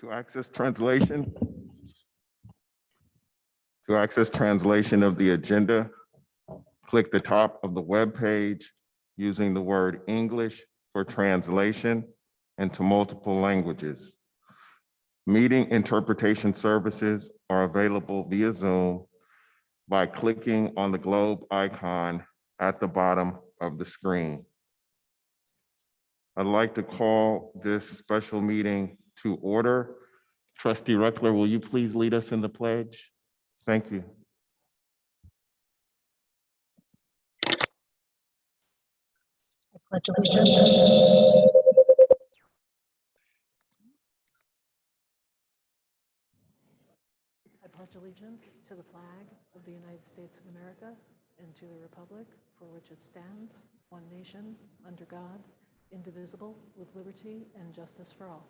To access translation of the agenda, click the top of the web page using the word English for translation into multiple languages. Meeting interpretation services are available via Zoom by clicking on the globe icon at the bottom of the screen. I'd like to call this special meeting to order. Trustee Reckler, will you please lead us in the pledge? Thank you. I pledge allegiance. I pledge allegiance to the flag of the United States of America and to the republic for which it stands, one nation, under God, indivisible, with liberty and justice for all.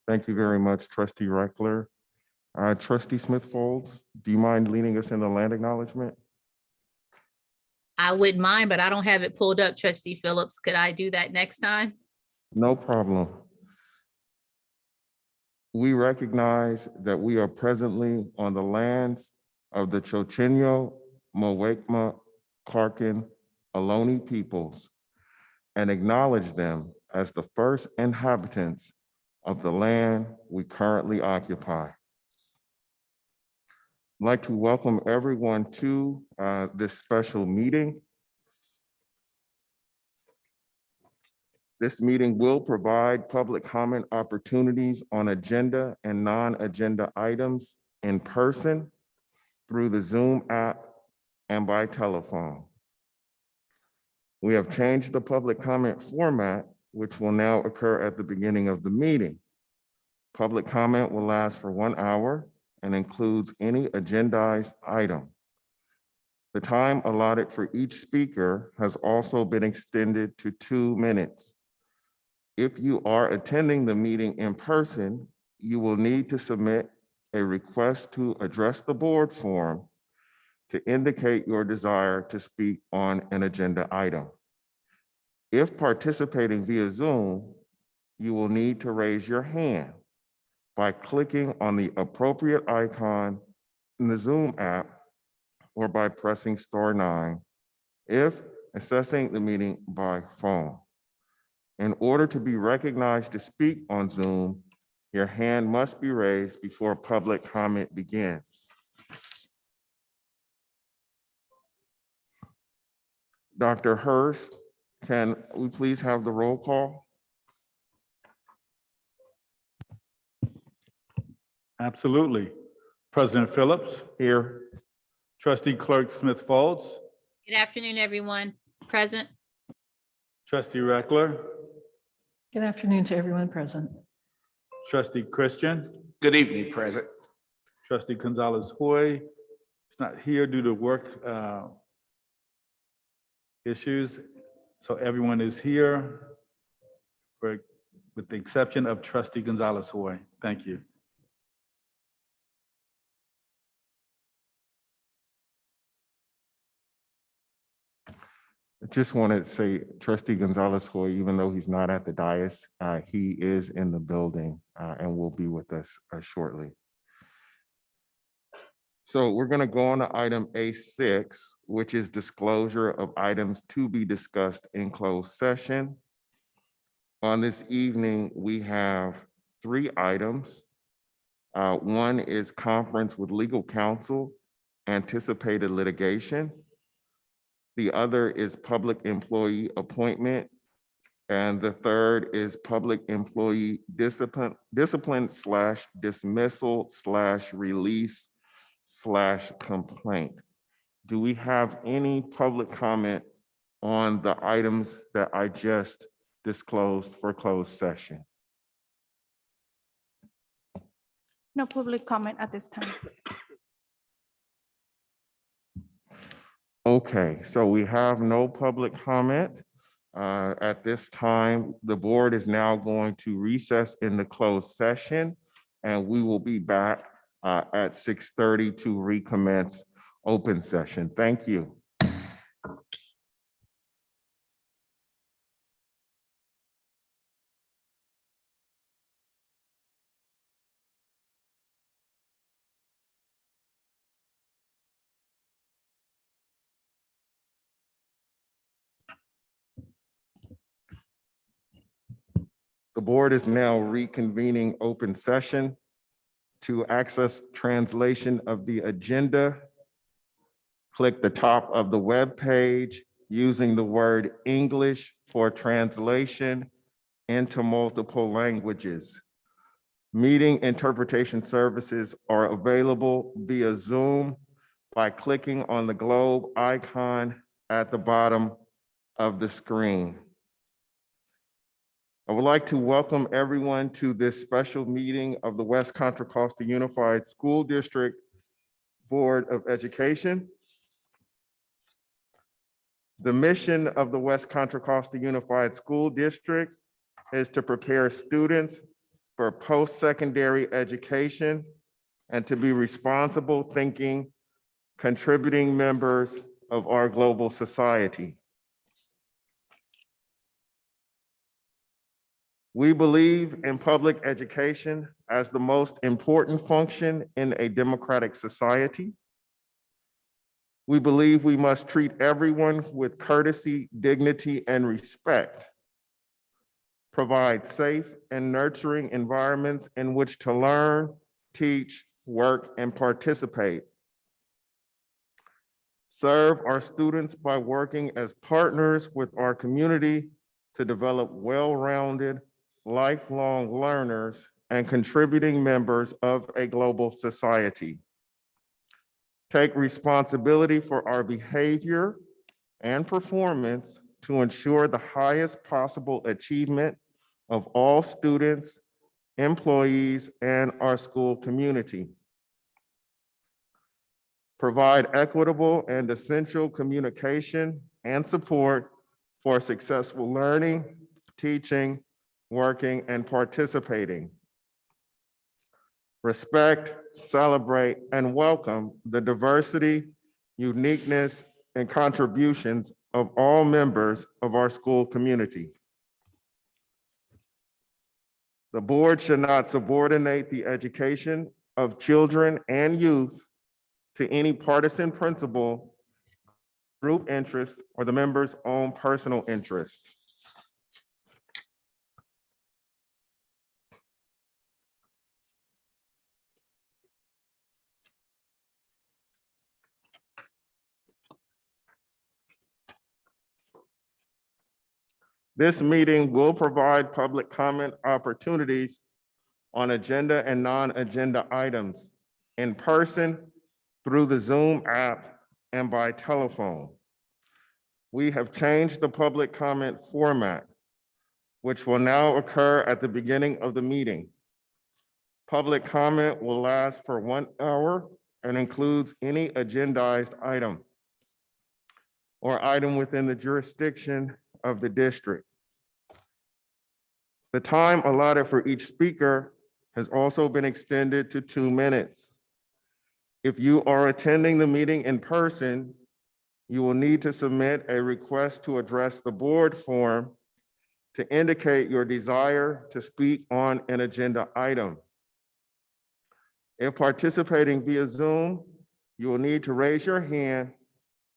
Thank you very much, Trustee Reckler. Trustee Smith-Folds, do you mind leading us in the land acknowledgement? I wouldn't mind, but I don't have it pulled up, Trustee Phillips. Could I do that next time? No problem. We recognize that we are presently on the lands of the Chochenyo, Muwekma, Karkin, Ohlone peoples and acknowledge them as the first inhabitants of the land we currently occupy. I'd like to welcome everyone to this special meeting. This meeting will provide public comment opportunities on agenda and non-agenda items in person, through the Zoom app, and by telephone. We have changed the public comment format, which will now occur at the beginning of the meeting. Public comment will last for 1 hour and includes any agendized item. The time allotted for each speaker has also been extended to 2 minutes. If you are attending the meeting in person, you will need to submit a request to address the board form to indicate your desire to speak on an agenda item. If participating via Zoom, you will need to raise your hand by clicking on the appropriate icon in the Zoom app or by pressing *9 if accessing the meeting by phone. In order to be recognized to speak on Zoom, your hand must be raised before public comment begins. Dr. Hurst, can we please have the roll call? Absolutely. President Phillips. Here. Trustee Clerk Smith-Folds. Good afternoon, everyone. Present. Trustee Reckler. Good afternoon to everyone present. Trustee Christian. Good evening, President. Trustee Gonzalez-Hoy is not here due to work issues. So everyone is here with the exception of Trustee Gonzalez-Hoy. Thank you. I just wanted to say, Trustee Gonzalez-Hoy, even though he's not at the dais, he is in the building and will be with us shortly. So we're going to go on to item A6, which is disclosure of items to be discussed in closed session. On this evening, we have 3 items. One is conference with legal counsel, anticipated litigation. The other is public employee appointment. And the third is public employee discipline / dismissal / release / complaint. Do we have any public comment on the items that I just disclosed for closed session? No public comment at this time. Okay, so we have no public comment. At this time, the board is now going to recess in the closed session, and we will be back at 6:30 to recommence open session. Thank you. The board is now reconvening open session. To access translation of the agenda, click the top of the web page using the word English for translation into multiple languages. Meeting interpretation services are available via Zoom by clicking on the globe icon at the bottom of the screen. I would like to welcome everyone to this special meeting of the West Contra Costa Unified School District Board of Education. The mission of the West Contra Costa Unified School District is to prepare students for post-secondary education and to be responsible thinking, contributing members of our global society. We believe in public education as the most important function in a democratic society. We believe we must treat everyone with courtesy, dignity, and respect. Provide safe and nurturing environments in which to learn, teach, work, and participate. Serve our students by working as partners with our community to develop well-rounded, lifelong learners and contributing members of a global society. Take responsibility for our behavior and performance to ensure the highest possible achievement of all students, employees, and our school community. Provide equitable and essential communication and support for successful learning, teaching, working, and participating. Respect, celebrate, and welcome the diversity, uniqueness, and contributions of all members of our school community. The board should not subordinate the education of children and youth to any partisan principle, group interest, or the members' own personal interest. This meeting will provide public comment opportunities on agenda and non-agenda items in person, through the Zoom app, and by telephone. We have changed the public comment format, which will now occur at the beginning of the meeting. Public comment will last for 1 hour and includes any agendized item or item within the jurisdiction of the district. The time allotted for each speaker has also been extended to 2 minutes. If you are attending the meeting in person, you will need to submit a request to address the board form to indicate your desire to speak on an agenda item. If participating via Zoom, you will need to raise your hand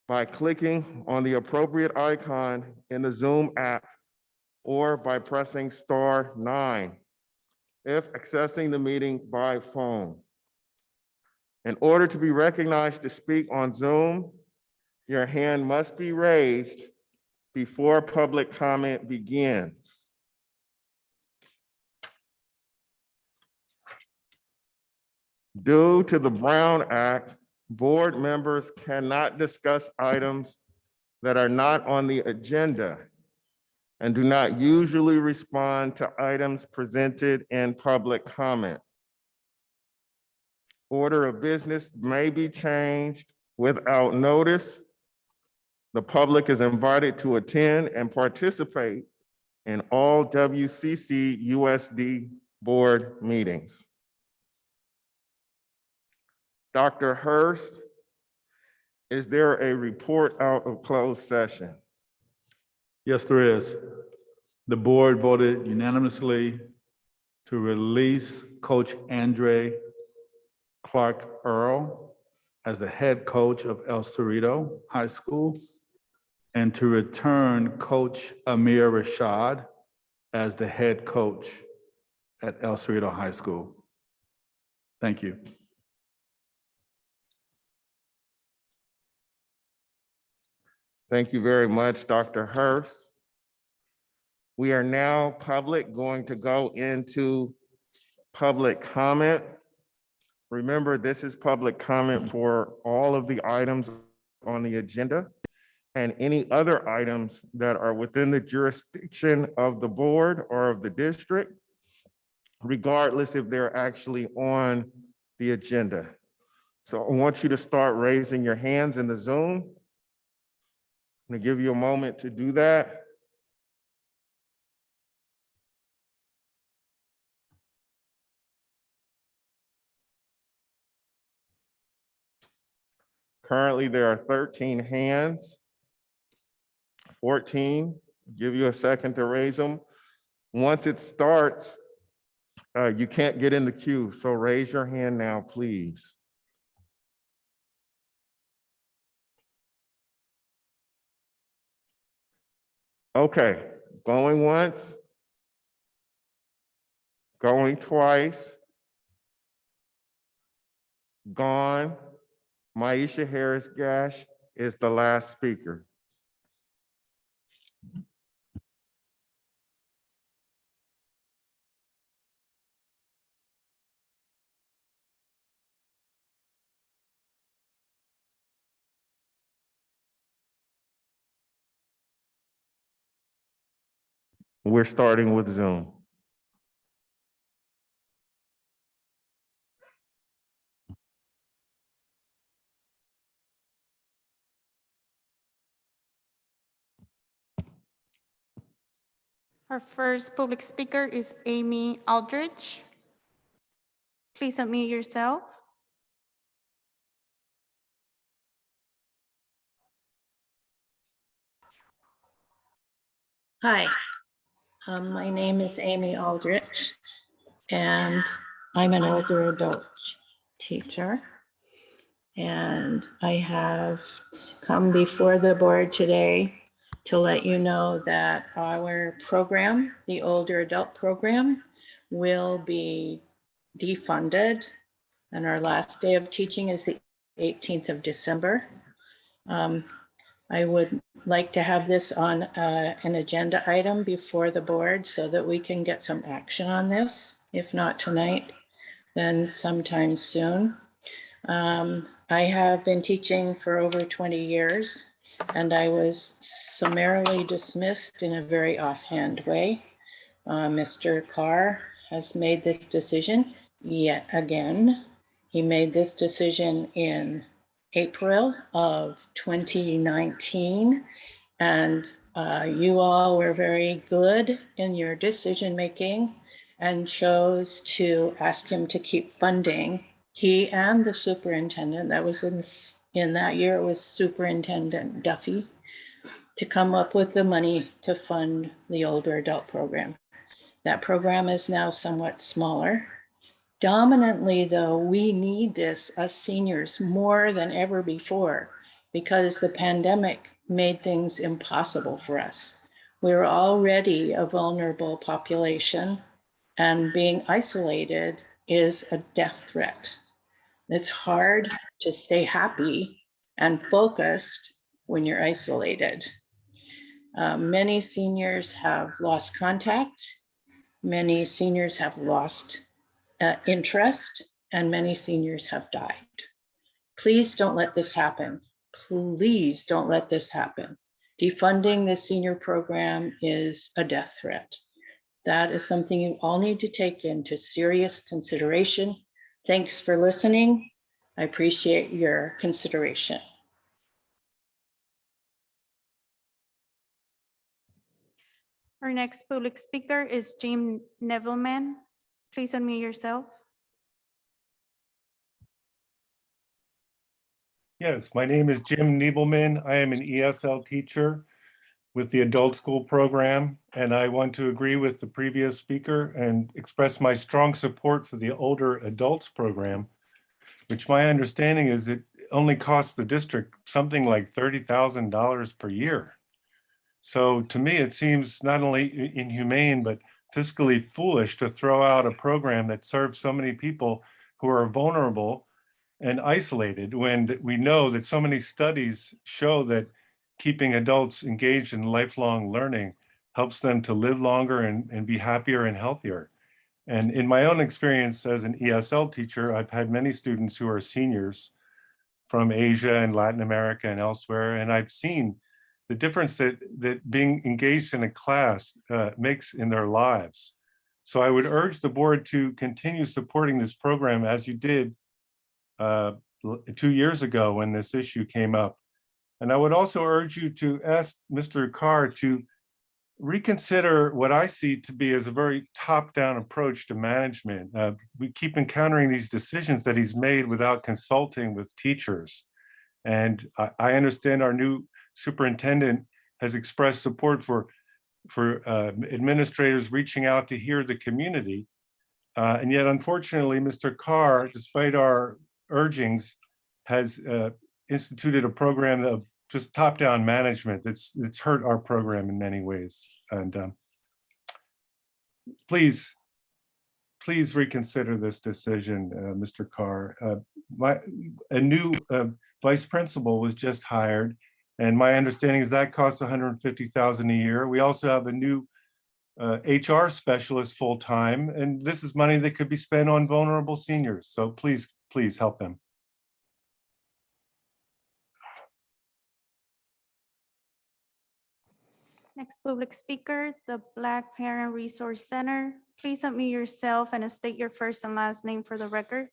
by clicking on the appropriate icon in the Zoom app or by pressing *9 if accessing the meeting by phone. In order to be recognized to speak on Zoom, your hand must be raised before public comment begins. Due to the Brown Act, board members cannot discuss items that are not on the agenda and do not usually respond to items presented in public comment. Order of business may be changed without notice. The public is invited to attend and participate in all WCCUSD board meetings. Dr. Hurst, is there a report out of closed session? Yes, there is. The board voted unanimously to release Coach Andre Clark Earl as the head coach of El Cerrito High School and to return Coach Amir Rashad as the head coach at El Cerrito High School. Thank you. Thank you very much, Dr. Hurst. We are now going to go into public comment. Remember, this is public comment for all of the items on the agenda and any other items that are within the jurisdiction of the board or of the district, regardless if they're actually on the agenda. So I want you to start raising your hands in the Zoom. I'm gonna give you a moment to do that. Currently, there are 13 hands. 14, give you a second to raise them. Once it starts, you can't get in the queue, so raise your hand now, please. Okay, going once, going twice, gone. Maisha Harris-Gash is the last speaker. We're starting with Zoom. Our first public speaker is Amy Aldridge. Please unmute yourself. Hi, my name is Amy Aldrich, and I'm an older adult teacher. And I have come before the board today to let you know that our program, the older adult program, will be defunded. And our last day of teaching is the 18th of December. I would like to have this on an agenda item before the board so that we can get some action on this. If not tonight, then sometime soon. I have been teaching for over 20 years, and I was summarily dismissed in a very offhand way. Mr. Carr has made this decision yet again. He made this decision in April of 2019, and you all were very good in your decision making and chose to ask him to keep funding. He and the superintendent, that was in that year, it was Superintendent Duffy, to come up with the money to fund the older adult program. That program is now somewhat smaller. Dominantly, though, we need this as seniors more than ever before because the pandemic made things impossible for us. We're already a vulnerable population, and being isolated is a death threat. It's hard to stay happy and focused when you're isolated. Many seniors have lost contact. Many seniors have lost interest, and many seniors have died. Please don't let this happen. Please don't let this happen. Defunding the senior program is a death threat. That is something you all need to take into serious consideration. Thanks for listening. I appreciate your consideration. Our next public speaker is Jim Nevelman. Please unmute yourself. Yes, my name is Jim Niebelman. I am an ESL teacher with the adult school program, and I want to agree with the previous speaker and express my strong support for the older adults program, which my understanding is it only costs the district something like $30,000 per year. So to me, it seems not only inhumane, but fiscally foolish to throw out a program that serves so many people who are vulnerable and isolated, when we know that so many studies show that keeping adults engaged in lifelong learning helps them to live longer and be happier and healthier. And in my own experience as an ESL teacher, I've had many students who are seniors from Asia and Latin America and elsewhere, and I've seen the difference that being engaged in a class makes in their lives. So I would urge the board to continue supporting this program as you did 2 years ago when this issue came up. And I would also urge you to ask Mr. Carr to reconsider what I see to be as a very top-down approach to management. We keep encountering these decisions that he's made without consulting with teachers. And I understand our new superintendent has expressed support for administrators reaching out to hear the community. And yet, unfortunately, Mr. Carr, despite our urgings, has instituted a program of just top-down management that's hurt our program in many ways. And please reconsider this decision, Mr. Carr. A new vice principal was just hired, and my understanding is that costs $150,000 a year. We also have a new HR specialist full-time, and this is money that could be spent on vulnerable seniors. So please help them. Next public speaker, the Black Parent Resource Center. Please unmute yourself and state your first and last name for the record.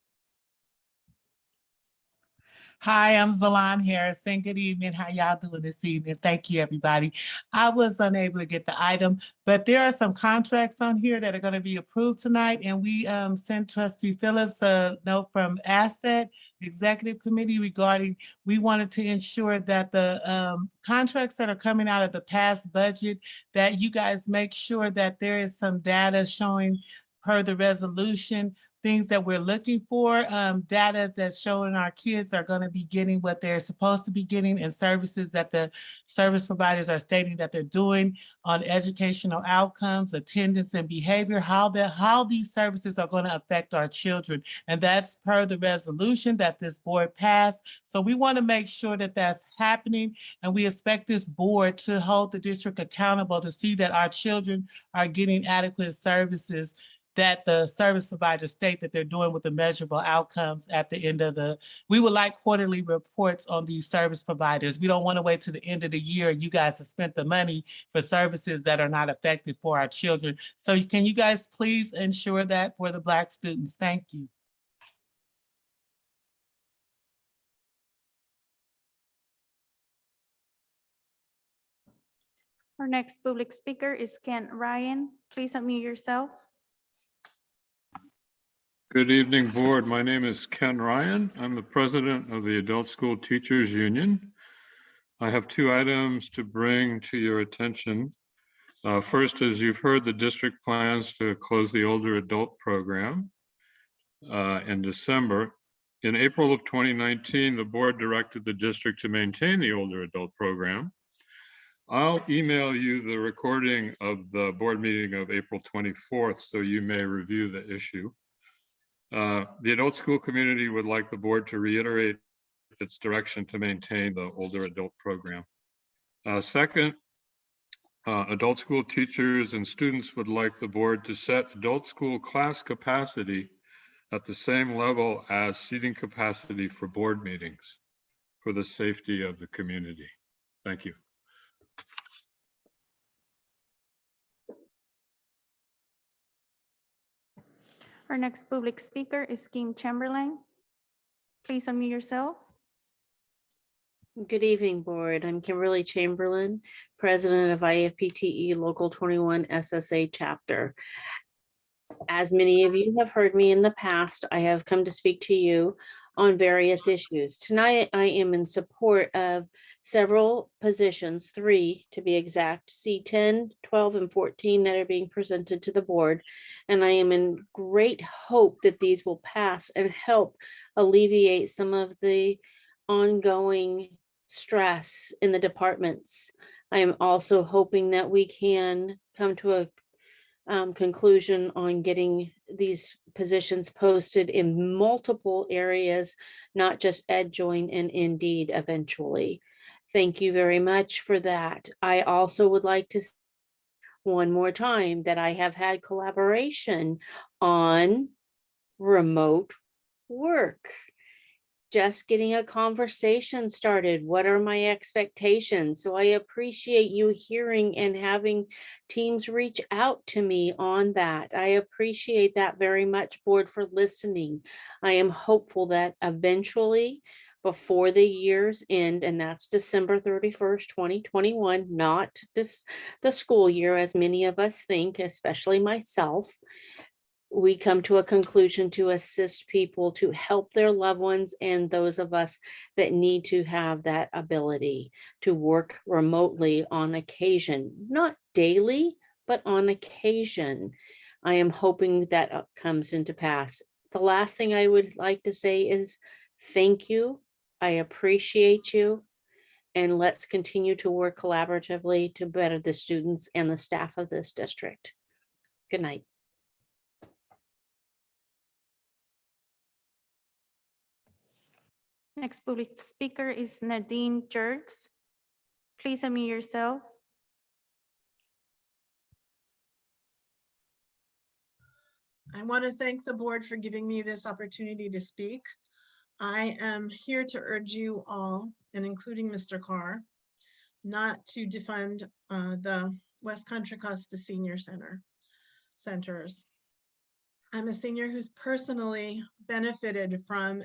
Hi, I'm Zalon Harrison. Good evening. How y'all doing this evening? Thank you, everybody. I was unable to get the item, but there are some contracts on here that are going to be approved tonight. And we sent Trustee Phillips a note from Asset Executive Committee regarding, we wanted to ensure that the contracts that are coming out of the past budget, that you guys make sure that there is some data showing per the resolution, things that we're looking for, data that's showing our kids are going to be getting what they're supposed to be getting, and services that the service providers are stating that they're doing on educational outcomes, attendance, and behavior, how these services are going to affect our children. And that's per the resolution that this board passed. So we want to make sure that that's happening, and we expect this board to hold the district accountable to see that our children are getting adequate services that the service providers state that they're doing with the measurable outcomes at the end of we would like quarterly reports on these service providers. We don't want to wait to the end of the year. You guys have spent the money for services that are not effective for our children. So can you guys please ensure that for the Black students? Thank you. Our next public speaker is Ken Ryan. Please unmute yourself. Good evening, board. My name is Ken Ryan. I'm the president of the Adult School Teachers Union. I have two items to bring to your attention. First, as you've heard, the district plans to close the older adult program in December. In April of 2019, the board directed the district to maintain the older adult program. I'll email you the recording of the board meeting of April 24th, so you may review the issue. The adult school community would like the board to reiterate its direction to maintain the older adult program. Second, adult school teachers and students would like the board to set adult school class capacity at the same level as seating capacity for board meetings for the safety of the community. Thank you. Our next public speaker is Kim Chamberlain. Please unmute yourself. Good evening, board. I'm Kimberly Chamberlain, president of IFPTE Local 21 SSA chapter. As many of you have heard me in the past, I have come to speak to you on various issues. Tonight, I am in support of several positions, 3 to be exact, C10, 12, and 14 that are being presented to the board. And I am in great hope that these will pass and help alleviate some of the ongoing stress in the departments. I am also hoping that we can come to a conclusion on getting these positions posted in multiple areas, not just EdJoin and Indeed eventually. Thank you very much for that. I also would like to say one more time that I have had collaboration on remote work. Just getting a conversation started. What are my expectations? So I appreciate you hearing and having teams reach out to me on that. I appreciate that very much, board, for listening. I am hopeful that eventually, before the year's end, and that's December 31st, 2021, not this the school year, as many of us think, especially myself, we come to a conclusion to assist people to help their loved ones and those of us that need to have that ability to work remotely on occasion, not daily, but on occasion. I am hoping that comes into pass. The last thing I would like to say is thank you. I appreciate you. And let's continue to work collaboratively to better the students and the staff of this district. Good night. Next public speaker is Nadine Jerks. Please unmute yourself. I want to thank the board for giving me this opportunity to speak. I am here to urge you all, and including Mr. Carr, not to defund the West Contra Costa Senior Centers. I'm a senior who's personally benefited from,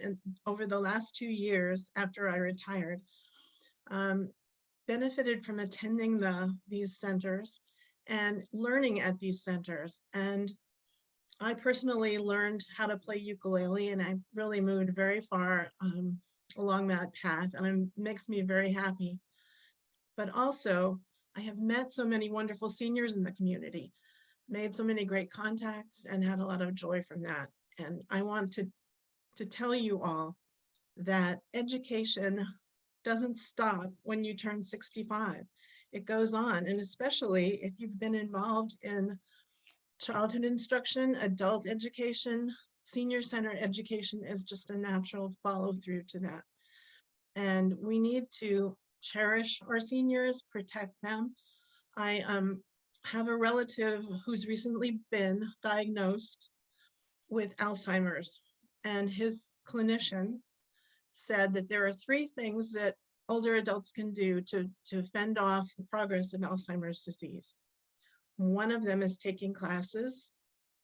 over the last 2 years after I retired, benefited from attending these centers and learning at these centers. And I personally learned how to play ukulele, and I really moved very far along that path, and it makes me very happy. But also, I have met so many wonderful seniors in the community, made so many great contacts, and had a lot of joy from that. And I want to tell you all that education doesn't stop when you turn 65. It goes on, and especially if you've been involved in childhood instruction, adult education, senior center education is just a natural follow through to that. And we need to cherish our seniors, protect them. I have a relative who's recently been diagnosed with Alzheimer's, and his clinician said that there are 3 things that older adults can do to fend off the progress of Alzheimer's disease. One of them is taking classes.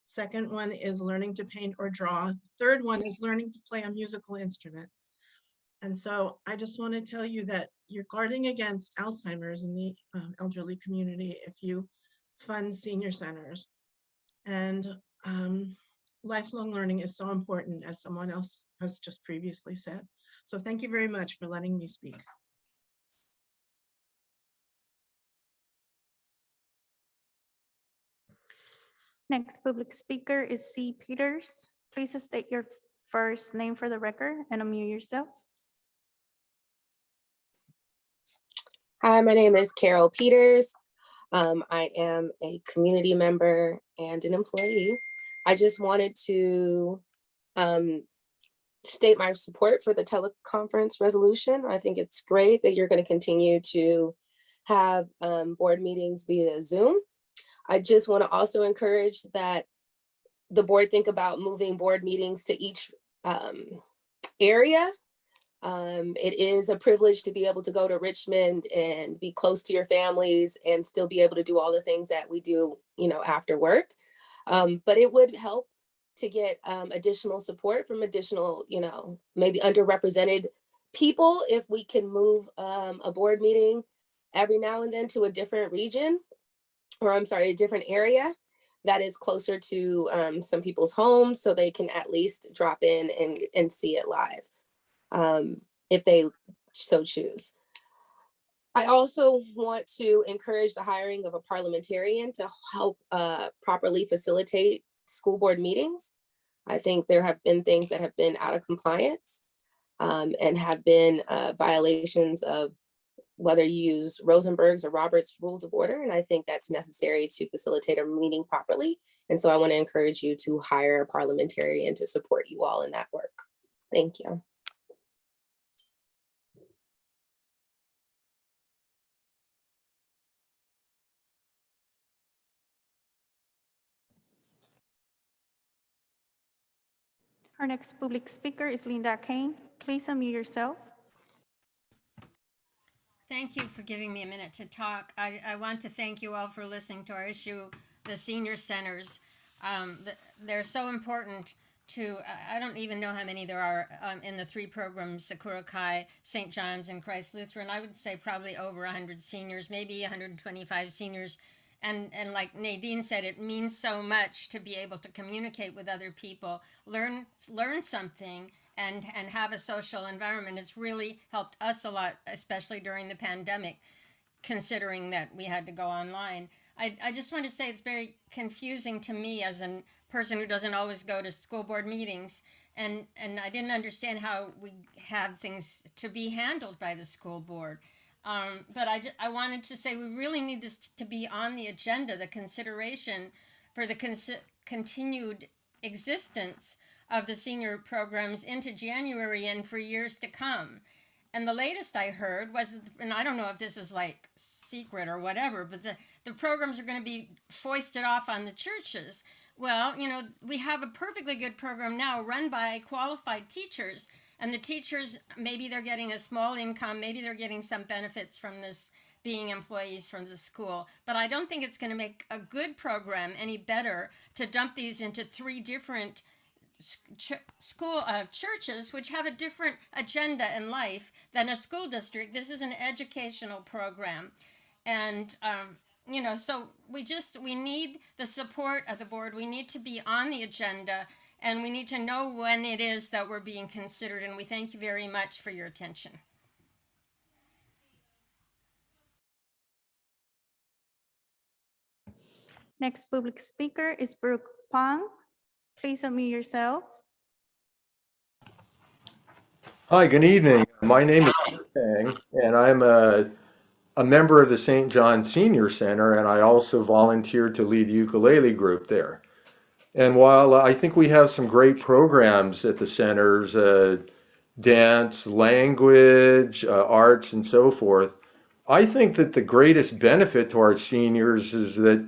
Second one is learning to paint or draw. Third one is learning to play a musical instrument. And so I just want to tell you that you're guarding against Alzheimer's in the elderly community if you fund senior centers. And lifelong learning is so important, as someone else has just previously said. So thank you very much for letting me speak. Next public speaker is C. Peters. Please state your first name for the record and unmute yourself. Hi, my name is Carol Peters. I am a community member and an employee. I just wanted to state my support for the teleconference resolution. I think it's great that you're going to continue to have board meetings via Zoom. I just want to also encourage that the board think about moving board meetings to each area. It is a privilege to be able to go to Richmond and be close to your families and still be able to do all the things that we do, after work. But it would help to get additional support from additional, maybe underrepresented people if we can move a board meeting every now and then to a different region, or a different area that is closer to some people's homes, so they can at least drop in and see it live if they so choose. I also want to encourage the hiring of a parliamentarian to help properly facilitate school board meetings. I think there have been things that have been out of compliance and have been violations of whether you use Rosenberg's or Robert's Rules of Order. And I think that's necessary to facilitate a meeting properly. And so I want to encourage you to hire a parliamentarian to support you all in that work. Thank you. Our next public speaker is Linda Kane. Please unmute yourself. Thank you for giving me a minute to talk. I want to thank you all for listening to our issue, the senior centers. They're so important to, I don't even know how many there are in the 3 programs, Sakura Kai, St. John's, and Christ Lutheran. I would say probably over 100 seniors, maybe 125 seniors. And like Nadine said, it means so much to be able to communicate with other people, learn something, and have a social environment. It's really helped us a lot, especially during the pandemic, considering that we had to go online. I just want to say it's very confusing to me as a person who doesn't always go to school board meetings, and I didn't understand how we have things to be handled by the school board. But I wanted to say we really need this to be on the agenda, the consideration for the continued existence of the senior programs into January and for years to come. And the latest I heard was, and I don't know if this is like secret or whatever, but the programs are going to be foisted off on the churches. Well, you know, we have a perfectly good program now run by qualified teachers. And the teachers, maybe they're getting a small income, maybe they're getting some benefits from this being employees from the school. But I don't think it's going to make a good program any better to dump these into 3 different churches, which have a different agenda in life than a school district. This is an educational program. And, you know, so we need the support of the board. We need to be on the agenda. And we need to know when it is that we're being considered. And we thank you very much for your attention. Next public speaker is Brooke Pong. Please unmute yourself. Hi, good evening. My name is Tang, and I'm a member of the St. John Senior Center, and I also volunteered to lead the ukulele group there. And while I think we have some great programs at the centers, dance, language, arts, and so forth, I think that the greatest benefit to our seniors is that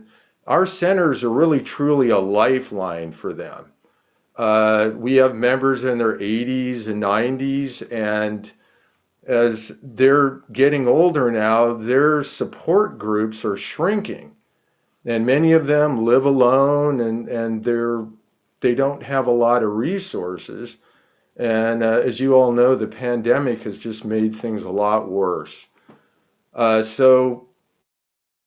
our centers are really truly a lifeline for them. We have members in their 80s and 90s, and as they're getting older now, their support groups are shrinking. And many of them live alone, and they don't have a lot of resources. And as you all know, the pandemic has just made things a lot worse. So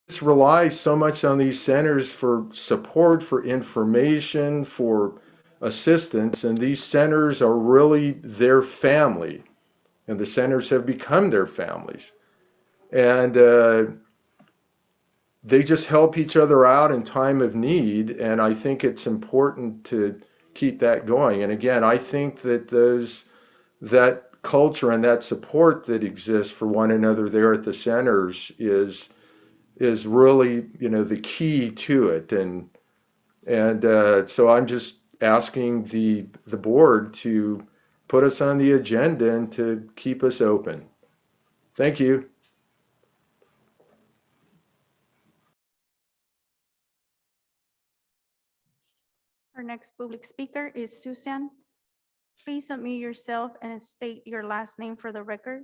just rely so much on these centers for support, for information, for assistance, and these centers are really their family, and the centers have become their families. And they just help each other out in time of need, and I think it's important to keep that going. And again, I think that that culture and that support that exists for one another there at the centers is really, you know, the key to it. And so I'm just asking the board to put us on the agenda and to keep us open. Thank you. Our next public speaker is Susan. Please unmute yourself and state your last name for the record.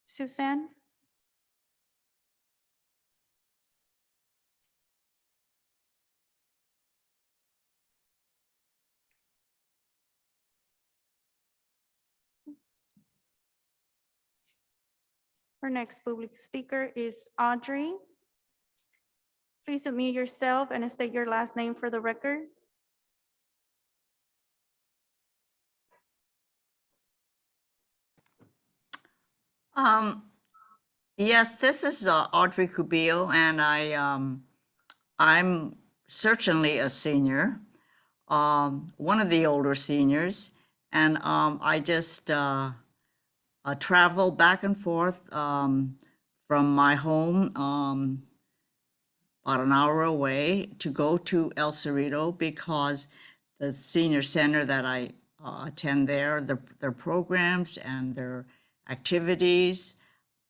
Susan? Our next public speaker is Audrey. Please unmute yourself and state your last name for the record. Yes, this is Audrey Cubillo, and I'm certainly a senior. one of the older seniors. And I just travel back and forth from my home about an hour away to go to El Cerrito because the senior center that I attend there, their programs and their activities,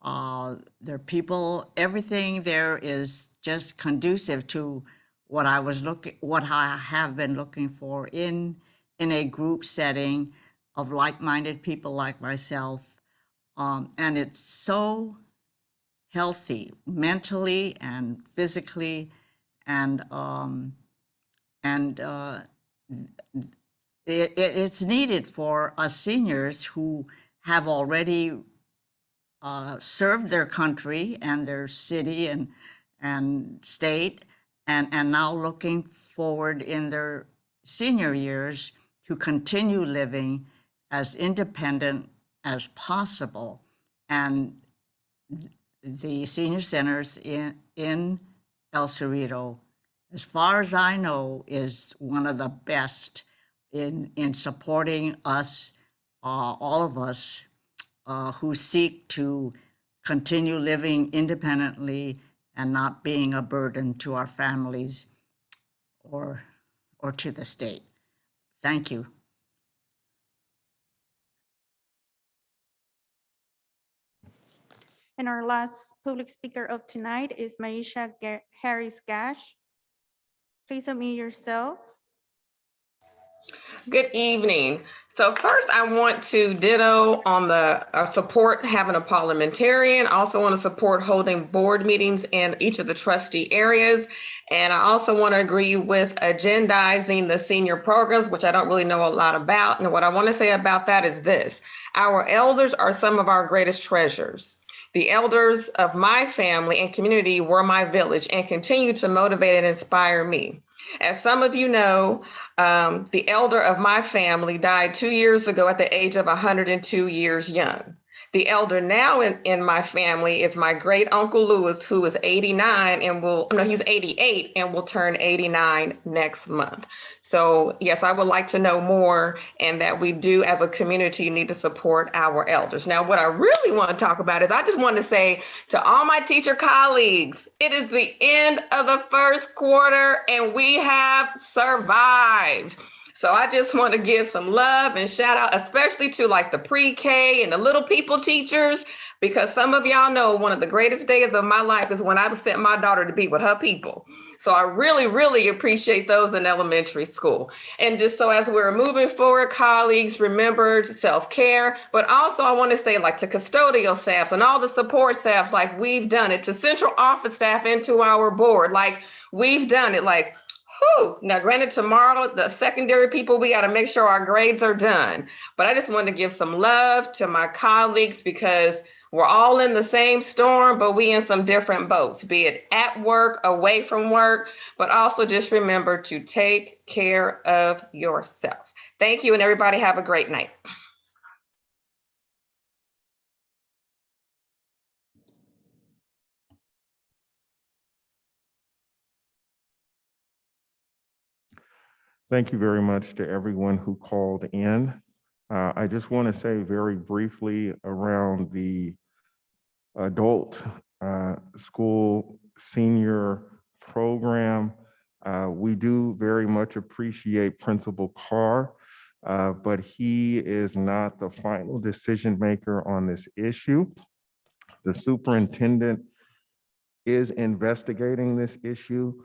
their people, everything there is just conducive to what I have been looking for in a group setting of like-minded people like myself. And it's so healthy mentally and physically, and it's needed for us seniors who have already served their country and their city and state, and now looking forward in their senior years to continue living as independent as possible. And the senior centers in El Cerrito, as far as I know, is one of the best in supporting us, all of us who seek to continue living independently and not being a burden to our families or to the state. Thank you. And our last public speaker of tonight is Maisha Harris Gash. Please unmute yourself. Good evening. So first I want to ditto on the support having a parliamentarian. I also want to support holding board meetings in each of the trustee areas. And I also want to agree with agendizing the senior programs, which I don't really know a lot about. And what I want to say about that is this: our elders are some of our greatest treasures. The elders of my family and community were my village and continue to motivate and inspire me. As some of you know, the elder of my family died 2 years ago at the age of 102 years young. The elder now in my family is my great uncle Lewis, who is 89 and he's 88 and will turn 89 next month. So yes, I would like to know more, and that we do as a community need to support our elders. Now, what I really want to talk about is I just want to say to all my teacher colleagues, it is the end of the first quarter and we have survived. So I just want to give some love and shout out, especially to like the pre-K and the little people teachers, because some of y'all know one of the greatest days of my life is when I sent my daughter to be with her people. So I really, really appreciate those in elementary school. And just so as we're moving forward, colleagues, remember self-care, but also I want to say like to custodial staffs and all the support staffs, like we've done it, to central office staff and to our board, like we've done it, like whew. Now, granted, tomorrow, the secondary people, we got to make sure our grades are done. But I just wanted to give some love to my colleagues because we're all in the same storm, but we in some different boats, be it at work, away from work, but also just remember to take care of yourself. Thank you, and everybody have a great night. Thank you very much to everyone who called in. I just want to say very briefly around the adult school senior program. We do very much appreciate Principal Carr, but he is not the final decision maker on this issue. The superintendent is investigating this issue,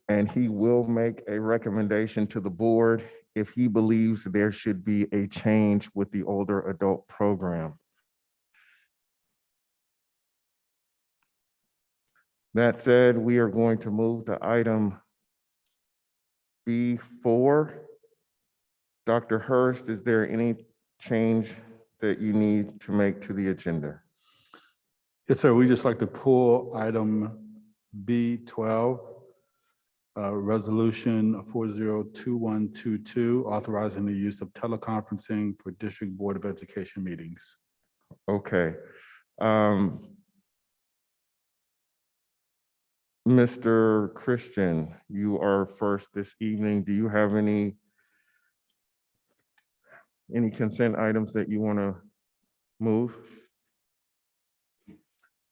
and he will make a recommendation to the board if he believes there should be a change with the older adult program. That said, we are going to move to item B4. Dr. Hurst, is there any change that you need to make to the agenda? Yes, sir. We just like to pull item B12, resolution 402122, authorizing the use of teleconferencing for District Board of Education meetings. Okay. Mr. Christian, you are first this evening. Do you have any Any consent items that you want to move?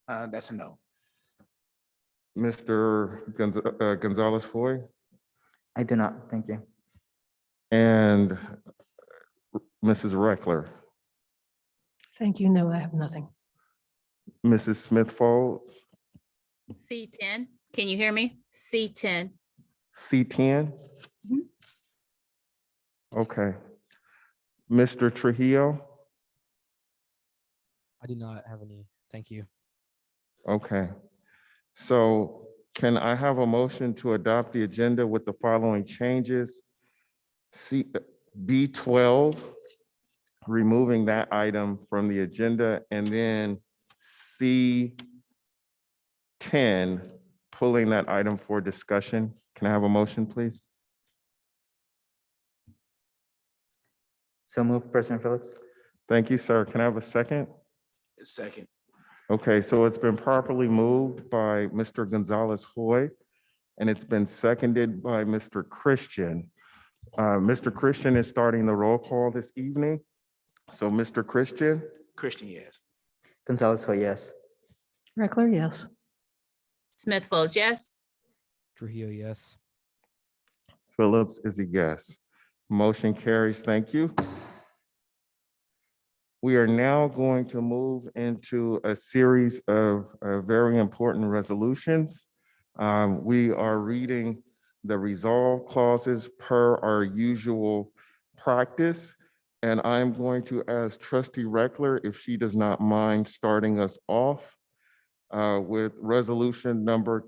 That's a no. Mr. Gonzalez Foy I do not. Thank you. and Mrs. Reckler, Thank you. No, I have nothing. Mrs. Smith Folds, C10, can you hear me? C10. C10. Mhm. Okay. Mr. Trujillo, I do not have any. Thank you. okay. So can I have a motion to adopt the agenda with the following changes? B12, removing that item from the agenda, and then C10, pulling that item for discussion. Can I have a motion, please? So move, President Phillips. Thank you, sir. Can I have a second? Second. Okay, so it's been properly moved by Mr. Gonzalez Hoy, and it's been seconded by Mr. Christian. Mr. Christian is starting the roll call this evening. So Mr. Christian, Christian, yes. Gonzalez, yes. Reckler, yes. Smith Folds, yes. Trujillo, yes. Phillips is a yes. Motion carries. Thank you. We are now going to move into a series of very important resolutions. We are reading the resolve clauses per our usual practice. And I'm going to ask Trustee Reckler if she does not mind starting us off with resolution number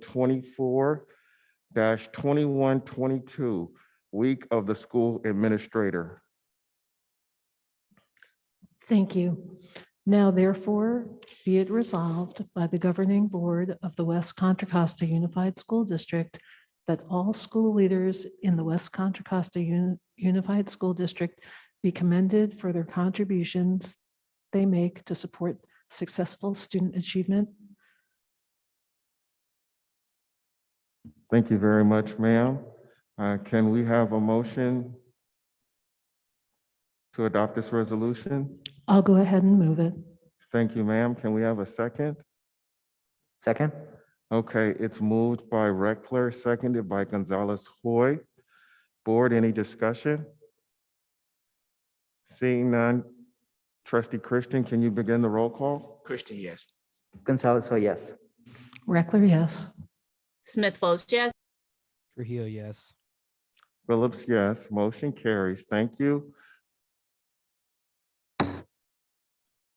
24-2122, Week of the School Administrator. Thank you. Now therefore, be it resolved by the governing board of the West Contra Costa Unified School District that all school leaders in the West Contra Costa Unified School District be commended for their contributions they make to support successful student achievement. Thank you very much, ma'am. Can we have a motion to adopt this resolution? I'll go ahead and move it. Thank you, ma'am. Can we have a second? Second. Okay, it's moved by Reckler, seconded by Gonzalez Hoy. Board, any discussion? Seeing none. Trustee Christian, can you begin the roll call? Christian, yes. Gonzalez, yes. Reckler, yes. Smith Folds, yes. Trujillo, yes. Phillips, yes. Motion carries. Thank you.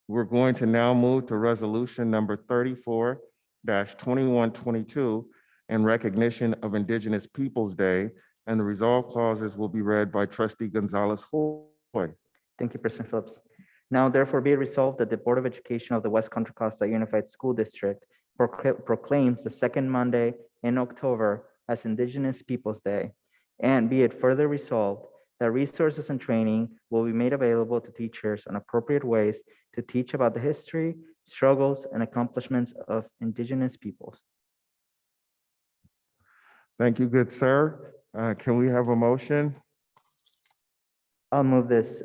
We're going to now move to resolution number 34-2122 in recognition of Indigenous Peoples' Day, and the resolve clauses will be read by Trustee Gonzalez Hoy. Thank you, President Phillips. Now therefore be it resolved that the Board of Education of the West Contra Costa Unified School District proclaims the second Monday in October as Indigenous Peoples' Day. And be it further resolved that resources and training will be made available to teachers on appropriate ways to teach about the history, struggles, and accomplishments of Indigenous peoples. Thank you, good sir. Can we have a motion? I'll move this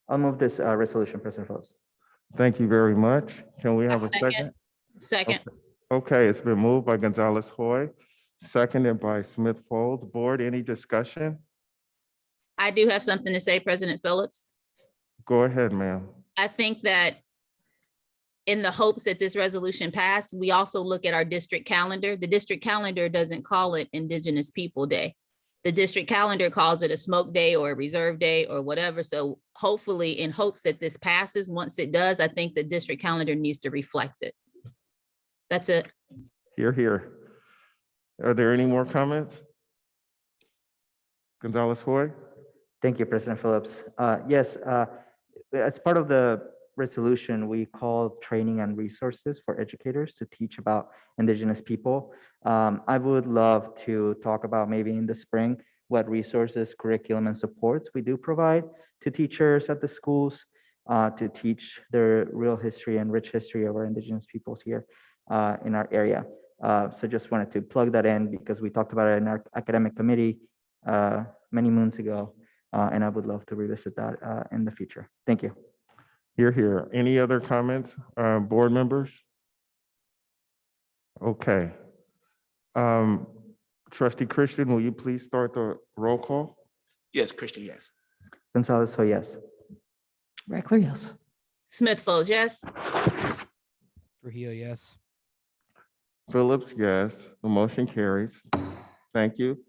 resolution, President Phillips. Thank you very much. Can we have a second? Second. Okay, it's been moved by Gonzalez Hoy, seconded by Smith Folds. Board, any discussion? I do have something to say, President Phillips. Go ahead, ma'am. I think that in the hopes that this resolution passed, we also look at our district calendar. The district calendar doesn't call it Indigenous People Day. The district calendar calls it a smoke day or a reserve day or whatever. So hopefully in hopes that this passes, once it does, I think the district calendar needs to reflect it. That's it. Here, here. Are there any more comments? Gonzalez Hoy? Thank you, President Phillips. Yes, as part of the resolution, we call training and resources for educators to teach about Indigenous people. I would love to talk about maybe in the spring what resources, curriculum, and supports we do provide to teachers at the schools to teach their real history and rich history of our Indigenous peoples here in our area. So just wanted to plug that in because we talked about it in our academic committee many moons ago. and I would love to revisit that in the future. Thank you. Hear, hear. Any other comments, board members? Okay. Trustee Christian, will you please start the roll call? Yes, Christian, yes. Gonzalez, so yes. Reckler, yes. Smith Folds, yes. Trujillo, yes. Phillips, yes. The motion carries. Thank you.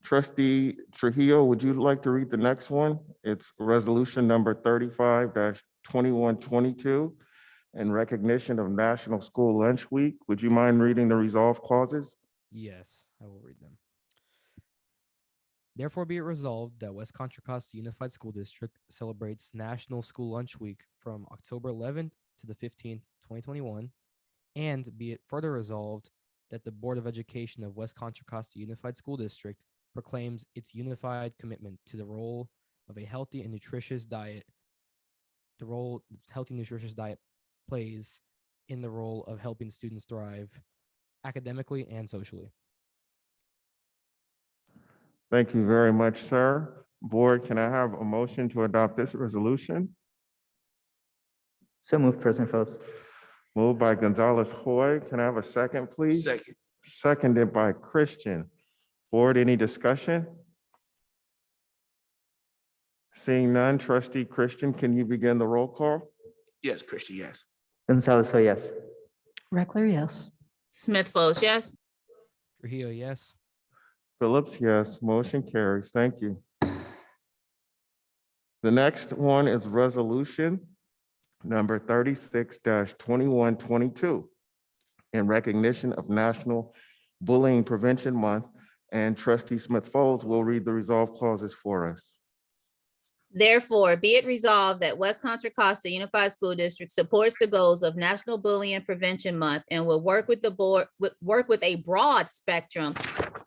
Trustee Trujillo, would you like to read the next one? It's resolution number 35-2122 in recognition of National School Lunch Week. Would you mind reading the resolve clauses? Yes, I will read them. Therefore be it resolved that West Contra Costa Unified School District celebrates National School Lunch Week from October 11th to the 15th, 2021. And be it further resolved that the Board of Education of West Contra Costa Unified School District proclaims its unified commitment to the role of a healthy and nutritious diet, the role healthy and nutritious diet plays in the role of helping students thrive academically and socially. Thank you very much, sir. Board, can I have a motion to adopt this resolution? So moved, President Phillips. Moved by Gonzalez Hoy. Can I have a second, please? Second. Seconded by Christian. Board, any discussion? Seeing none, Trustee Christian, can you begin the roll call? Yes, Christian, yes. Gonzalez, so yes. Reckler, yes. Smith Folds, yes. Trujillo, yes. Phillips, yes. Motion carries. Thank you. The next one is resolution number 36-2122 in recognition of National Bullying Prevention Month, and Trustee Smith Folds will read the resolve clauses for us. Therefore, be it resolved that West Contra Costa Unified School District supports the goals of National Bullying Prevention Month and will work with the board, work with a broad spectrum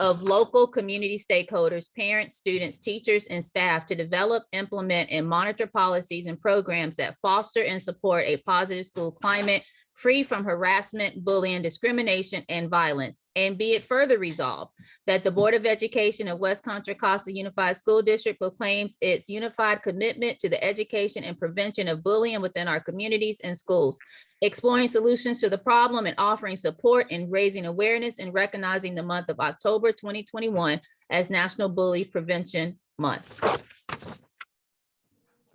of local community stakeholders, parents, students, teachers, and staff to develop, implement, and monitor policies and programs that foster and support a positive school climate free from harassment, bullying, discrimination, and violence. And be it further resolved that the Board of Education of West Contra Costa Unified School District proclaims its unified commitment to the education and prevention of bullying within our communities and schools, exploring solutions to the problem and offering support in raising awareness and recognizing the month of October 2021 as National Bully Prevention Month.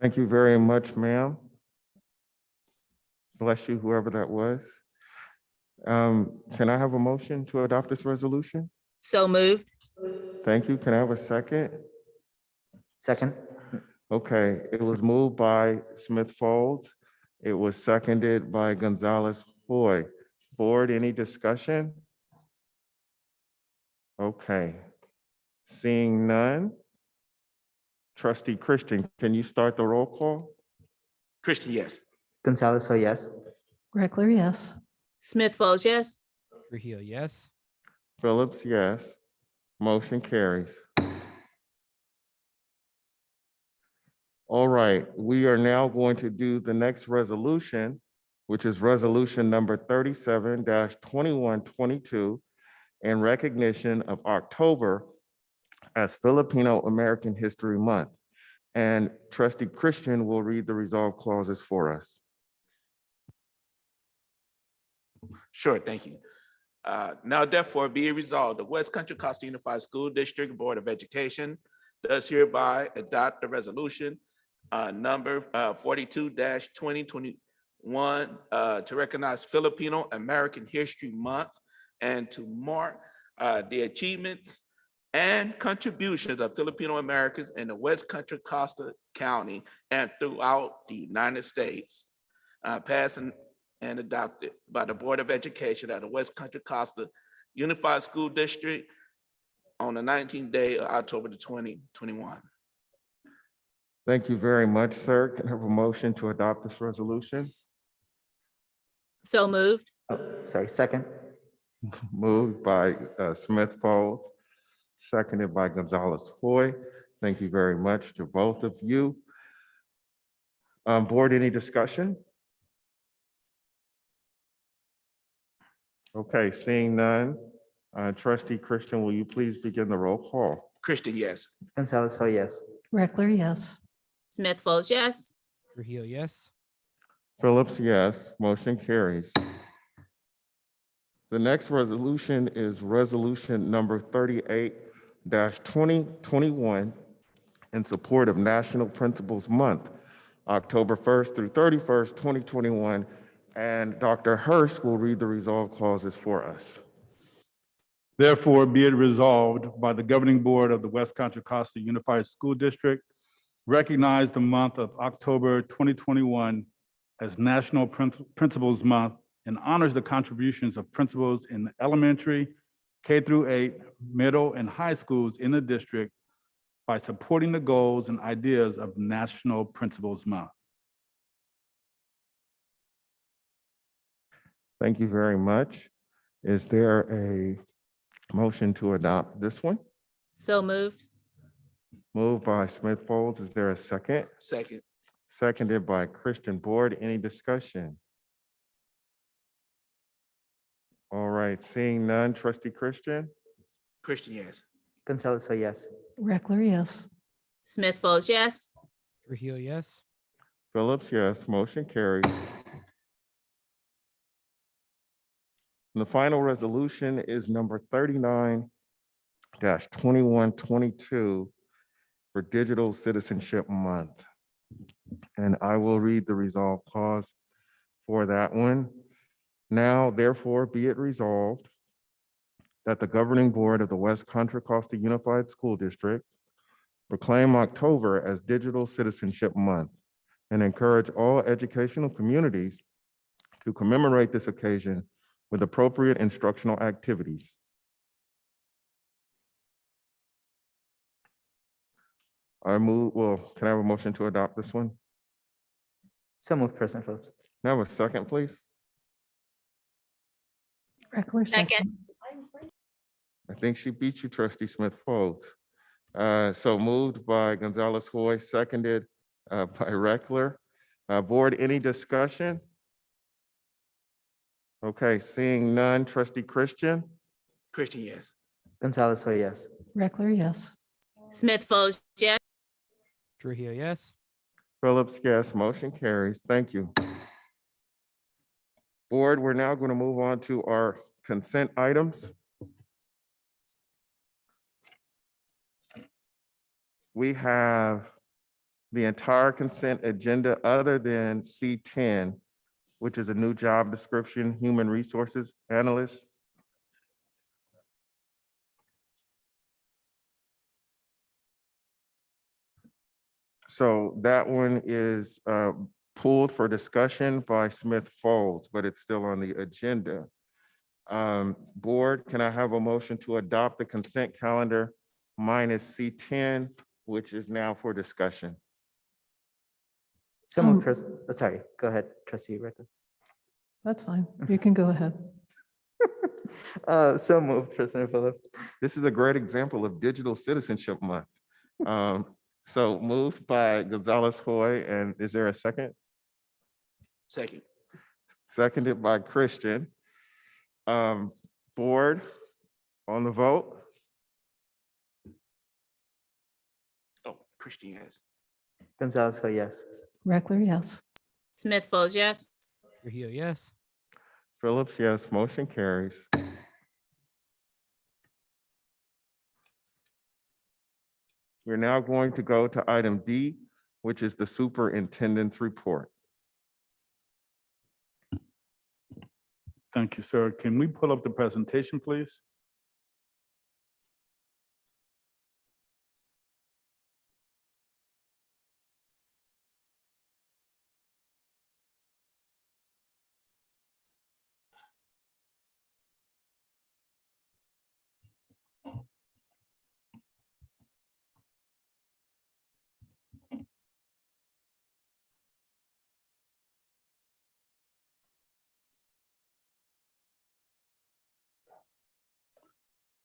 Thank you very much, ma'am. Bless you, whoever that was. Can I have a motion to adopt this resolution? So moved. Thank you. Can I have a second? Second. Okay, it was moved by Smith Folds. It was seconded by Gonzalez Hoy. Board, any discussion? Okay. Seeing none. Trustee Christian, can you start the roll call? Christian, yes. Gonzalez, so yes. Reckler, yes. Smith Folds, yes. Trujillo, yes. Phillips, yes. Motion carries. All right, we are now going to do the next resolution, which is resolution number 37-2122 in recognition of October as Filipino American History Month. And Trustee Christian will read the resolve clauses for us. Sure, thank you. Now therefore be it resolved, the West Contra Costa Unified School District Board of Education does hereby adopt the resolution number 42-2021 to recognize Filipino American History Month and to mark the achievements and contributions of Filipino Americans in the West Contra Costa County and throughout the United States, passed and adopted by the Board of Education of the West Contra Costa Unified School District on the 19th day of October 2021. Thank you very much, sir. Can I have a motion to adopt this resolution? So moved. Oh, sorry, second. Moved by Smith Folds, seconded by Gonzalez Hoy. Thank you very much to both of you. Board, any discussion? Okay, seeing none. Trustee Christian, will you please begin the roll call? Christian, yes. Gonzalez, so yes. Reckler, yes. Smith Folds, yes. Trujillo, yes. Phillips, yes. Motion carries. The next resolution is resolution number 38-2021 in support of National Principals Month, October 1st through 31st, 2021. And Dr. Hurst will read the resolve clauses for us. Therefore, be it resolved by the governing board of the West Contra Costa Unified School District, recognize the month of October 2021 as National Principals Month and honors the contributions of principals in the elementary, K-8, middle, and high schools in the district by supporting the goals and ideas of National Principals Month. Thank you very much. Is there a motion to adopt this one? So moved. Moved by Smith Folds. Is there a second? Second. Seconded by Christian. Board, any discussion? All right, seeing none. Trustee Christian? Christian, yes. Gonzalez, yes. Reckler, yes. Smith Folds, yes. Trujillo, yes. Phillips, yes. Motion carries. And the final resolution is number 39-2122 for Digital Citizenship Month. And I will read the resolve clause for that one. Now, therefore, be it resolved that the governing board of the West Contra Costa Unified School District proclaim October as Digital Citizenship Month and encourage all educational communities to commemorate this occasion with appropriate instructional activities. I move, well, can I have a motion to adopt this one? So moved, President Phillips. Can I have a second, please? Reckler, second. I think she beat you, Trustee Smith Folds. So moved by Gonzalez Hoy, seconded by Reckler. Board, any discussion? Okay, seeing none. Trustee Christian? Christian, yes. Gonzalez, yes. Reckler, yes. Smith Folds, yes. Trujillo, yes. Phillips, yes. Motion carries. Thank you. Board, we're now going to move on to our consent items. We have the entire consent agenda other than C10, which is a new job description, human resources analyst. So that one is pulled for discussion by Smith Folds, but it's still on the agenda. Board, can I have a motion to adopt the consent calendar minus C10, which is now for discussion? So moved, sorry, go ahead, Trustee Reckler. That's fine. You can go ahead. So moved, President Phillips. This is a great example of Digital Citizenship Month. So moved by Gonzalez Hoy, and is there a second? Second. Seconded by Christian. Board, on the vote? Oh, Christian, yes. Gonzalez, yes. Reckler, yes. Smith Folds, yes. Trujillo, yes. Phillips, yes. Motion carries. We're now going to go to item D, which is the superintendent's report. Thank you, sir. Can we pull up the presentation, please?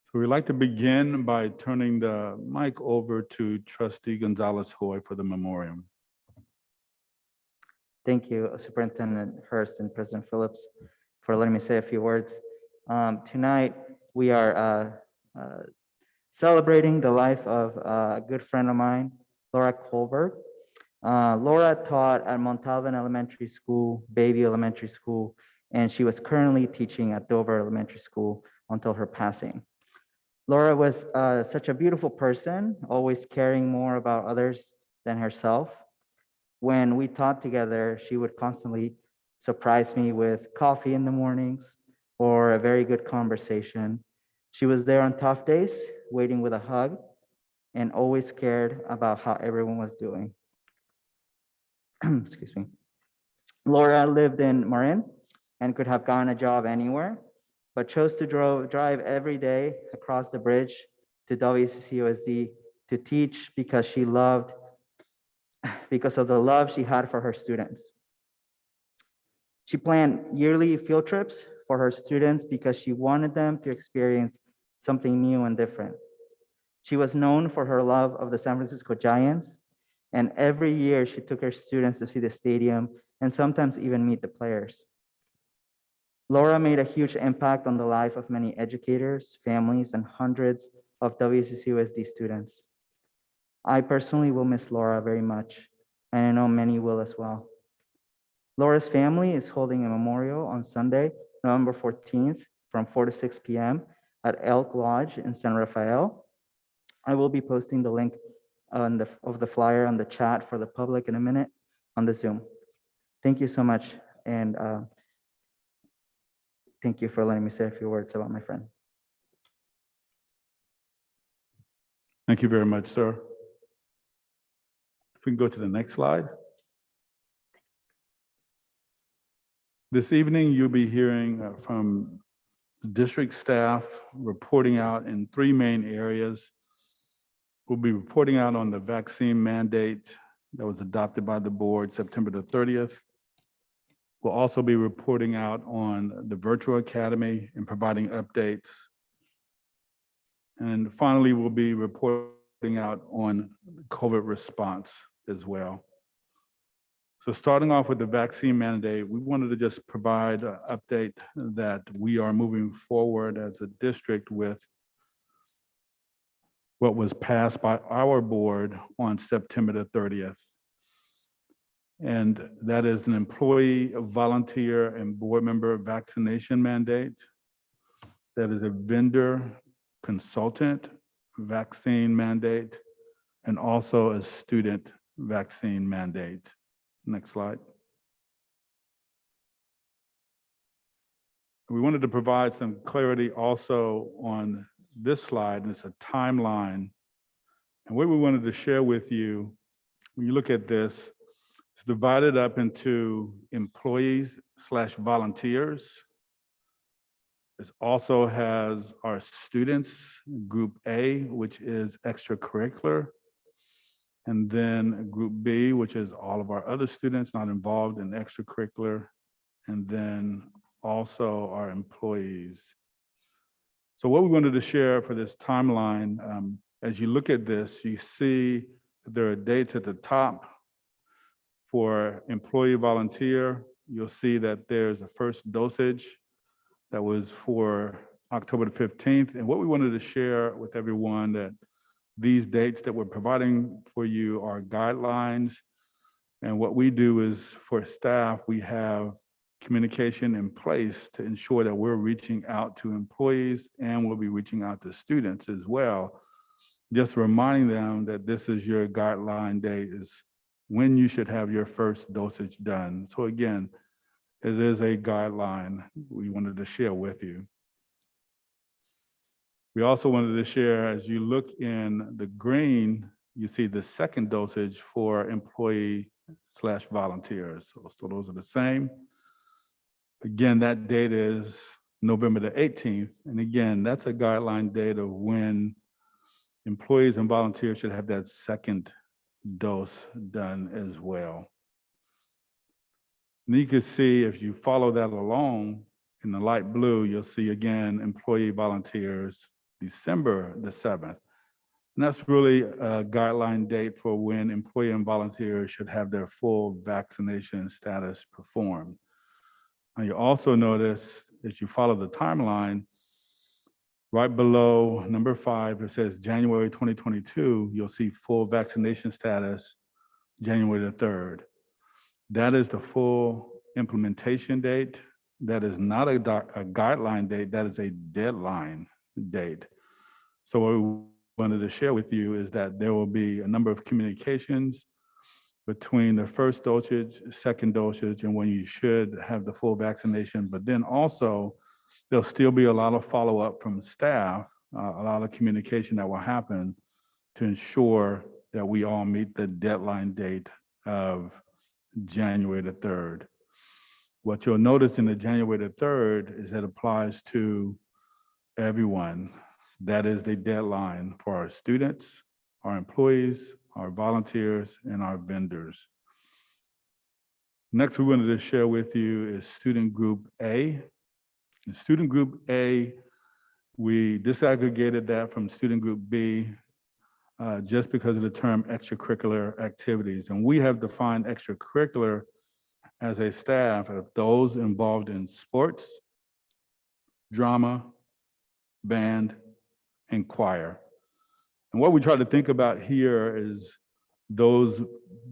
So we'd like to begin by turning the mic over to Trustee Gonzalez Hoy for the memoriam. Thank you, Superintendent Hurst and President Phillips, for letting me say a few words. Tonight, we are celebrating the life of a good friend of mine, Laura Colbert. Laura taught at Montalvan Elementary School, Bayview Elementary School, and she was currently teaching at Dover Elementary School until her passing. Laura was such a beautiful person, always caring more about others than herself. When we taught together, she would constantly surprise me with coffee in the mornings or a very good conversation. She was there on tough days, waiting with a hug, and always cared about how everyone was doing. Excuse me. Laura lived in Marin and could have gotten a job anywhere, but chose to drive every day across the bridge to WCCUSD to teach because of the love she had for her students. She planned yearly field trips for her students because she wanted them to experience something new and different. She was known for her love of the San Francisco Giants, and every year she took her students to see the stadium and sometimes even meet the players. Laura made a huge impact on the life of many educators, families, and hundreds of WCCUSD students. I personally will miss Laura very much, and I know many will as well. Laura's family is holding a memorial on Sunday, November 14th from 4 to 6 p.m. at Elk Lodge in San Rafael. I will be posting the link of the flyer on the chat for the public in a minute on the Zoom. Thank you so much, and thank you for letting me say a few words about my friend. Thank you very much, sir. If we can go to the next slide. This evening, you'll be hearing from district staff reporting out in three main areas. We'll be reporting out on the vaccine mandate that was adopted by the board September the 30th. We'll also be reporting out on the virtual academy and providing updates. And finally, we'll be reporting out on COVID response as well. So starting off with the vaccine mandate, we wanted to just provide an update that we are moving forward as a district with what was passed by our board on September the 30th. And that is an employee, volunteer, and board member vaccination mandate. That is a vendor consultant vaccine mandate, and also a student vaccine mandate. Next slide. We wanted to provide some clarity also on this slide, and it's a timeline. And what we wanted to share with you, when you look at this, it's divided up into employees/volunteers. It also has our students, Group A, which is extracurricular, and then Group B, which is all of our other students not involved in extracurricular, and then also our employees. So what we wanted to share for this timeline, as you look at this, you see there are dates at the top. For employee volunteer, you'll see that there's a first dosage that was for October the 15th. And what we wanted to share with everyone that these dates that we're providing for you are guidelines. And what we do is for staff, we have communication in place to ensure that we're reaching out to employees, and we'll be reaching out to students as well. Just reminding them that this is your guideline date, is when you should have your first dosage done. So again, it is a guideline we wanted to share with you. We also wanted to share, as you look in the green, you see the second dosage for employee/volunteers. So those are the same. Again, that date is November the 18th. And again, that's a guideline date of when employees and volunteers should have that second dose done as well. And you can see, if you follow that along in the light blue, you'll see again, employee volunteers, December the 7th. And that's really a guideline date for when employee and volunteers should have their full vaccination status performed. Now you also notice, as you follow the timeline, Right below number 5, it says January 2022, you'll see full vaccination status, January the 3rd. That is the full implementation date. That is not a guideline date, that is a deadline date. So what we wanted to share with you is that there will be a number of communications between the first dosage, second dosage, and when you should have the full vaccination. But then also, there'll still be a lot of follow-up from staff, a lot of communication that will happen to ensure that we all meet the deadline date of January the 3rd. What you'll notice in the January the 3rd is that it applies to everyone. That is the deadline for our students, our employees, our volunteers, and our vendors. Next, we wanted to share with you is Student Group A. In Student Group A, we disaggregated that from Student Group B just because of the term extracurricular activities. And we have defined extracurricular as a staff of those involved in sports, drama, band, and choir. And what we try to think about here is those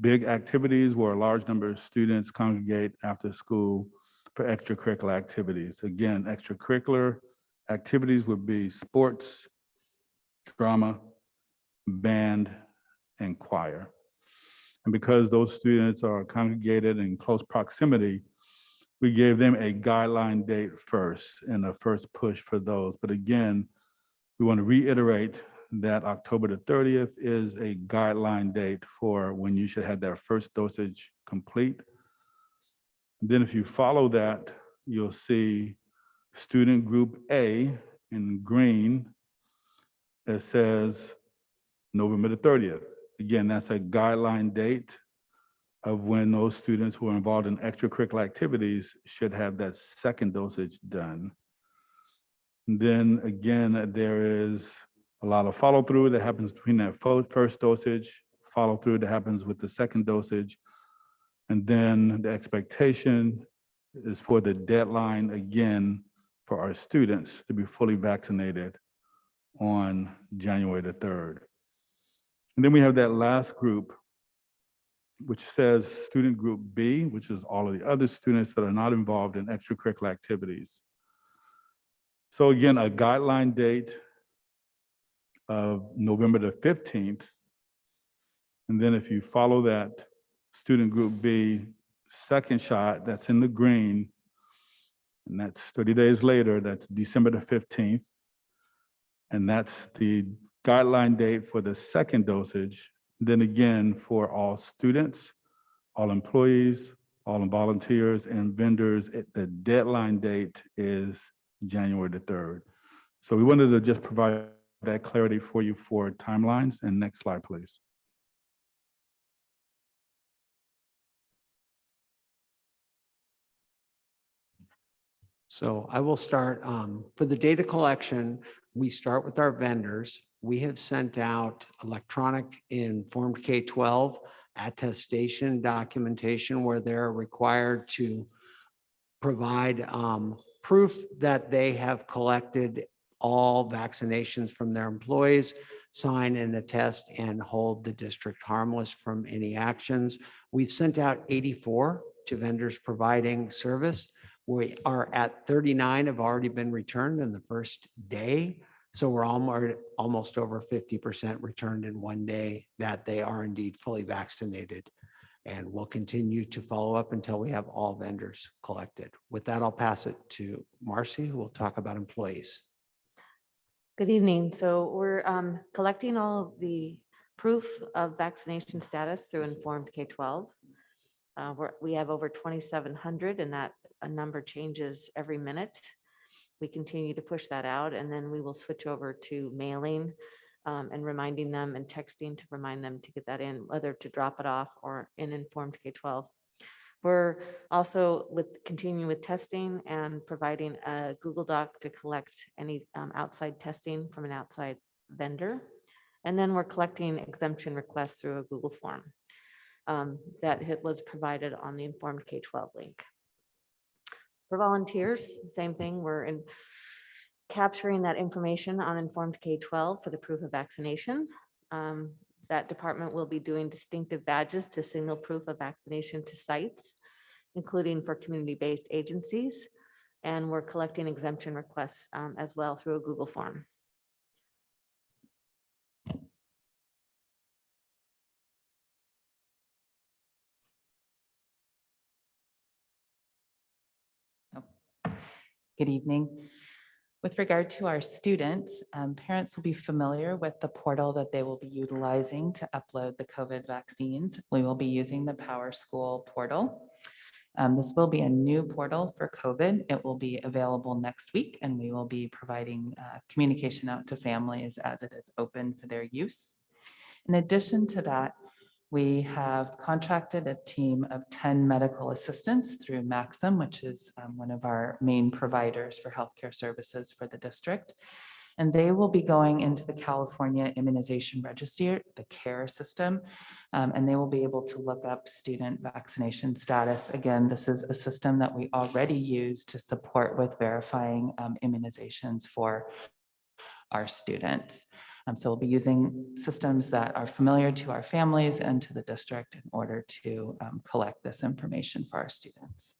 big activities where a large number of students congregate after school for extracurricular activities. Again, extracurricular activities would be sports, drama, band, and choir. And because those students are congregated in close proximity, we gave them a guideline date first and a first push for those. But again, we want to reiterate that October the 30th is a guideline date for when you should have that first dosage complete. And then if you follow that, you'll see Student Group A in green that says November the 30th. Again, that's a guideline date of when those students who are involved in extracurricular activities should have that second dosage done. And then again, there is a lot of follow through that happens between that first dosage, follow through that happens with the second dosage. And then the expectation is for the deadline again for our students to be fully vaccinated on January the 3rd. And then we have that last group, which says Student Group B, which is all of the other students that are not involved in extracurricular activities. So again, a guideline date of November the 15th. And then if you follow that Student Group B second shot, that's in the green, and that's 30 days later, that's December the 15th. And that's the guideline date for the second dosage. Then again, for all students, all employees, all volunteers and vendors, the deadline date is January the 3rd. So we wanted to just provide that clarity for you for timelines. And next slide, please. So I will start for the data collection. We start with our vendors. We have sent out electronic informed K-12 attestation documentation where they're required to provide proof that they have collected all vaccinations from their employees, sign and attest and hold the district harmless from any actions. We've sent out 84 to vendors providing service. We are at 39 have already been returned in the first day. So we're almost over 50% returned in one day that they are indeed fully vaccinated. And we'll continue to follow up until we have all vendors collected. With that, I'll pass it to Marcy, who will talk about employees. Good evening. So we're collecting all of the proof of vaccination status through Informed K-12. We have over 2,700 and that number changes every minute. We continue to push that out and then we will switch over to mailing and reminding them and texting to remind them to get that in, whether to drop it off or in Informed K-12. We're also continuing with testing and providing a Google Doc to collect any outside testing from an outside vendor. And then we're collecting exemption requests through a Google form that was provided on the Informed K-12 link. For volunteers, same thing. We're capturing that information on Informed K-12 for the proof of vaccination. That department will be doing distinctive badges to signal proof of vaccination to sites, including for community-based agencies. And we're collecting exemption requests as well through a Google form. Good evening. With regard to our students, parents will be familiar with the portal that they will be utilizing to upload the COVID vaccines. We will be using the PowerSchool portal. This will be a new portal for COVID. It will be available next week, and we will be providing communication out to families as it is open for their use. In addition to that, we have contracted a team of 10 medical assistants through Maxim, which is one of our main providers for healthcare services for the district. And they will be going into the California Immunization Registry, the CARE system, and they will be able to look up student vaccination status. Again, this is a system that we already use to support with verifying immunizations for our students. So we'll be using systems that are familiar to our families and to the district in order to collect this information for our students.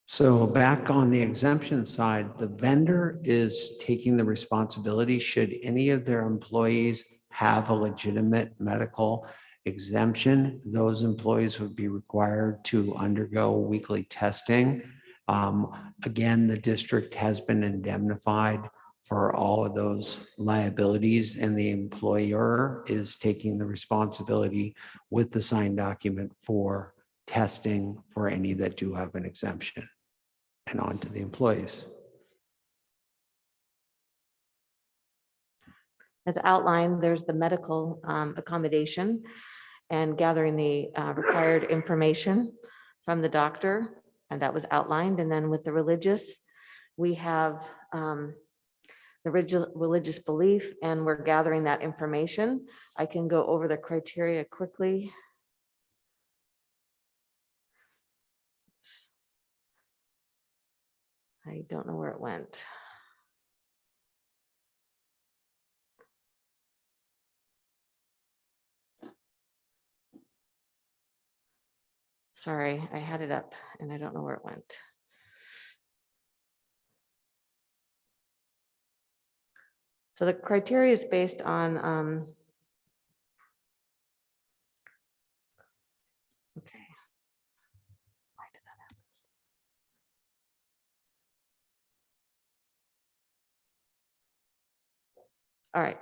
So back on the exemption side, the vendor is taking the responsibility should any of their employees have a legitimate medical exemption. Those employees would be required to undergo weekly testing. Again, the district has been indemnified for all of those liabilities, and the employer is taking the responsibility with the signed document for testing for any that do have an exemption, and on to the employees. As outlined, there's the medical accommodation and gathering the required information from the doctor, and that was outlined. And then with the religious, we have the religious belief, and we're gathering that information. I can go over the criteria quickly. I don't know where it went. Sorry, I had it up and I don't know where it went. So the criteria is based on, okay. Why did that happen? All right.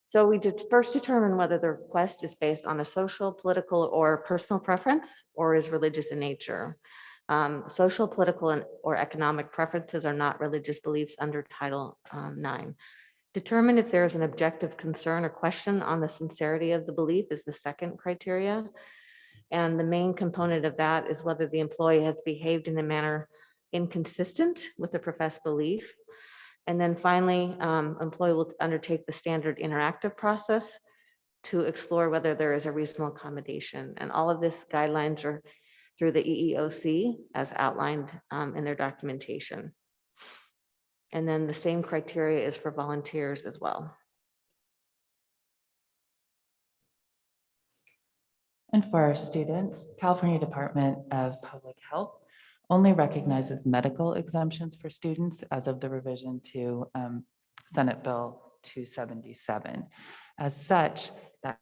So we did first determine whether the request is based on a social, political, or personal preference, or is religious in nature. Social, political, or economic preferences are not religious beliefs under Title IX. Determine if there is an objective concern or question on the sincerity of the belief is the second criteria. And the main component of that is whether the employee has behaved in a manner inconsistent with the professed belief. And then finally, employee will undertake the standard interactive process to explore whether there is a reasonable accommodation. And all of this guidelines are through the EEOC as outlined in their documentation. And then the same criteria is for volunteers as well. And for our students, California Department of Public Health only recognizes medical exemptions for students as of the revision to Senate Bill 277. As such, that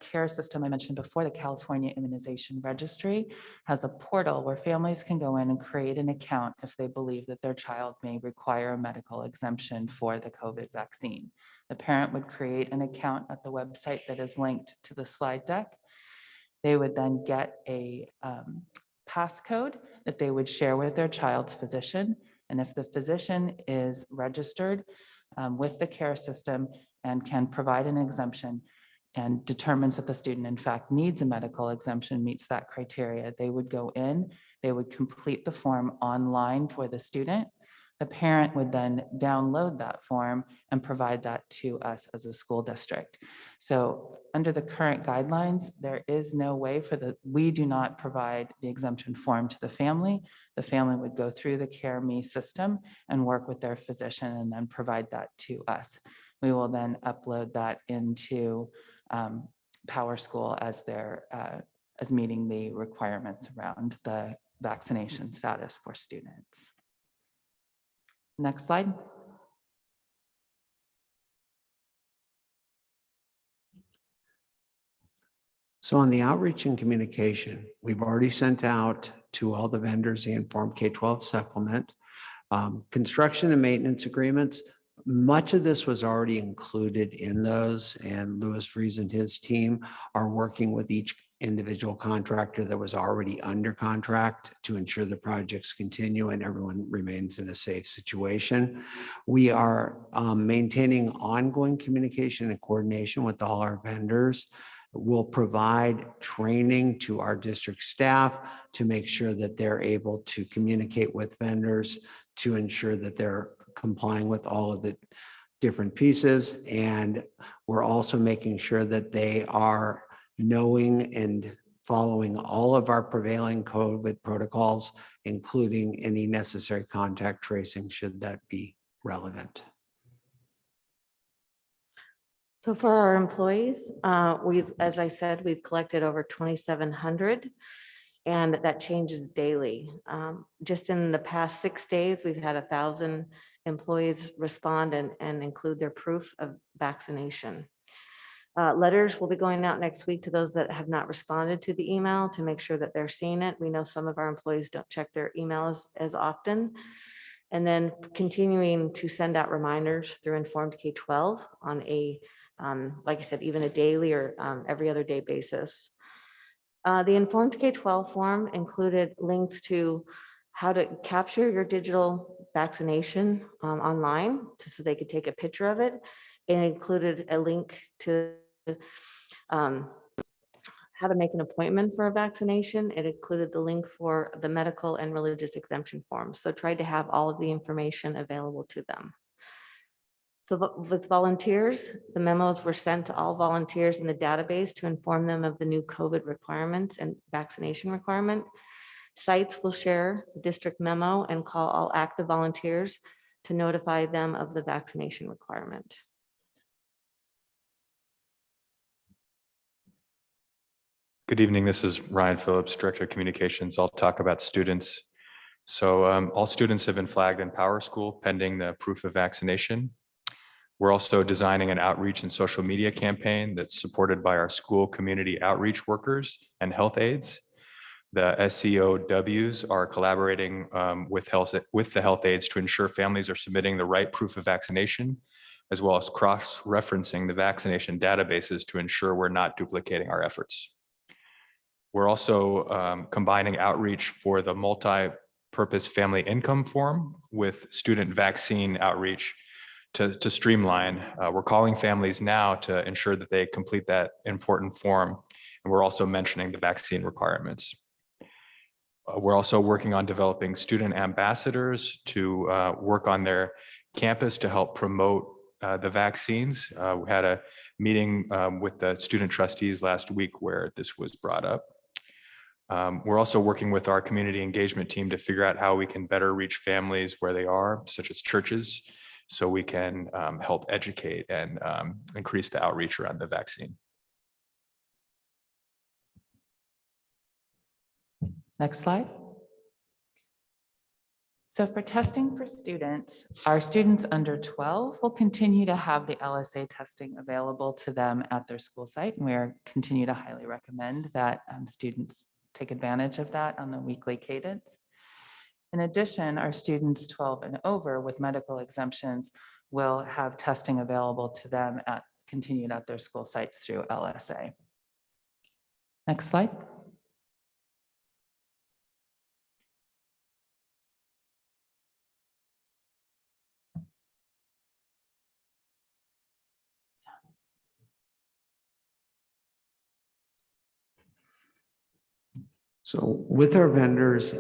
CARE system I mentioned before, the California Immunization Registry, has a portal where families can go in and create an account if they believe that their child may require a medical exemption for the COVID vaccine. The parent would create an account at the website that is linked to the slide deck. They would then get a passcode that they would share with their child's physician. And if the physician is registered with the CARE system and can provide an exemption and determines that the student in fact needs a medical exemption, meets that criteria, they would go in, they would complete the form online for the student. The parent would then download that form and provide that to us as a school district. So under the current guidelines, there is no way we do not provide the exemption form to the family. The family would go through the CareMe system and work with their physician and then provide that to us. We will then upload that into Power School as meeting the requirements around the vaccination status for students. Next slide. So on the outreach and communication, we've already sent out to all the vendors the Informed K-12 supplement. Construction and maintenance agreements, much of this was already included in those, and Louis Vries and his team are working with each individual contractor that was already under contract to ensure the projects continue and everyone remains in a safe situation. We are maintaining ongoing communication and coordination with all our vendors. We'll provide training to our district staff to make sure that they're able to communicate with vendors to ensure that they're complying with all of the different pieces. And we're also making sure that they are knowing and following all of our prevailing COVID protocols, including any necessary contact tracing should that be relevant. So for our employees, as I said, we've collected over 2,700, and that changes daily. Just in the past 6 days, we've had 1,000 employees respond and include their proof of vaccination. Letters will be going out next week to those that have not responded to the email to make sure that they're seeing it. We know some of our employees don't check their emails as often. And then continuing to send out reminders through Informed K-12 on a, like I said, even a daily or every other day basis. The Informed K-12 form included links to how to capture your digital vaccination online so they could take a picture of it. It included a link to how to make an appointment for a vaccination. It included the link for the medical and religious exemption forms. So tried to have all of the information available to them. So with volunteers, the memos were sent to all volunteers in the database to inform them of the new COVID requirements and vaccination requirement. Sites will share the district memo and call all active volunteers to notify them of the vaccination requirement. Good evening. This is Ryan Phillips, Director of Communications. I'll talk about students. So all students have been flagged in Power School pending the proof of vaccination. We're also designing an outreach and social media campaign that's supported by our school community outreach workers and health aides. The SCOWs are collaborating with the health aides to ensure families are submitting the right proof of vaccination, as well as cross-referencing the vaccination databases to ensure we're not duplicating our efforts. We're also combining outreach for the multi-purpose family income form with student vaccine outreach to streamline. We're calling families now to ensure that they complete that important form. And we're also mentioning the vaccine requirements. We're also working on developing student ambassadors to work on their campus to help promote the vaccines. We had a meeting with the student trustees last week where this was brought up. We're also working with our community engagement team to figure out how we can better reach families where they are, such as churches, so we can help educate and increase the outreach around the vaccine. Next slide. So for testing for students, our students under 12 will continue to have the LSA testing available to them at their school site. And we continue to highly recommend that students take advantage of that on the weekly cadence. In addition, our students 12 and over with medical exemptions will have testing available to them continued at their school sites through LSA. Next slide. So with our vendors,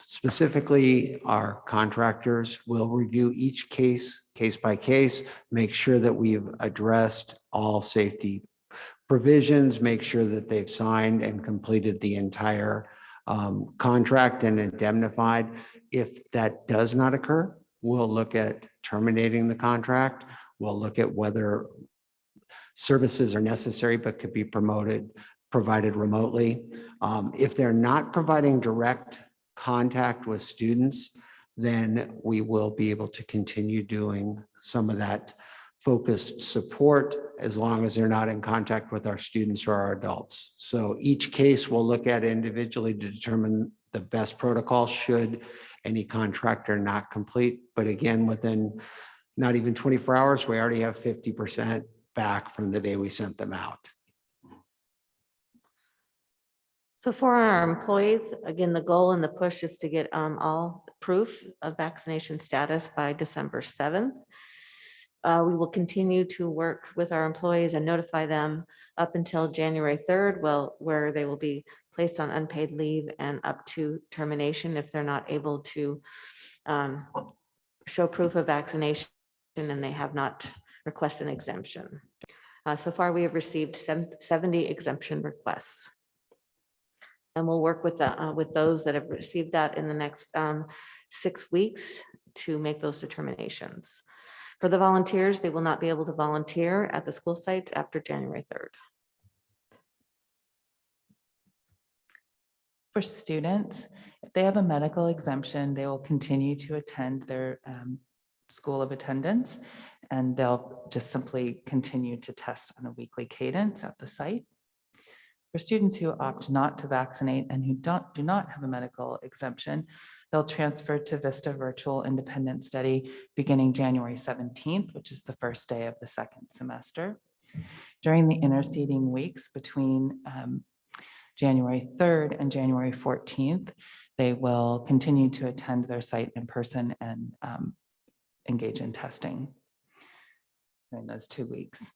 specifically our contractors, will review each case by case, make sure that we've addressed all safety provisions, make sure that they've signed and completed the entire contract and indemnified. If that does not occur, we'll look at terminating the contract. We'll look at whether services are necessary but could be provided remotely. If they're not providing direct contact with students, then we will be able to continue doing some of that focused support as long as they're not in contact with our students or our adults. So each case we'll look at individually to determine the best protocol should any contractor not complete. But again, within not even 24 hours, we already have 50% back from the day we sent them out. So for our employees, again, the goal and the push is to get all proof of vaccination status by December 7th. We will continue to work with our employees and notify them up until January 3rd, where they will be placed on unpaid leave and up to termination if they're not able to show proof of vaccination and they have not requested an exemption. So far, we have received 70 exemption requests. And we'll work with those that have received that in the next 6 weeks to make those determinations. For the volunteers, they will not be able to volunteer at the school sites after January 3rd. For students, if they have a medical exemption, they will continue to attend their school of attendance, and they'll just simply continue to test on a weekly cadence at the site. For students who opt not to vaccinate and who do not have a medical exemption, they'll transfer to Vista Virtual Independent Study beginning January 17th, which is the first day of the second semester. During the interceding weeks between January 3rd and January 14th, they will continue to attend their site in person and engage in testing during those 2 weeks.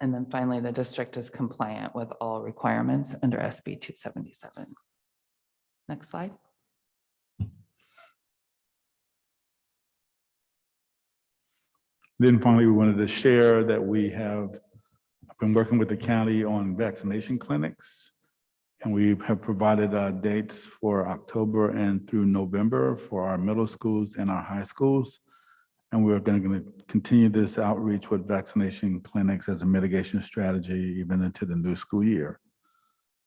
And then finally, the district is compliant with all requirements under SB 277. Next slide. Then finally, we wanted to share that we have been working with the county on vaccination clinics. And we have provided dates for October and through November for our middle schools and our high schools. And we're going to continue this outreach with vaccination clinics as a mitigation strategy even into the new school year.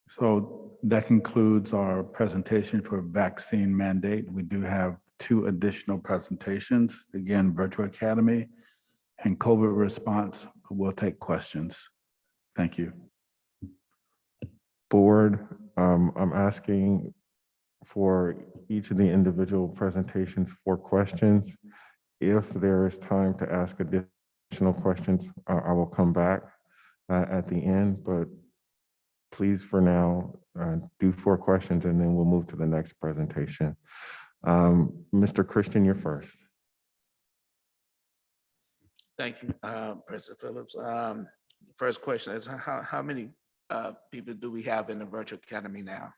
So that concludes our presentation for vaccine mandate. We do have 2 additional presentations. Again, Virtual Academy and COVID response. We'll take questions. Thank you. Board, I'm asking for each of the individual presentations for questions. If there is time to ask additional questions, I will come back at the end, but please for now, do 4 questions and then we'll move to the next presentation. Mr. Christian, you're first. Thank you, President Phillips. First question is how many people do we have in the Virtual Academy now?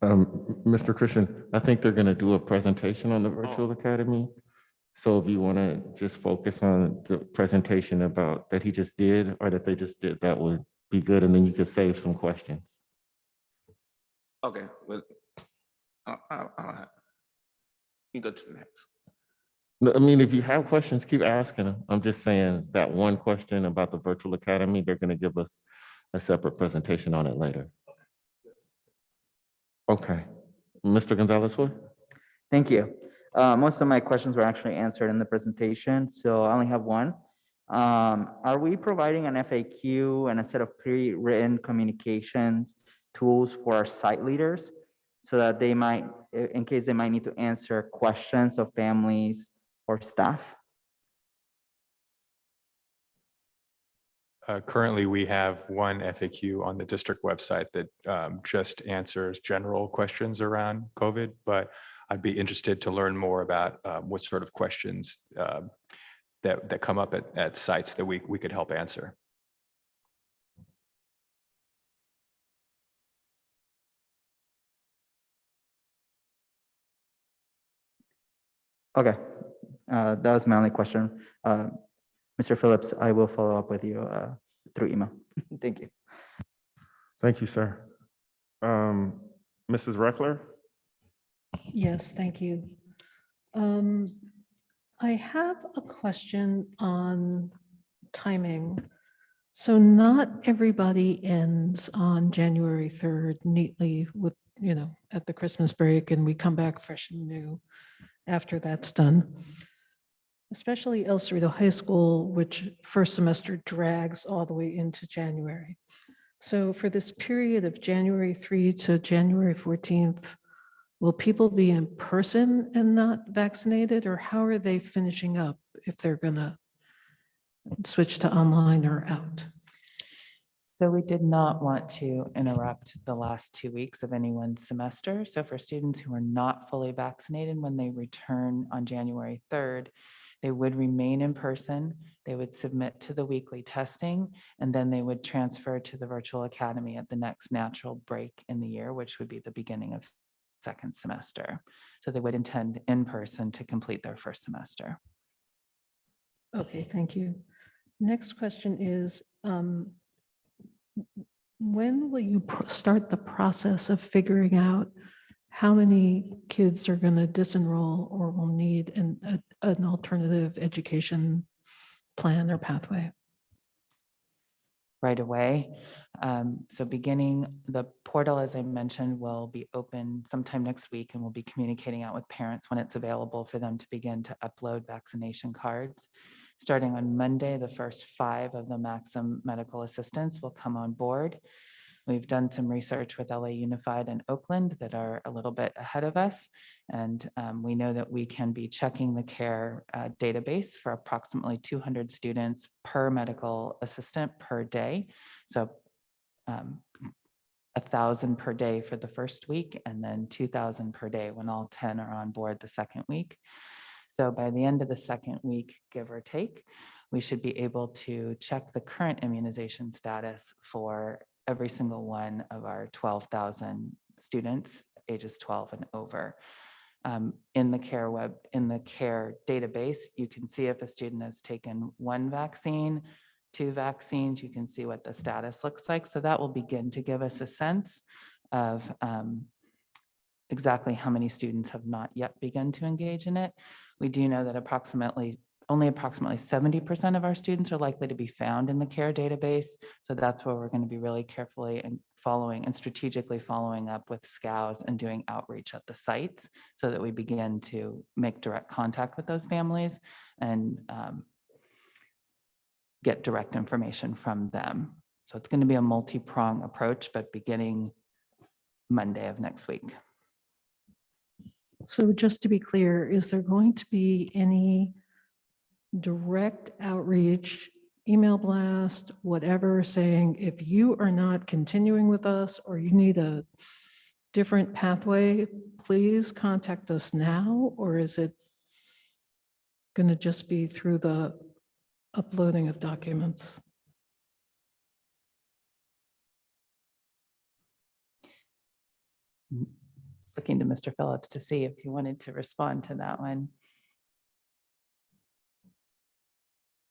Mr. Christian, I think they're going to do a presentation on the Virtual Academy. So if you want to just focus on the presentation about that he just did or that they just did, that would be good. And then you could save some questions. Okay, well, I don't have. You go to the next. No, I mean, if you have questions, keep asking them. I'm just saying that one question about the Virtual Academy, they're going to give us a separate presentation on it later. Okay, Mr. Gonzalez-Wood? Thank you. Most of my questions were actually answered in the presentation, so I only have one. Are we providing an FAQ and a set of pre-written communications tools for our site leaders so that they might, in case they might need to answer questions of families or staff? Currently, we have one FAQ on the district website that just answers general questions around COVID, but I'd be interested to learn more about what sort of questions that come up at sites that we could help answer. Okay, that was my only question. Mr. Phillips, I will follow up with you through email. Thank you. Thank you, sir. Mrs. Reckler? Yes, thank you. I have a question on timing. So not everybody ends on January 3rd neatly with, at the Christmas break, and we come back fresh and new after that's done. Especially El Cerrito High School, which first semester drags all the way into January. So for this period of January 3 to January 14th, will people be in person and not vaccinated, or how are they finishing up if they're gonna switch to online or out? So we did not want to interrupt the last 2 weeks of anyone's semester. So for students who are not fully vaccinated, when they return on January 3rd, they would remain in person, they would submit to the weekly testing, and then they would transfer to the virtual academy at the next natural break in the year, which would be the beginning of second semester. So they would attend in person to complete their first semester. Okay, thank you. Next question is, when will you start the process of figuring out how many kids are going to disenroll or will need an alternative education plan or pathway? Right away. So beginning, the portal, as I mentioned, will be open sometime next week, and we'll be communicating out with parents when it's available for them to begin to upload vaccination cards. Starting on Monday, the first 5 of the Maxim medical assistants will come on board. We've done some research with LA Unified and Oakland that are a little bit ahead of us. And we know that we can be checking the care database for approximately 200 students per medical assistant per day. So 1,000 per day for the first week, and then 2,000 per day when all 10 are on board the second week. So by the end of the second week, give or take, we should be able to check the current immunization status for every single one of our 12,000 students, ages 12 and over. In the care database, you can see if a student has taken 1 vaccine, 2 vaccines, you can see what the status looks like. So that will begin to give us a sense of exactly how many students have not yet begun to engage in it. We do know that only approximately 70% of our students are likely to be found in the care database. So that's where we're going to be really carefully and strategically following up with SCOWs and doing outreach at the sites so that we begin to make direct contact with those families and get direct information from them. So it's going to be a multi-prong approach, but beginning Monday of next week. So just to be clear, is there going to be any direct outreach, email blast, whatever, saying if you are not continuing with us or you need a different pathway, please contact us now? Or is it going to just be through the uploading of documents? Looking to Mr. Phillips to see if he wanted to respond to that one.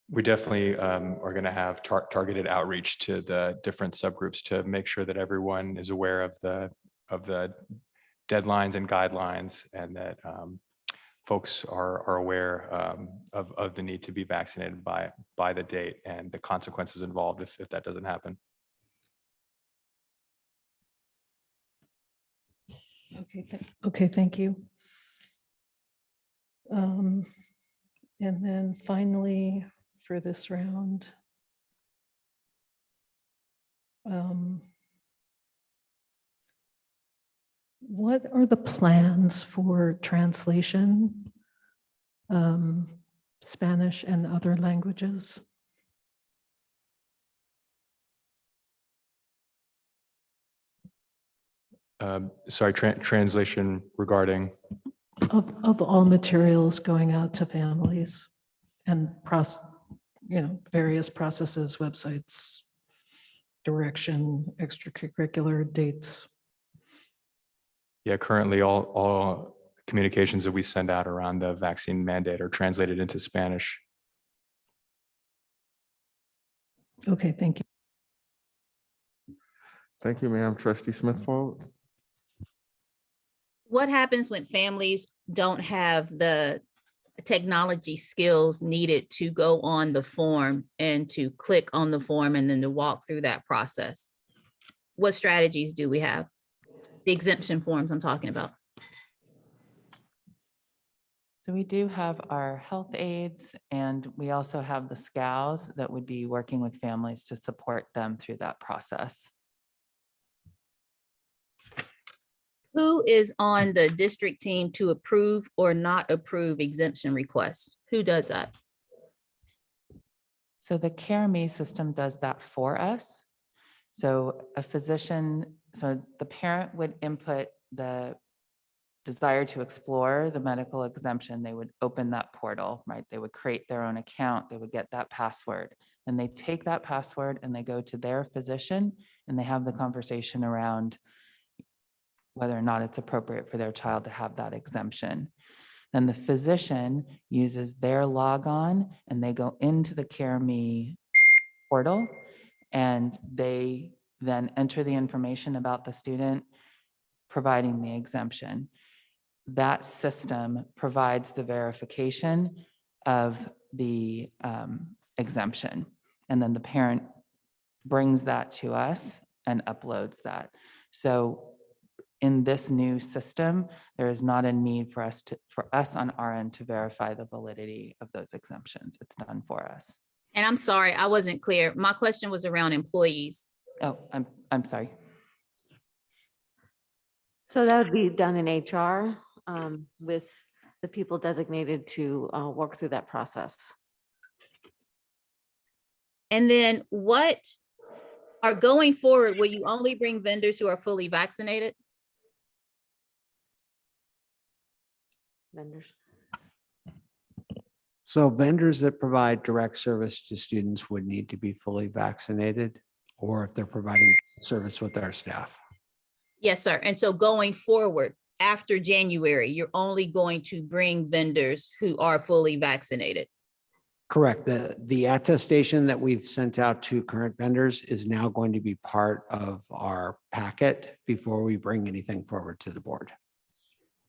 We definitely are going to have targeted outreach to the different subgroups to make sure that everyone is aware of the deadlines and guidelines, and that folks are aware of the need to be vaccinated by the date and the consequences involved if that doesn't happen. Okay, thank you. And then finally, for this round, what are the plans for translation, Spanish and other languages? Sorry, translation regarding? Of all materials going out to families. and various processes, websites, direction, extracurricular dates. Yeah, currently all communications that we send out around the vaccine mandate are translated into Spanish. Okay, thank you. Thank you, ma'am. Trustee Smith Folds. What happens when families don't have the technology skills needed to go on the form and to click on the form and then to walk through that process? What strategies do we have? The exemption forms I'm talking about. So we do have our health aides, and we also have the SCOWs that would be working with families to support them through that process. Who is on the district team to approve or not approve exemption requests? Who does that? So the CareMe system does that for us. So a physician, so the parent would input the desire to explore the medical exemption. They would open that portal, right? They would create their own account. They would get that password. And they take that password and they go to their physician and they have the conversation around whether or not it's appropriate for their child to have that exemption. Then the physician uses their logon and they go into the CareMe portal and they then enter the information about the student providing the exemption. That system provides the verification of the exemption. And then the parent brings that to us and uploads that. So in this new system, there is not a need for us on our end to verify the validity of those exemptions. It's done for us. And I'm sorry, I wasn't clear. My question was around employees. Oh, I'm sorry. So that would be done in HR with the people designated to work through that process. And then what are going forward, will you only bring vendors who are fully vaccinated? Vendors. So vendors that provide direct service to students would need to be fully vaccinated, or if they're providing service with our staff. Yes, sir. And so going forward, after January, you're only going to bring vendors who are fully vaccinated. Correct. The attestation that we've sent out to current vendors is now going to be part of our packet before we bring anything forward to the board.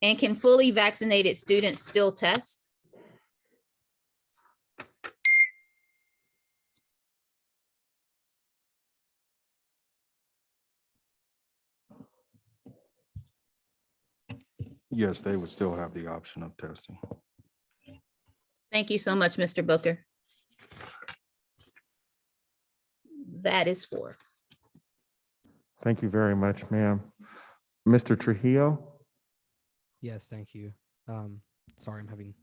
And can fully vaccinated students still test? Yes, they would still have the option of testing. Thank you so much, Mr. Booker. That is for. Thank you very much, ma'am. Mr. Trujillo? Yes, thank you. Sorry, I'm having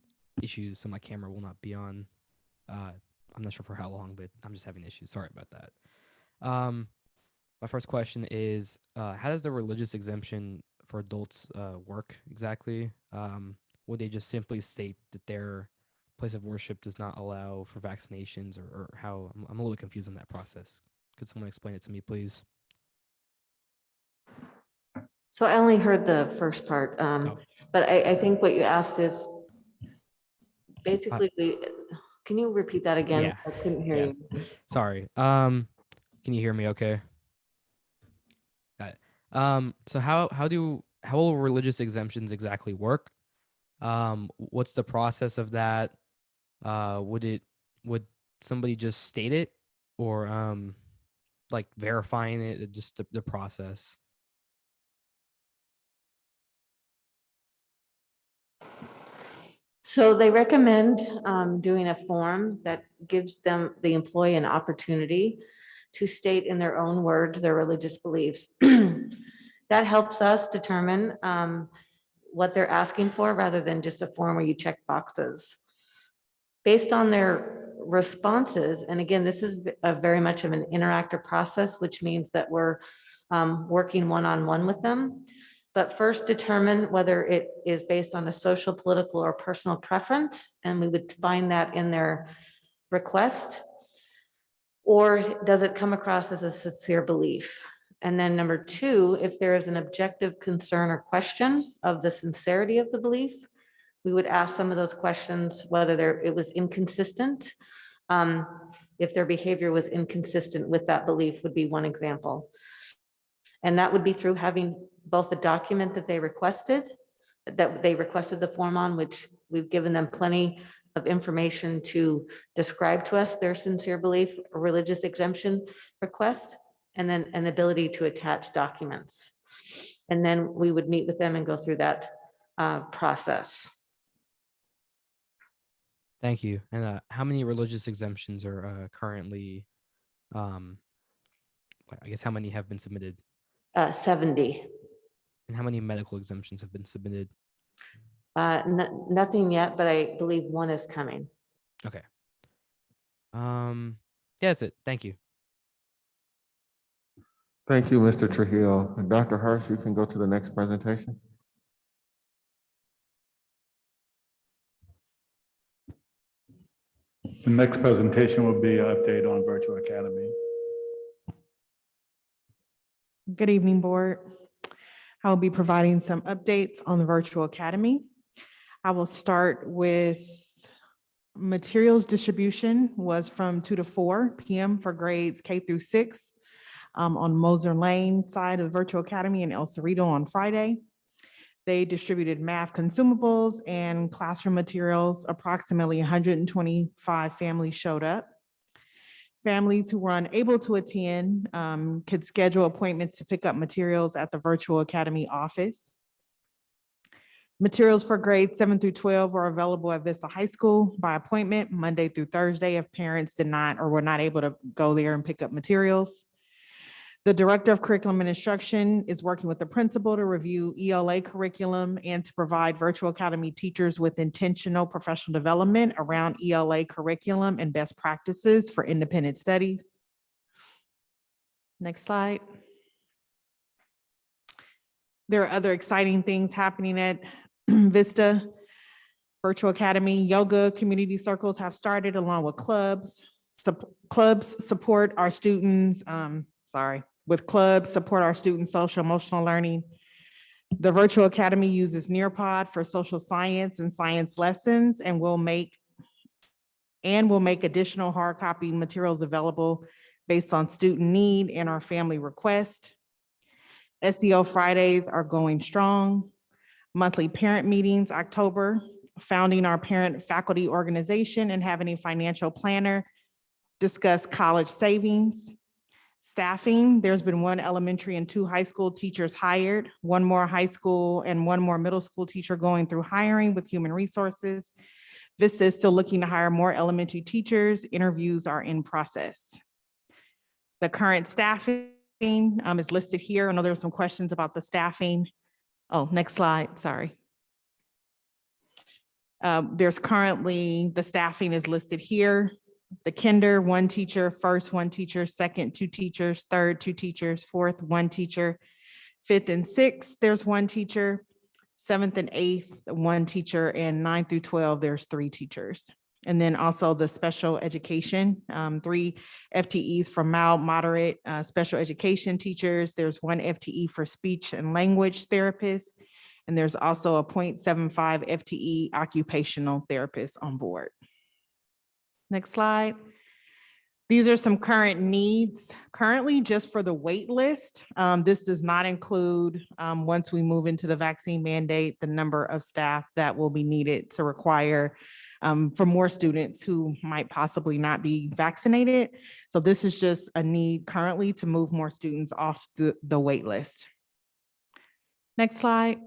issues, so my camera will not be on. I'm not sure for how long, but I'm just having issues. Sorry about that. My first question is, how does the religious exemption for adults work exactly? Would they just simply state that their place of worship does not allow for vaccinations, or how? I'm a little confused on that process. Could someone explain it to me, please? So I only heard the first part, but I think what you asked is basically, can you repeat that again? Yeah. I couldn't hear you. Sorry. Can you hear me okay? Got it. So how will religious exemptions exactly work? What's the process of that? Would somebody just state it, or like verifying it, just the process? So they recommend doing a form that gives them, the employee, an opportunity to state in their own words their religious beliefs. That helps us determine what they're asking for, rather than just a form where you check boxes. Based on their responses, and again, this is a very much of an interactive process, which means that we're working one-on-one with them. But first determine whether it is based on a social, political, or personal preference, and we would find that in their request. Or does it come across as a sincere belief? And then number two, if there is an objective concern or question of the sincerity of the belief, we would ask some of those questions, whether it was inconsistent. If their behavior was inconsistent with that belief would be one example. And that would be through having both the document that they requested the form on, which we've given them plenty of information to describe to us their sincere belief, a religious exemption request, and then an ability to attach documents. And then we would meet with them and go through that process. Thank you. And how many religious exemptions are currently, I guess how many have been submitted? 70. And how many medical exemptions have been submitted? Nothing yet, but I believe one is coming. Okay. Yeah, that's it. Thank you. Thank you, Mr. Trujillo. And Dr. Hirsch, you can go to the next presentation. The next presentation will be an update on Virtual Academy. Good evening, board. I will be providing some updates on the Virtual Academy. I will start with materials distribution was from 2 to 4 p.m. for grades K through 6 on Moser Lane side of Virtual Academy and El Cerrito on Friday. They distributed math consumables and classroom materials. Approximately 125 families showed up. Families who were unable to attend could schedule appointments to pick up materials at the Virtual Academy office. Materials for grades 7 through 12 are available at Vista High School by appointment Monday through Thursday if parents did not or were not able to go there and pick up materials. The Director of Curriculum and Instruction is working with the principal to review ELA curriculum and to provide Virtual Academy teachers with intentional professional development around ELA curriculum and best practices for independent studies. Next slide. There are other exciting things happening at Vista Virtual Academy. Yoga community circles have started along with clubs. Clubs support our students, support our students' social emotional learning. The Virtual Academy uses Nearpod for social science and science lessons and will make additional hard copy materials available based on student need and our family request. SEO Fridays are going strong. Monthly parent meetings, October, founding our parent faculty organization and having a financial planner discuss college savings. Staffing, there's been 1 elementary and 2 high school teachers hired, 1 more high school and 1 more middle school teacher going through hiring with human resources. Vista is still looking to hire more elementary teachers. Interviews are in process. The current staffing is listed here. I know there were some questions about the staffing. Oh, next slide, sorry. There's currently, the staffing is listed here. The kinder, 1 teacher, first 1 teacher, second 2 teachers, third 2 teachers, fourth 1 teacher, fifth and sixth, there's 1 teacher, seventh and eighth, 1 teacher, and 9 through 12, there's 3 teachers. And then also the special education, 3 FTEs for mild, moderate special education teachers. There's 1 FTE for speech and language therapists. And there's also a 0.75 FTE occupational therapist on board. Next slide. These are some current needs currently just for the wait list. This does not include, once we move into the vaccine mandate, the number of staff that will be needed to require for more students who might possibly not be vaccinated. So this is just a need currently to move more students off the wait list. Next slide.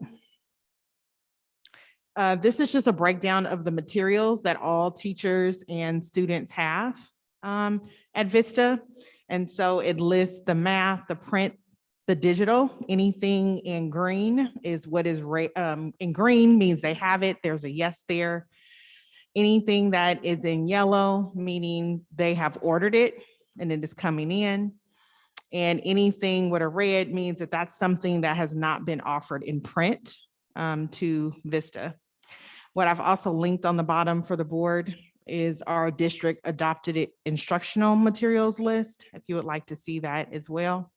This is just a breakdown of the materials that all teachers and students have at Vista. And so it lists the math, the print, the digital. Anything in green is what is in green means they have it. There's a yes there. Anything that is in yellow, meaning they have ordered it and it is coming in. And anything with a red means that that's something that has not been offered in print to Vista. What I've also linked on the bottom for the board is our district adopted instructional materials list, if you would like to see that as well.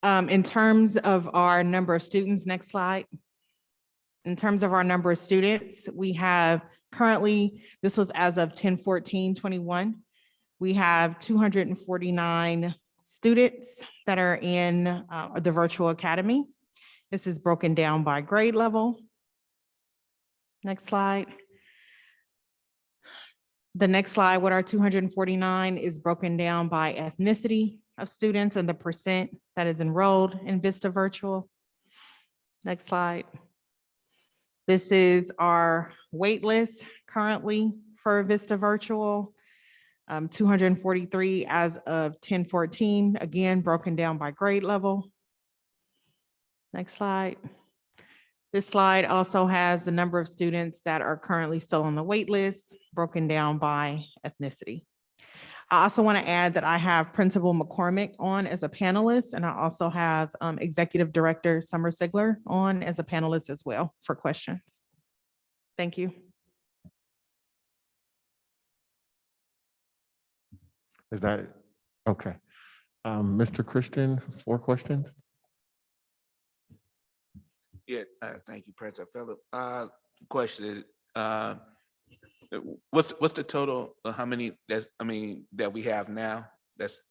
In terms of our number of students, next slide. In terms of our number of students, we have currently, this was as of 10/14/21, we have 249 students that are in the virtual academy. This is broken down by grade level. Next slide. The next slide with our 249 is broken down by ethnicity of students and the percent that is enrolled in Vista Virtual. Next slide. This is our wait list currently for Vista Virtual. 243 as of 10/14, again, broken down by grade level. Next slide. This slide also has the number of students that are currently still on the wait list, broken down by ethnicity. I also want to add that I have Principal McCormick on as a panelist, and I also have Executive Director Summer Sigler on as a panelist as well for questions. Thank you. Is that it? Okay. Mr. Christian, 4 questions? Yeah, thank you, President Phillip. Question is, what's the total of how many that we have now that's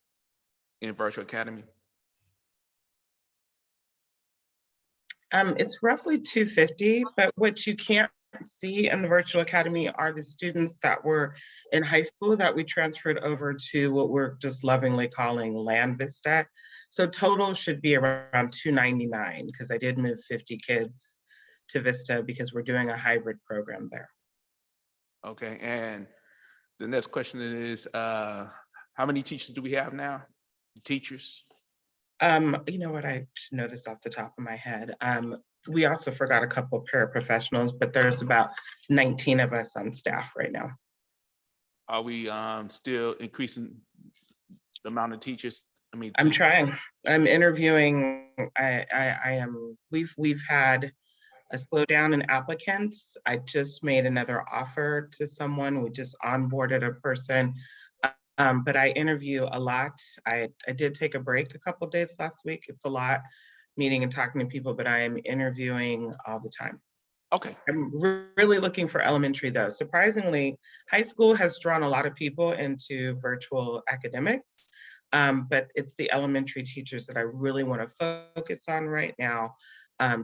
in virtual academy? It's roughly 250, but what you can't see in the virtual academy are the students that were in high school that we transferred over to what we're just lovingly calling Land Vista. So total should be around 299 because I did move 50 kids to Vista because we're doing a hybrid program there. Okay, and the next question is, how many teachers do we have now? Teachers? You know what, I should know this off the top of my head. We also forgot a couple of paraprofessionals, but there's about 19 of us on staff right now. Are we still increasing the amount of teachers? I'm trying. I'm interviewing. We've had a slowdown in applicants. I just made another offer to someone. We just onboarded a person. But I interview a lot. I did take a break a couple of days last week. It's a lot, meeting and talking to people, but I am interviewing all the time. Okay. I'm really looking for elementary though. Surprisingly, high school has drawn a lot of people into virtual academics, but it's the elementary teachers that I really want to focus on right now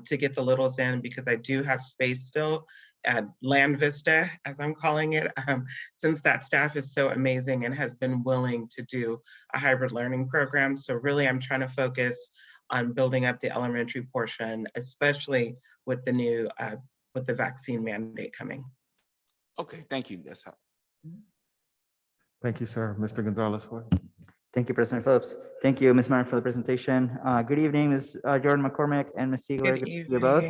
to get the littles in, because I do have space still at Land Vista, as I'm calling it, since that staff is so amazing and has been willing to do a hybrid learning program. So really, I'm trying to focus on building up the elementary portion, especially with the new, with the vaccine mandate coming. Okay, thank you. That's how. Thank you, sir. Mr. Gonzalez. Thank you, President Phillips. Thank you, Ms. Martin, for the presentation. Good evening, Ms. Jordan McCormick and Ms. Siegler. Good to see you both.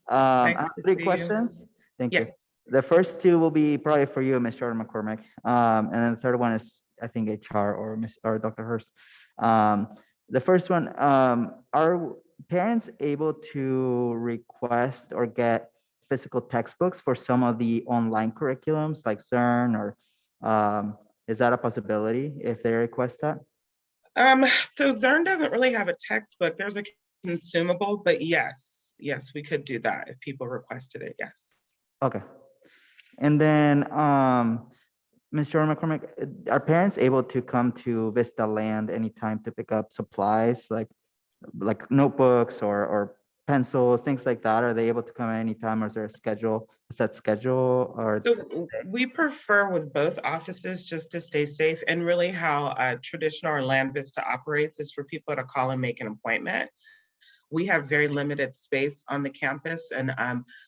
I have 3 questions. Thank you. The first 2 will be probably for you, Ms. Jordan McCormick. And then the third one is, I think, HR or Dr. Hurst. The first one, are parents able to request or get physical textbooks for some of the online curriculums like CERN, or is that a possibility if they request that? So CERN doesn't really have a textbook. There's a consumable, but yes, we could do that if people requested it, yes. Okay. And then, Ms. Jordan McCormick, are parents able to come to Vista Land anytime to pick up supplies like notebooks or pencils, things like that? Are they able to come at any time, or is there a set schedule? Or So we prefer with both offices just to stay safe, and really how traditional or Land Vista operates is for people to call and make an appointment. We have very limited space on the campus, and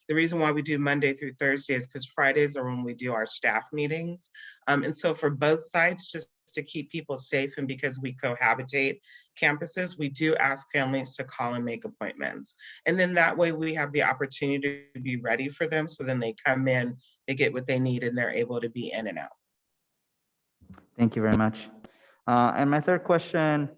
the reason why we do Monday through Thursday is because Fridays are when we do our staff meetings. And so for both sides, just to keep people safe and because we cohabitate campuses, we do ask families to call and make appointments. And then that way we have the opportunity to be ready for them, so then they come in, they get what they need, and they're able to be in and out. Thank you very much. And my third question,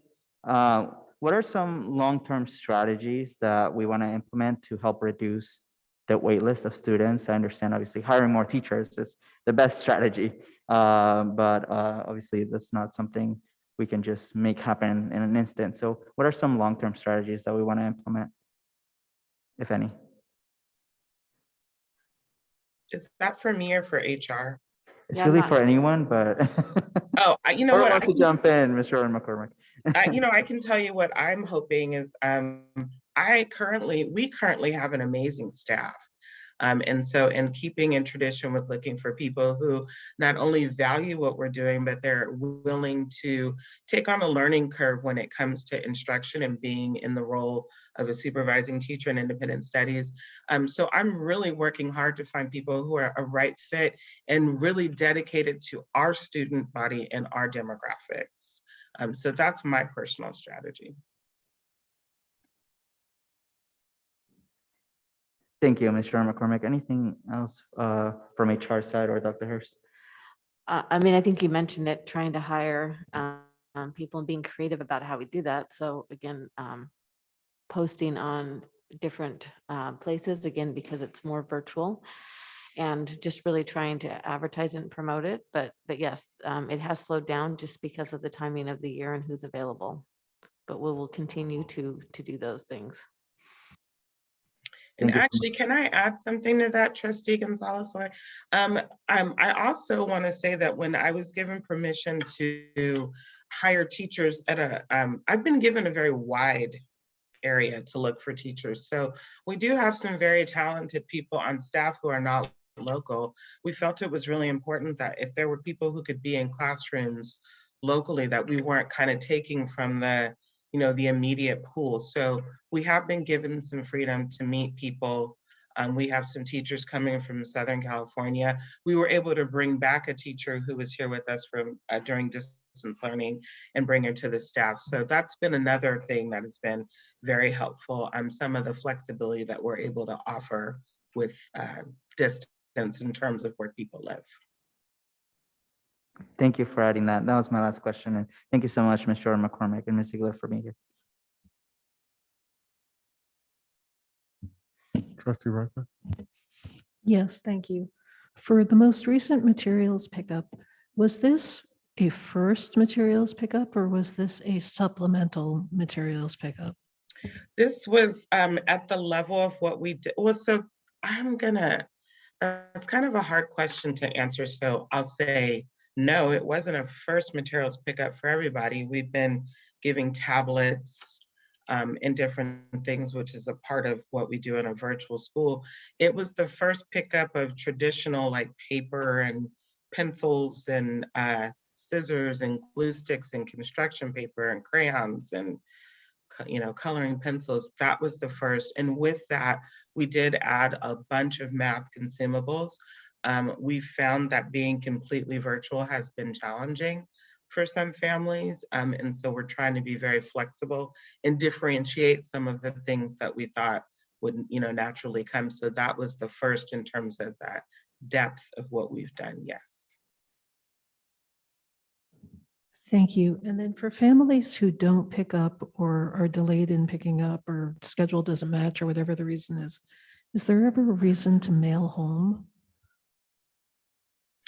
what are some long-term strategies that we want to implement to help reduce the wait list of students? I understand obviously hiring more teachers is the best strategy, but obviously that's not something we can just make happen in an instant. So what are some long-term strategies that we want to implement, if any? Is that for me or for HR? It's really for anyone, but Oh, you know whoever what? wants to jump in, Mr. McCormick. I can tell you what I'm hoping is we currently have an amazing staff. And so in keeping in tradition with looking for people who not only value what we're doing, but they're willing to take on a learning curve when it comes to instruction and being in the role of a supervising teacher in independent studies. So I'm really working hard to find people who are a right fit and really dedicated to our student body and our demographics. So that's my personal strategy. Thank you, Mr. McCormick. Anything else from HR side or Dr. Hurst? I mean, I think you mentioned it, trying to hire people and being creative about how we do that. So again, posting on different places, again, because it's more virtual, and just really trying to advertise and promote it. But yes, it has slowed down just because of the timing of the year and who's available. But we will continue to do those things. And actually, can I add something to that, Trustee Gonzalez? I also want to say that when I was given permission to hire teachers at I've been given a very wide area to look for teachers. So we do have some very talented people on staff who are not local. We felt it was really important that if there were people who could be in classrooms locally, that we weren't kind of taking from the immediate pool. So we have been given some freedom to meet people. We have some teachers coming from Southern California. We were able to bring back a teacher who was here with us from during distance learning and bring her to the staff. So that's been another thing that has been very helpful. Some of the flexibility that we're able to offer with distance in terms of where people live. Thank you for adding that. That was my last question. And thank you so much, Mr. McCormick and Ms. Ziegler, for being here. Trustee Rutherford? Yes, thank you. For the most recent materials pickup, was this a first materials pickup or was this a supplemental materials pickup? This was at the level of what we did. Well, so that's kind of a hard question to answer. So I'll say, no, it wasn't a first materials pickup for everybody. We've been giving tablets and different things, which is a part of what we do in a virtual school. It was the first pickup of traditional like paper and pencils and scissors and glue sticks and construction paper and crayons and coloring pencils. That was the first. And with that, we did add a bunch of math consumables. We found that being completely virtual has been challenging for some families. And so we're trying to be very flexible and differentiate some of the things that we thought would naturally come. So that was the first in terms of that depth of what we've done, yes. Thank you. And then for families who don't pick up or are delayed in picking up or schedule doesn't match or whatever the reason is there ever a reason to mail home?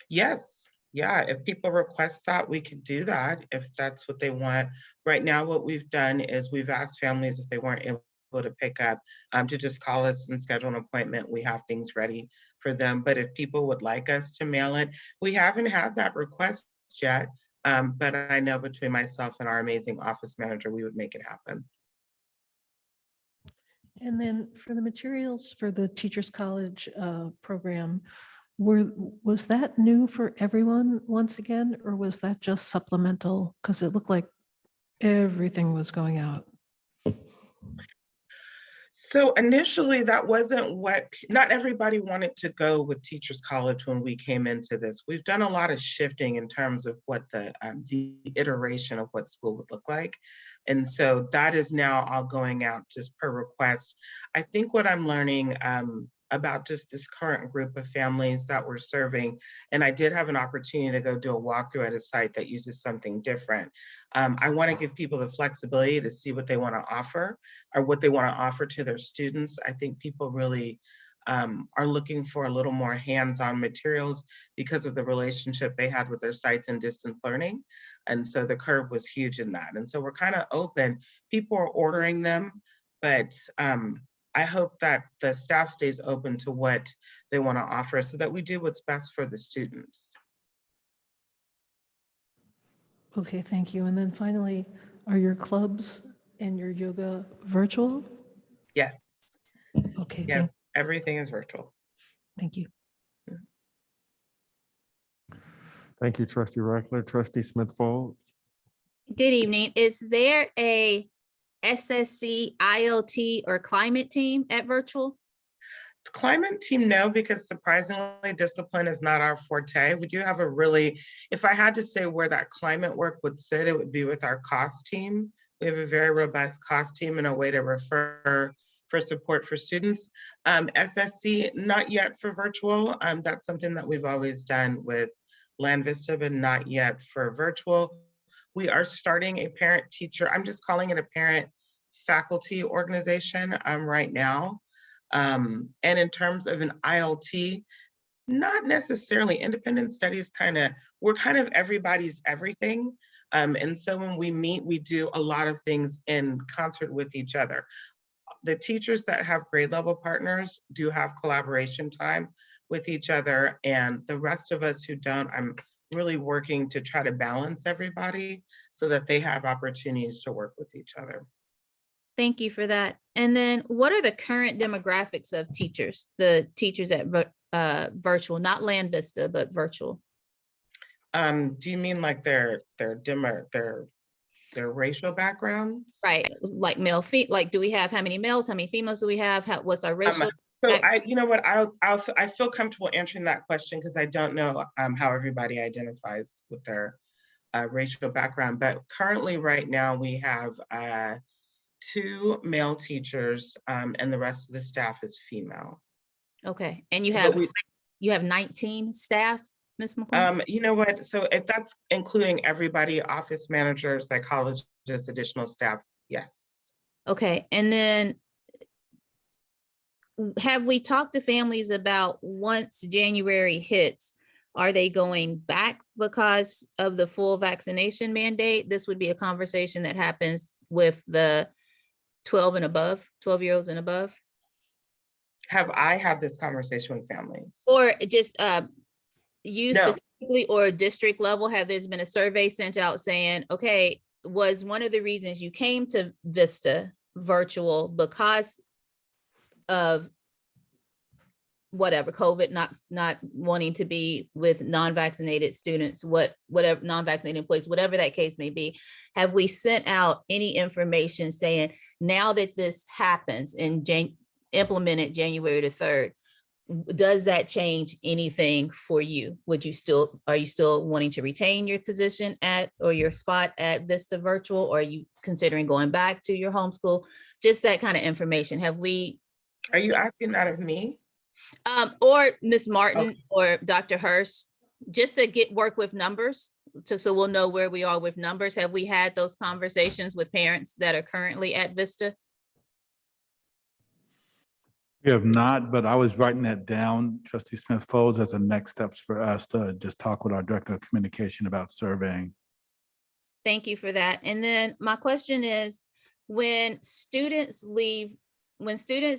Yes. Yeah, if people request that, we could do that if that's what they want. Right now, what we've done is we've asked families if they weren't able to pick up to just call us and schedule an appointment. We have things ready for them. But if people would like us to mail it, we haven't had that request yet. But I know between myself and our amazing office manager, we would make it happen. And then for the materials for the Teachers College program, was that new for everyone once again, or was that just supplemental? Because it looked like everything was going out. So initially that wasn't not everybody wanted to go with Teachers College when we came into this. We've done a lot of shifting in terms of what the iteration of what school would look like. And so that is now all going out just per request. I think what I'm learning about just this current group of families that we're serving. And I did have an opportunity to go do a walkthrough at a site that uses something different. I want to give people the flexibility to see what they want to offer or what they want to offer to their students. I think people really are looking for a little more hands-on materials because of the relationship they had with their sites in distance learning. And so the curve was huge in that. And so we're kind of open. People are ordering them, but I hope that the staff stays open to what they want to offer so that we do what's best for the students. Okay, thank you. And then finally, are your clubs and your yoga virtual? Yes. Okay, Yes, everything is virtual. thank you. Thank you, Trustee Reckler. Trustee Smith Folds. Good evening. Is there a SSC, IoT, or climate team at virtual? Climate team, no, because surprisingly, discipline is not our forte. We do have a really, if I had to say where that climate work would sit, it would be with our cost team. We have a very robust cost team and a way to refer for support for students. SSC, not yet for virtual. That's something that we've always done with Land Vista, but not yet for virtual. We are starting a parent teacher, I'm just calling it a parent faculty organization right now. And in terms of an ILT, not necessarily. Independent studies we're kind of everybody's everything. And so when we meet, we do a lot of things in concert with each other. The teachers that have grade level partners do have collaboration time with each other, and the rest of us who don't, I'm really working to try to balance everybody so that they have opportunities to work with each other. Thank you for that. And then what are the current demographics of teachers, the teachers at virtual, not Land Vista, but virtual? Do you mean like their racial backgrounds? Right, like male, like do we have, how many males, how many females do we have? What's our racial? So you know what, I feel comfortable answering that question because I don't know how everybody identifies with their racial background. But currently right now we have 2 male teachers and the rest of the staff is female. Okay, and you have 19 staff, Ms. McCormick? You know what, so if that's including everybody, office manager, psychologists, additional staff, yes. Okay, and then have we talked to families about once January hits, are they going back because of the full vaccination mandate? This would be a conversation that happens with the 12 and above, 12-year-olds and above? Have I had this conversation with families? Or just you No. specifically or district level, have there's been a survey sent out saying, okay, was one of the reasons you came to Vista virtual because of whatever, COVID, not wanting to be with non-vaccinated students, whatever, non-vaccinated employees, whatever that case may be. Have we sent out any information saying now that this happens and implemented January the 3rd, does that change anything for you? Are you still wanting to retain your position or your spot at Vista Virtual, or are you considering going back to your homeschool? Just that kind of information. Are you asking that of me? Or Ms. Martin or Dr. Hurst, just to work with numbers, so we'll know where we are with numbers. Have we had those conversations with parents that are currently at Vista? We have not, but I was writing that down, Trustee Smith Folds, as the next steps for us to just talk with our Director of Communication about surveying. Thank you for that. And then my question is, when students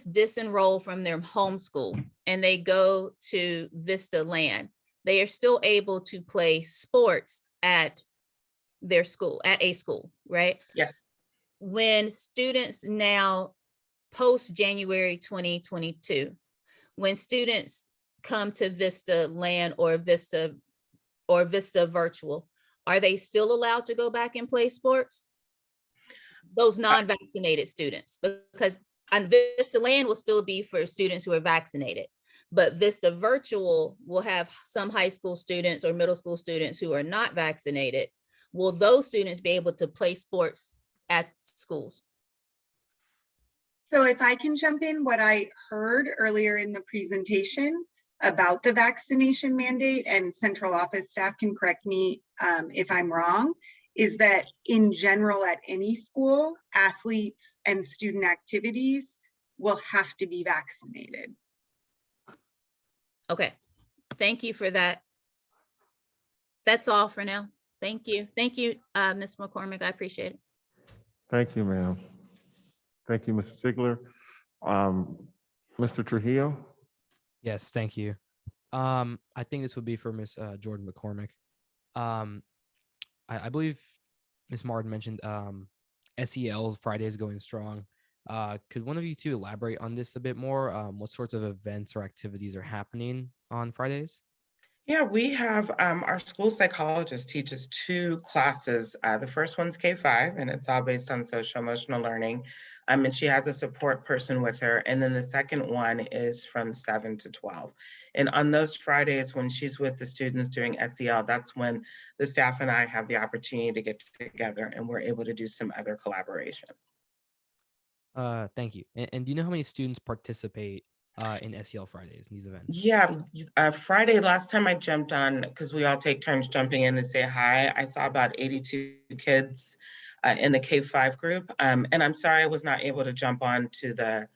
disenroll from their homeschool and they go to Vista Land, they are still able to play sports at their school, at a school, right? Yeah. When students now post January 2022, when students come to Vista Land or Vista Virtual, are they still allowed to go back and play sports? Those non-vaccinated students, because Vista Land will still be for students who are vaccinated, but Vista Virtual will have some high school students or middle school students who are not vaccinated. Will those students be able to play sports at schools? So if I can jump in, what I heard earlier in the presentation about the vaccination mandate, and central office staff can correct me if I'm wrong, is that in general at any school, athletes and student activities will have to be vaccinated. Okay, thank you for that. That's all for now. Thank you. Thank you, Ms. McCormick. I appreciate it. Thank you, ma'am. Thank you, Mr. Sigler. Mr. Trujillo? Yes, thank you. I think this would be for Ms. Jordan McCormick. I believe Ms. Martin mentioned SEL Friday is going strong. Could one of you two elaborate on this a bit more? What sorts of events or activities are happening on Fridays? Yeah, we have our school psychologist teaches 2 classes. The first one's K-5, and it's all based on social emotional learning. And she has a support person with her. And then the second one is from 7 to 12. And on those Fridays, when she's with the students doing SEL, that's when the staff and I have the opportunity to get together and we're able to do some other collaboration. Thank you. And do you know how many students participate in SEL Fridays in these events? Yeah, Friday, last time I jumped on, because we all take turns jumping in and say hi, I saw about 82 kids in the K-5 group. And I'm sorry I was not able to jump on to the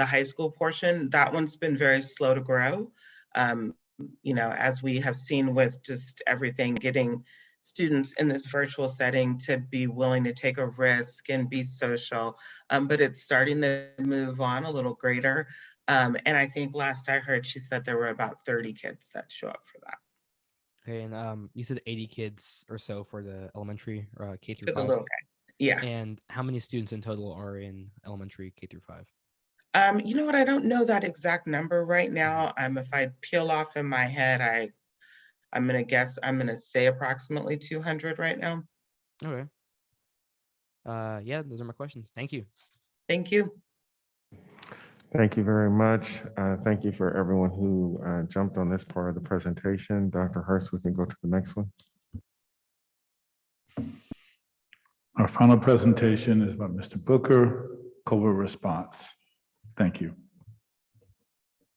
high school portion. That one's been very slow to grow. You know, as we have seen with just everything, getting students in this virtual setting to be willing to take a risk and be social, but it's starting to move on a little greater. And I think last I heard, she said there were about 30 kids that show up for that. Okay, and you said 80 kids or so for the elementary K through For the 5. little guy, yeah. And how many students in total are in elementary K through 5? You know what? I don't know that exact number right now. If I peel off in my head, I'm gonna say approximately 200 right now. Okay. Yeah, those are my questions. Thank you. Thank you. Thank you very much. Thank you for everyone who jumped on this part of the presentation. Dr. Hurst, we can go to the next one. Our final presentation is by Mr. Booker, Covert Response. Thank you.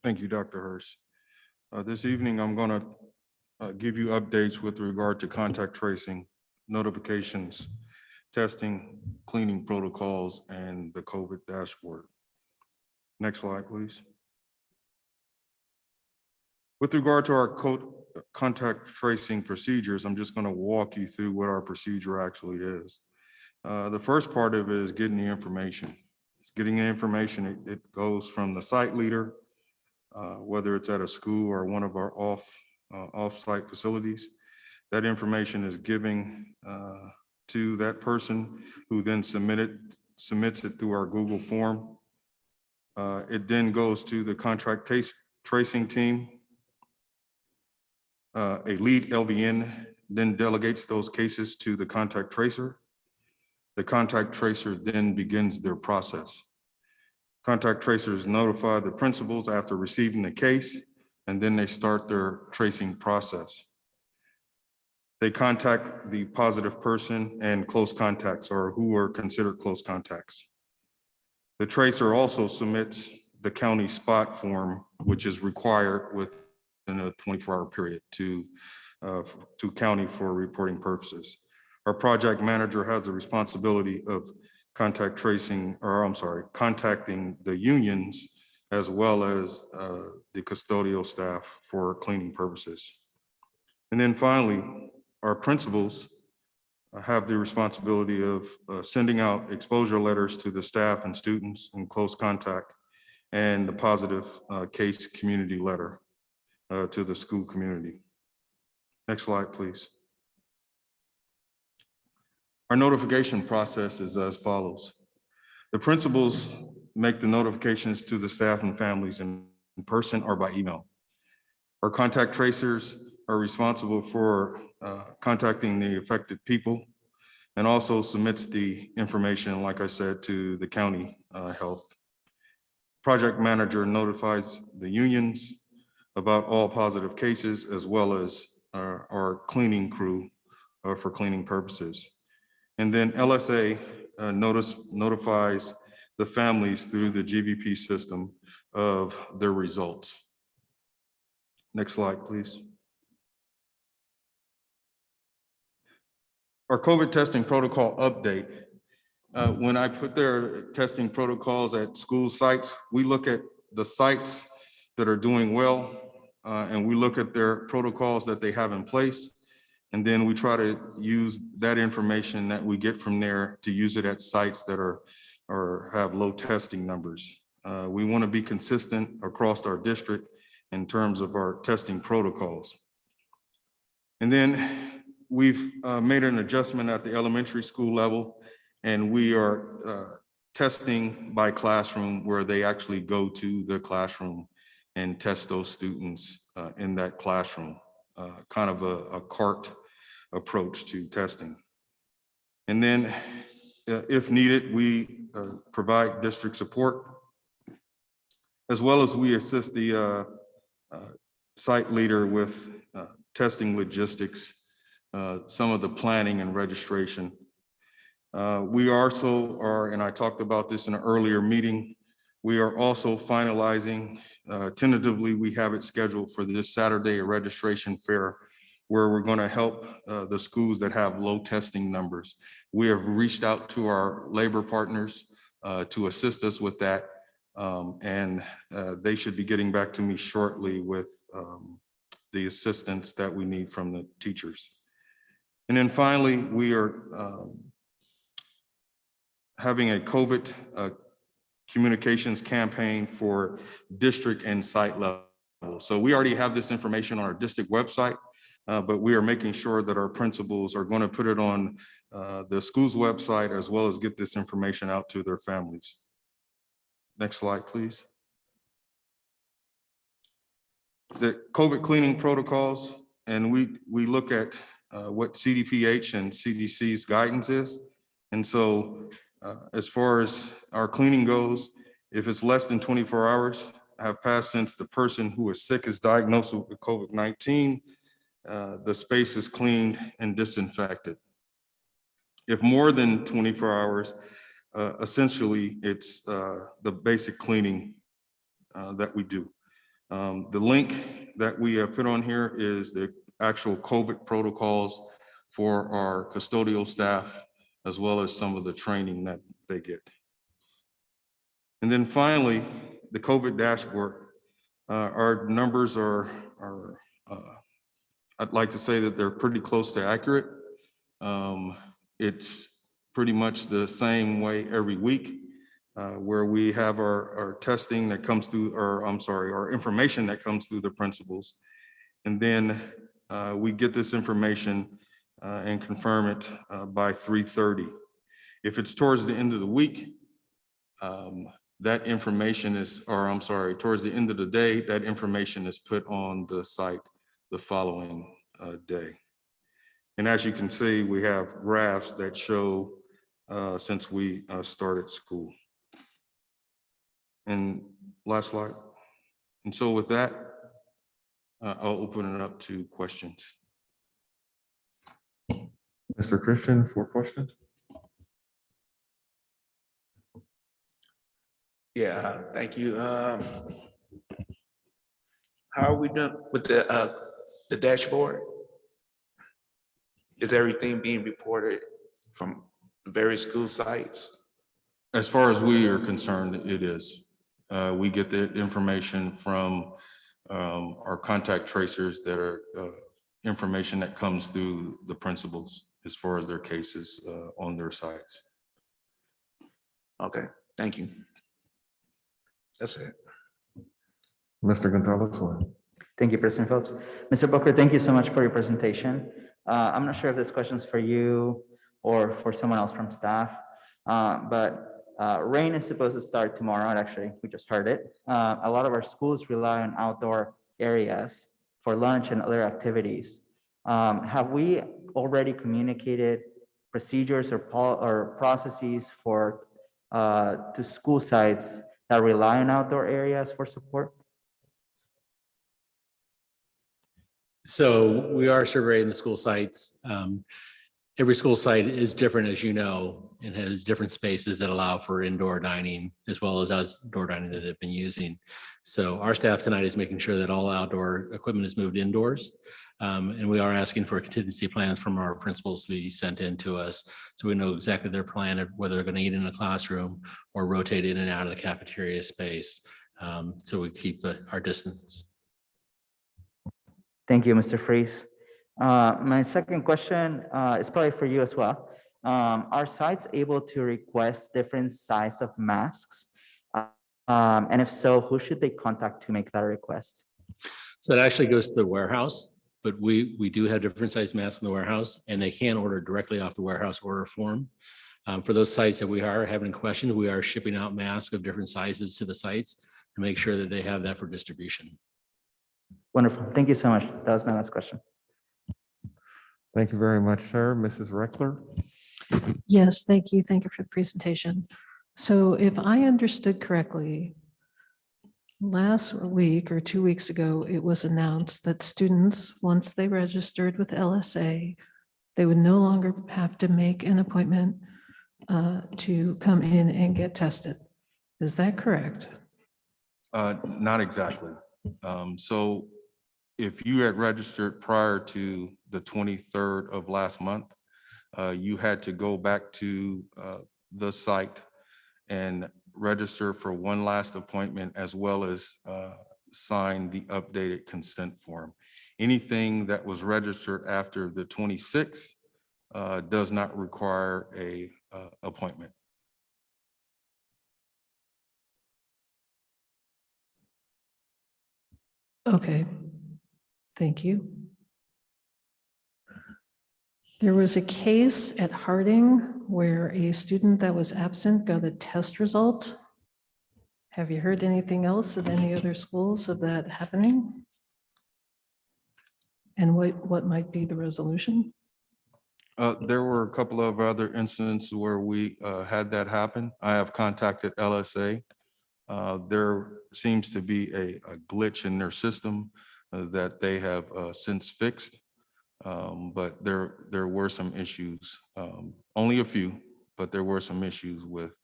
Thank you, Dr. Hurst. This evening, I'm going to give you updates with regard to contact tracing, notifications, testing, cleaning protocols, and the COVID dashboard. Next slide, please. With regard to our contact tracing procedures, I'm just going to walk you through what our procedure actually is. The first part of it is getting the information. It's getting the information. It goes from the site leader, whether it's at a school or one of our off-site facilities. That information is given to that person who then submits it through our Google form. It then goes to the contract tracing team. A lead LVN then delegates those cases to the contact tracer. The contact tracer then begins their process. Contact tracers notify the principals after receiving the case, and then they start their tracing process. They contact the positive person and close contacts, or who are considered close contacts. The tracer also submits the county spot form, which is required within a 24-hour period to county for reporting purposes. Our project manager has the responsibility of contacting the unions as well as the custodial staff for cleaning purposes. And then finally, our principals have the responsibility of sending out exposure letters to the staff and students in close contact, and the positive case community letter to the school community. Next slide, please. Our notification process is as follows. The principals make the notifications to the staff and families in person or by email. Our contact tracers are responsible for contacting the affected people and also submits the information, like I said, to the county health. Project manager notifies the unions about all positive cases as well as our cleaning crew for cleaning purposes. And then LSA notifies the families through the GBP system of their results. Next slide, please. Our COVID testing protocol update. When I put their testing protocols at school sites, we look at the sites that are doing well, and we look at their protocols that they have in place. And then we try to use that information that we get from there to use it at sites that are or have low testing numbers. We want to be consistent across our district in terms of our testing protocols. And then we've made an adjustment at the elementary school level, and we are testing by classroom, where they actually go to the classroom and test those students in that classroom, kind of a cart approach to testing. And then if needed, we provide district support, as well as we assist the site leader with testing logistics, some of the planning and registration. We also are, and I talked about this in an earlier meeting, we are also finalizing, tentatively, we have it scheduled for this Saturday, a registration fair, where we're going to help the schools that have low testing numbers. We have reached out to our labor partners to assist us with that, and they should be getting back to me shortly with the assistance that we need from the teachers. And then finally, we are having a COVID communications campaign for district and site level. So we already have this information on our district website, but we are making sure that our principals are going to put it on the school's website, as well as get this information out to their families. Next slide, please. The COVID cleaning protocols, and we look at what CDPH and CDC's guidance is. And so as far as our cleaning goes, if it's less than 24 hours have passed since the person who is sick is diagnosed with COVID-19, the space is cleaned and disinfected. If more than 24 hours, essentially it's the basic cleaning that we do. The link that we have put on here is the actual COVID protocols for our custodial staff, as well as some of the training that they get. And then finally, the COVID dashboard. Our numbers are I'd like to say that they're pretty close to accurate. It's pretty much the same way every week, where we have our testing that comes through, or I'm sorry, our information that comes through the principals. And then we get this information and confirm it by 3:30. If it's towards the end of the week, that information is, or I'm sorry, towards the end of the day, that information is put on the site the following day. And as you can see, we have graphs that show since we started school. And last slide. And so with that, I'll open it up to questions. Mr. Christian, for questions? Yeah, thank you. How are we doing with the dashboard? Is everything being reported from various school sites? As far as we are concerned, it is. We get the information from our contact tracers that are information that comes through the principals as far as their cases on their sites. Okay, thank you. That's it. Mr. Gonzalez. Thank you, President Phillips. Mr. Booker, thank you so much for your presentation. I'm not sure if this question is for you or for someone else from staff, but rain is supposed to start tomorrow. Actually, we just heard it. A lot of our schools rely on outdoor areas for lunch and other activities. Have we already communicated procedures or processes for to school sites that rely on outdoor areas for support? So we are surveying the school sites. every school site is different, as you know, and has different spaces that allow for indoor dining as well as outdoor dining that they've been using. So our staff tonight is making sure that all outdoor equipment is moved indoors. And we are asking for contingency plans from our principals to be sent in to us, so we know exactly their plan of whether they're going to eat in a classroom or rotate in and out of the cafeteria space. So we keep our distance. Thank you, Mr. Freeze. My second question is probably for you as well. Are sites able to request different size of masks? And if so, who should they contact to make that request? So it actually goes to the warehouse, but we do have different size masks in the warehouse, and they can order directly off the warehouse order form. For those sites that we are having questions, we are shipping out masks of different sizes to the sites to make sure that they have that for distribution. Wonderful. Thank you so much. That was my last question. Thank you very much, sir. Mrs. Reckler? Yes, thank you. Thank you for the presentation. So if I understood correctly, last week or 2 weeks ago, it was announced that students, once they registered with LSA, they would no longer have to make an appointment to come in and get tested. Is that correct? Not exactly. So if you had registered prior to the 23rd of last month, you had to go back to the site and register for one last appointment, as well as sign the updated consent form. Anything that was registered after the 26th does not require a appointment. Okay, thank you. There was a case at Harding where a student that was absent got a test result. Have you heard anything else at any other schools of that happening? And what might be the resolution? There were a couple of other incidents where we had that happen. I have contacted LSA. There seems to be a glitch in their system that they have since fixed. But there were some issues, only a few, but there were some issues with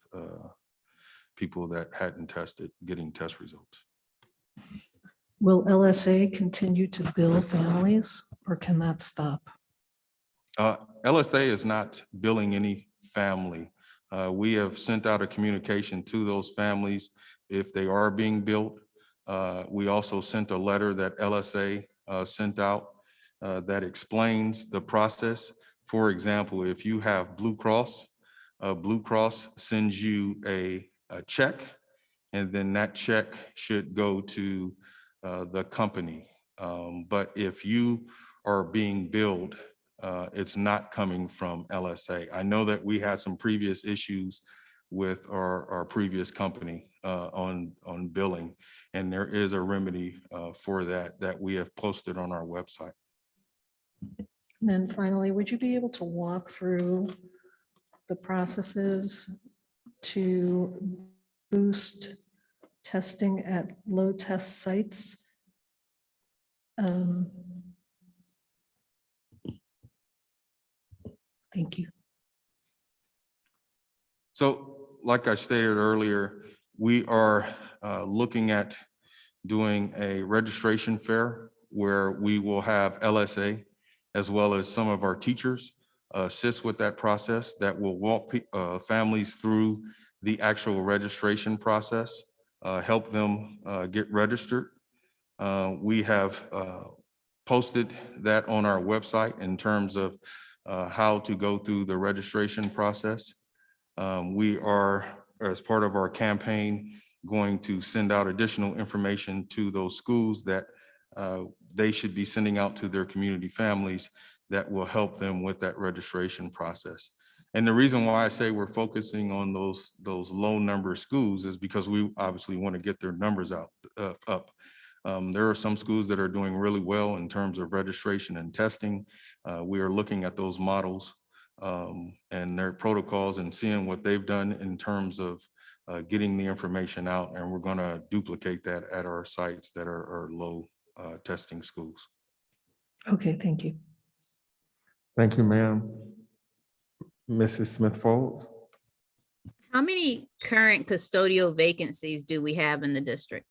people that hadn't tested getting test results. Will LSA continue to bill families or can that stop? LSA is not billing any family. We have sent out a communication to those families if they are being billed. We also sent a letter that LSA sent out that explains the process. For example, if you have Blue Cross sends you a check, and then that check should go to the company. But if you are being billed, it's not coming from LSA. I know that we had some previous issues with our previous company on billing, and there is a remedy for that we have posted on our website. And then finally, would you be able to walk through the processes to boost testing at low test sites? Thank you. So like I stated earlier, we are looking at doing a registration fair where we will have LSA as well as some of our teachers assist with that process, that will walk families through the actual registration process, help them get registered. We have posted that on our website in terms of how to go through the registration process. We are, as part of our campaign, going to send out additional information to those schools that they should be sending out to their community families that will help them with that registration process. And the reason why I say we're focusing on those low number schools is because we obviously want to get their numbers up. There are some schools that are doing really well in terms of registration and testing. We are looking at those models and their protocols and seeing what they've done in terms of getting the information out. And we're going to duplicate that at our sites that are low testing schools. Okay, thank you. Thank you, ma'am. Mrs. Smith Folds? How many current custodial vacancies do we have in the district?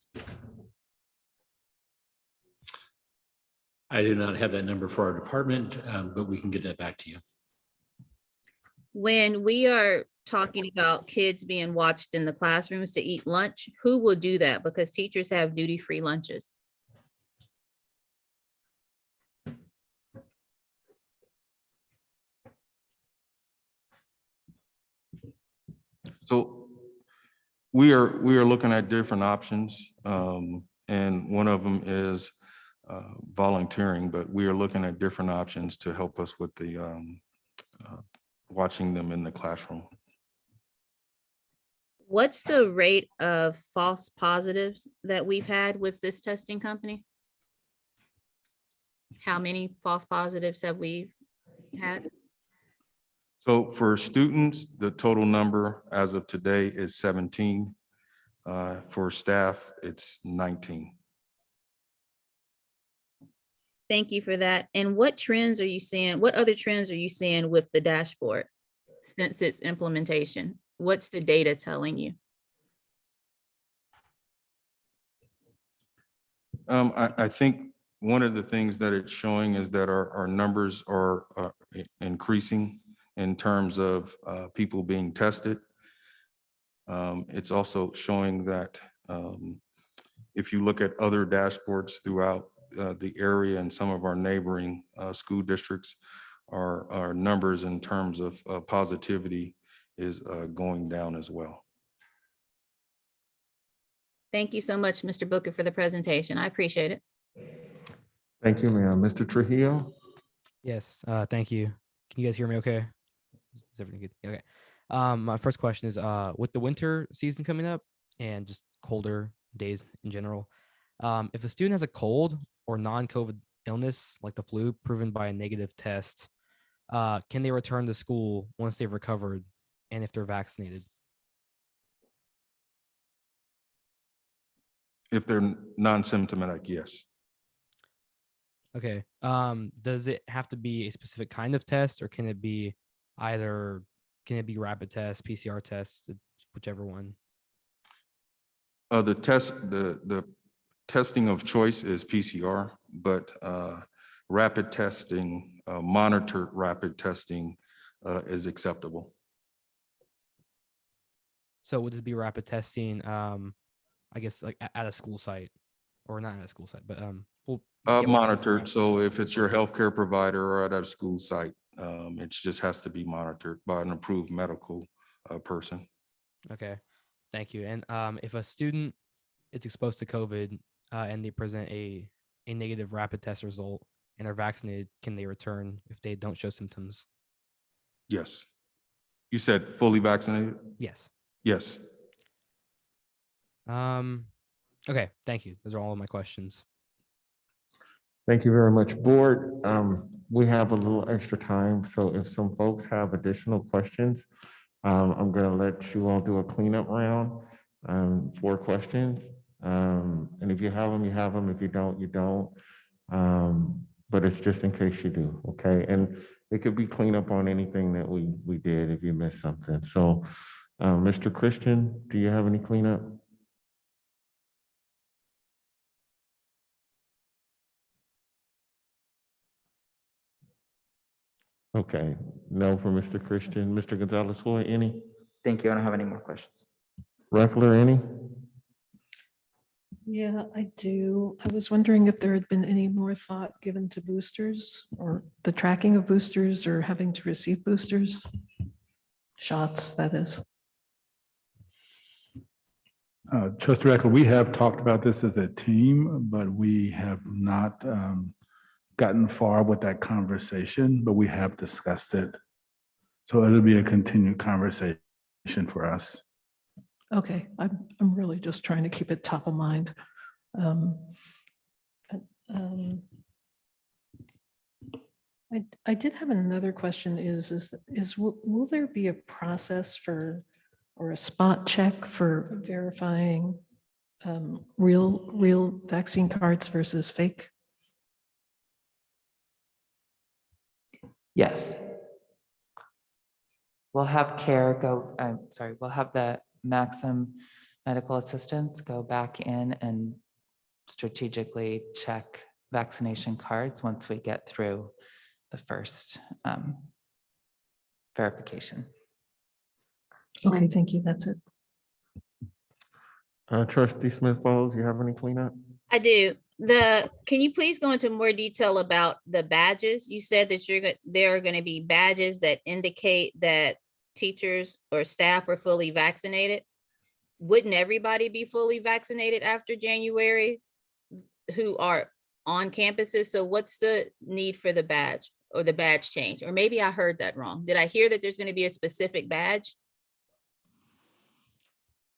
I do not have that number for our department, but we can get that back to you. When we are talking about kids being watched in the classrooms to eat lunch, who will do that? Because teachers have duty-free lunches. So we are looking at different options, and one of them is volunteering, but we are looking at different options to help us with the watching them in the classroom. What's the rate of false positives that we've had with this testing company? How many false positives have we had? So for students, the total number as of today is 17. For staff, it's 19. Thank you for that. And what trends are you seeing? What other trends are you seeing with the dashboard since its implementation? What's the data telling you? I think one of the things that it's showing is that our numbers are increasing in terms of people being tested. It's also showing that if you look at other dashboards throughout the area and some of our neighboring school districts, our numbers in terms of positivity is going down as well. Thank you so much, Mr. Booker, for the presentation. I appreciate it. Thank you, ma'am. Mr. Trujillo? Yes, thank you. Can you guys hear me okay? Is everything good? Okay. My first question is, with the winter season coming up and just colder days in general, if a student has a cold or non-COVID illness like the flu proven by a negative test, can they return to school once they've recovered and if they're vaccinated? If they're non-symptomatic, yes. Okay. Does it have to be a specific kind of test, or can it be rapid test, PCR test, whichever one? The testing of choice is PCR, but rapid testing, monitored rapid testing is acceptable. So would this be rapid testing, I guess like at a school site, or not at a school site, but Monitored. So if it's your healthcare provider or at a school site, it just has to be monitored by an approved medical person. Okay, thank you. And if a student is exposed to COVID and they present a negative rapid test result and are vaccinated, can they return if they don't show symptoms? Yes. You said fully vaccinated? Yes. Yes. Okay, thank you. Those are all of my questions. Thank you very much, board. We have a little extra time, so if some folks have additional questions, I'm gonna let you all do a cleanup round, 4 questions. And if you have them, you have them. If you don't, you don't. But it's just in case you do, okay? And it could be cleanup on anything that we did if you missed something. So, Mr. Christian, do you have any cleanup? Okay, no for Mr. Christian. Mr. Gonzalez-Hoy, any? Thank you. I don't have any more questions. Reckler, any? Yeah, I do. I was wondering if there had been any more thought given to boosters or the tracking of boosters or having to receive boosters. Shots, that is. Trustee Reckler, we have talked about this as a team, but we have not gotten far with that conversation, but we have discussed it. So it'll be a continued conversation for us. Okay, I'm really just trying to keep it top of mind. I did have another question will there be a process for, or a spot check for verifying real vaccine cards versus fake? Yes. We'll have care go, we'll have the Maxim medical assistants go back in and strategically check vaccination cards once we get through the first verification. Okay, thank you. That's it. Trustee Smith Folds, you have any cleanup? I do. Can you please go into more detail about the badges? You said that there are going to be badges that indicate that teachers or staff are fully vaccinated. Wouldn't everybody be fully vaccinated after January who are on campuses? So what's the need for the badge or the badge change? Or maybe I heard that wrong. Did I hear that there's going to be a specific badge?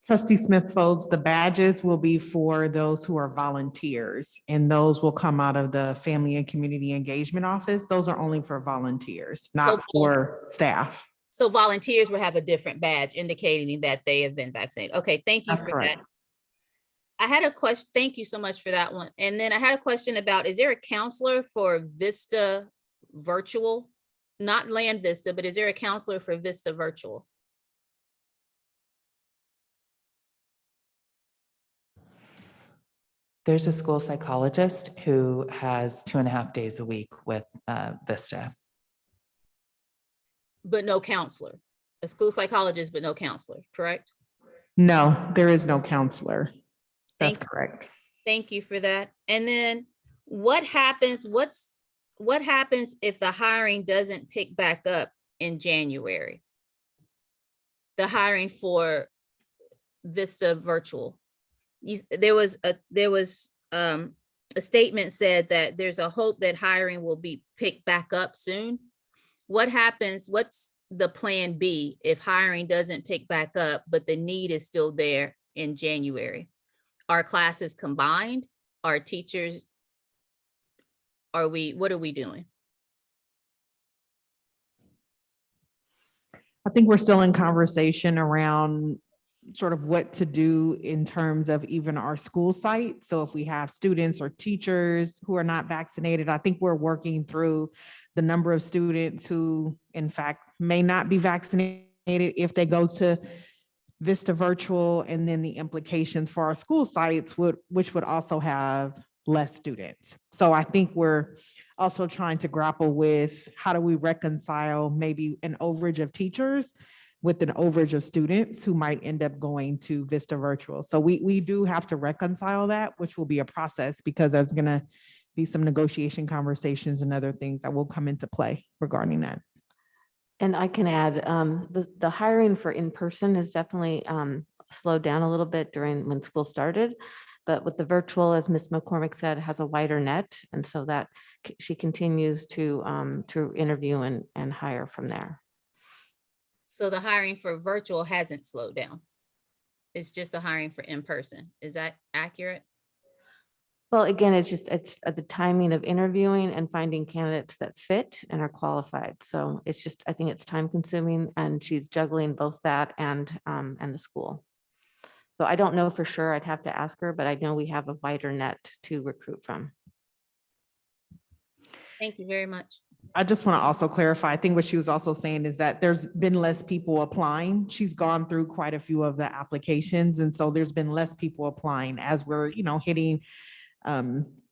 Trustee Smith Folds, the badges will be for those who are volunteers, and those will come out of the Family and Community Engagement Office. Those are only for volunteers, not for staff. So volunteers will have a different badge indicating that they have been vaccinated. Okay, thank you That's for correct. that. I had a question. Thank you so much for that one. And then I had a question about, is there a counselor for Vista Virtual? Not Land Vista, but is there a counselor for Vista Virtual? There's a school psychologist who has 2.5 days a week with Vista. But no counselor. A school psychologist, but no counselor, correct? No, there is no counselor. That's Thank you. correct. Thank you for that. And then what happens if the hiring doesn't pick back up in January? The hiring for Vista Virtual. There was a statement said that there's a hope that hiring will be picked back up soon. What happens? What's the plan B if hiring doesn't pick back up, but the need is still there in January? Are classes combined? Are teachers, what are we doing? I think we're still in conversation around sort of what to do in terms of even our school site. So if we have students or teachers who are not vaccinated, I think we're working through the number of students who in fact may not be vaccinated if they go to Vista Virtual, and then the implications for our school sites which would also have less students. So I think we're also trying to grapple with how do we reconcile maybe an overage of teachers with an overage of students who might end up going to Vista Virtual. So we do have to reconcile that, which will be a process because there's going to be some negotiation conversations and other things that will come into play regarding that. And I can add, the hiring for in-person is definitely slowed down a little bit when school started. But with the virtual, as Ms. McCormick said, has a wider net. And so that she continues to interview and hire from there. So the hiring for virtual hasn't slowed down. It's just the hiring for in-person. Is that accurate? Well, again, it's at the timing of interviewing and finding candidates that fit and are qualified. So it's just, I think it's time consuming, and she's juggling both that and the school. So I don't know for sure. I'd have to ask her, but I know we have a wider net to recruit from. Thank you very much. I just want to also clarify, I think what she was also saying is that there's been less people applying. She's gone through quite a few of the applications. And so there's been less people applying as we're, hitting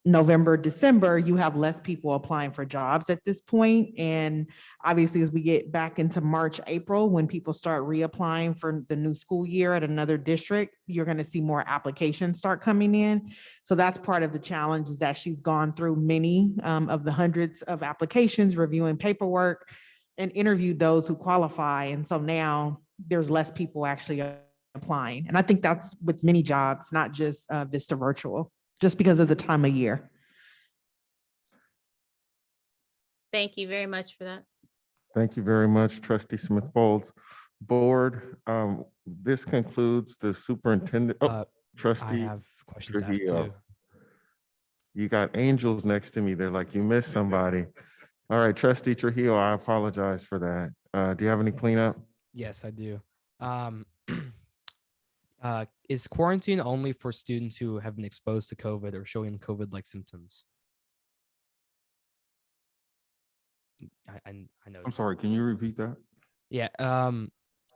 November, December, you have less people applying for jobs at this point. And obviously, as we get back into March, April, when people start reapplying for the new school year at another district, you're going to see more applications start coming in. So that's part of the challenge, is that she's gone through many of the hundreds of applications, reviewing paperwork, and interviewed those who qualify. And so now there's less people actually applying. And I think that's with many jobs, not just Vista Virtual, just because of the time of year. Thank you very much for that. Thank you very much, Trustee Smith Folds. Board, this concludes the superintendent. Trustee. I have questions to ask Trujillo. too. You got angels next to me. They're like, you missed somebody. All right, Trustee Trujillo, I apologize for that. Do you have any cleanup? Yes, I do. Is quarantine only for students who have been exposed to COVID or showing COVID-like symptoms? I know. I'm sorry, can you repeat that? Yeah,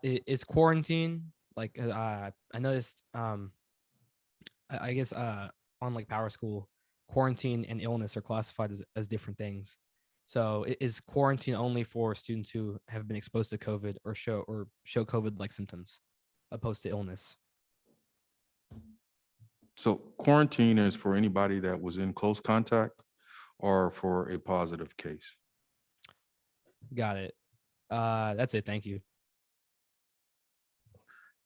is quarantine like I noticed I guess on like Power School, quarantine and illness are classified as different things. So is quarantine only for students who have been exposed to COVID or show COVID like symptoms opposed to illness? So quarantine is for anybody that was in close contact or for a positive case. Got it. That's it. Thank you.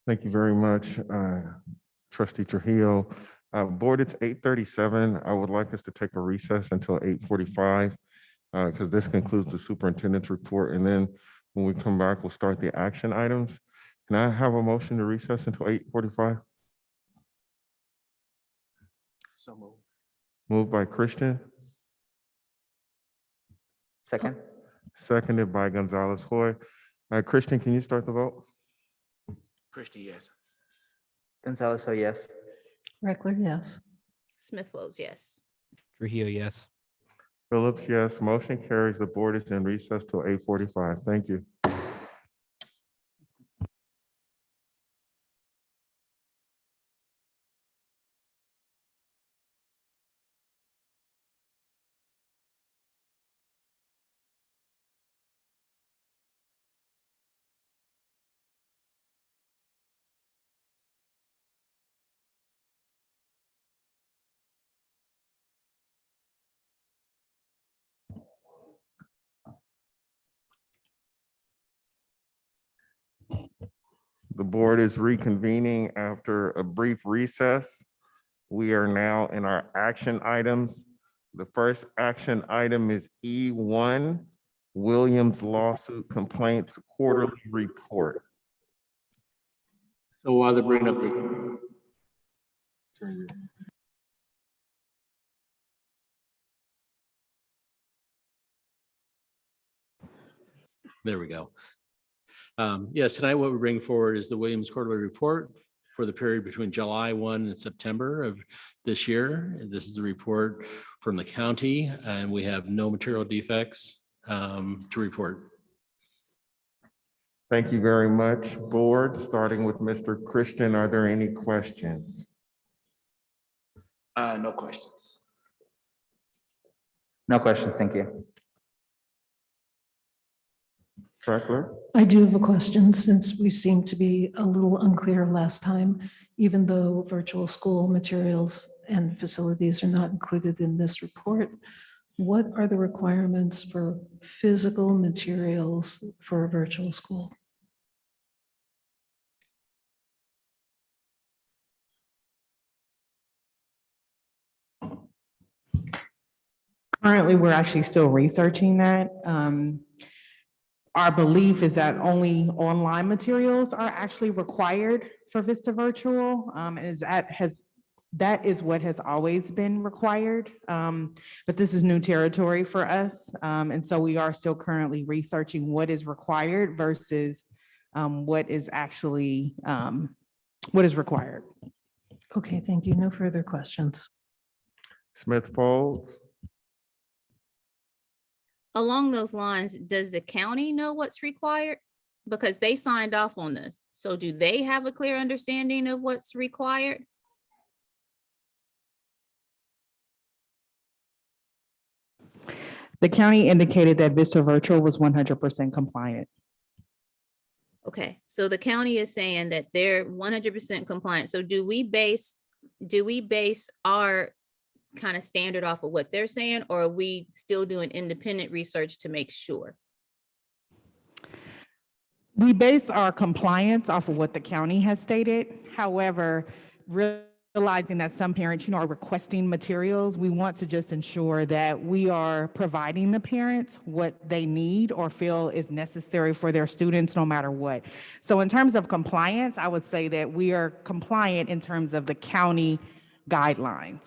Thank you very much, Trustee Trujillo. Board, it's 8:37. I would like us to take a recess until 8:45 because this concludes the superintendent's report. And then when we come back, we'll start the action items. Can I have a motion to recess until 8:45? So moved. Moved by Christian, Second. seconded by Gonzalez Hoy. Christian, can you start the vote? Christie, yes. Gonzalez, so yes. Reckler, yes. Smith votes yes. Trujillo, yes. Phillips, yes. Motion carries. The board is in recess till 8:45. Thank you. The board is reconvening after a brief recess. We are now in our action items. The first action item is E1, Williams lawsuit complaints quarterly report. So while they're bringing up the. There we go. Yes, tonight what we bring forward is the Williams quarterly report for the period between July 1 and September of this year. This is the report from the county, and we have no material defects to report. Thank you very much, board. Starting with Mr. Christian, are there any questions? No questions. No questions, thank you. Reckler? I do have a question, since we seemed to be a little unclear last time, even though virtual school materials and facilities are not included in this report. What are the requirements for physical materials for a virtual school? Currently, we're actually still researching that. Our belief is that only online materials are actually required for Vista Virtual. That is what has always been required. But this is new territory for us. And so we are still currently researching what is required versus what is actually what is required. Okay, thank you. No further questions. Smith Folds? Along those lines, does the county know what's required? Because they signed off on this. So do they have a clear understanding of what's required? The county indicated that Vista Virtual was 100% compliant. Okay, so the county is saying that they're 100% compliant. So do we base our kind of standard off of what they're saying, or are we still doing independent research to make sure? We base our compliance off of what the county has stated. However, realizing that some parents, are requesting materials, we want to just ensure that we are providing the parents what they need or feel is necessary for their students, no matter what. So in terms of compliance, I would say that we are compliant in terms of the county guidelines.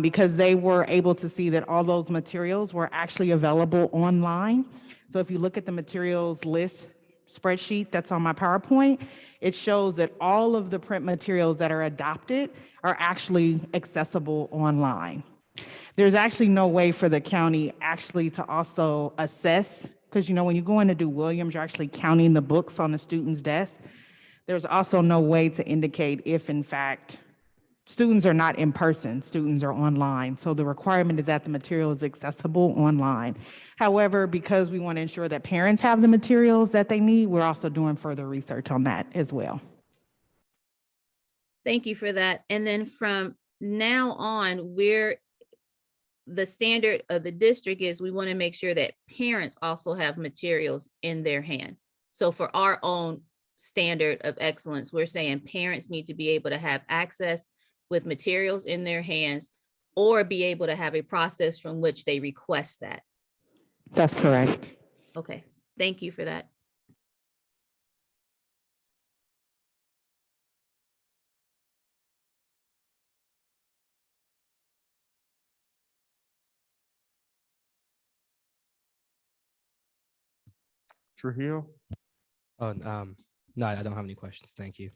Because they were able to see that all those materials were actually available online. So if you look at the materials list spreadsheet that's on my PowerPoint, it shows that all of the print materials that are adopted are actually accessible online. There's actually no way for the county actually to also assess Because when you go in to do Williams, you're actually counting the books on the student's desk. There's also no way to indicate if in fact students are not in person, students are online. So the requirement is that the material is accessible online. However, because we want to ensure that parents have the materials that they need, we're also doing further research on that as well. Thank you for that. And then from now on, the standard of the district is we want to make sure that parents also have materials in their hand. So for our own standard of excellence, we're saying parents need to be able to have access with materials in their hands or be able to have a process from which they request that. That's correct. Okay, thank you for that. Trujillo? Oh, no, I don't have any questions. Thank you.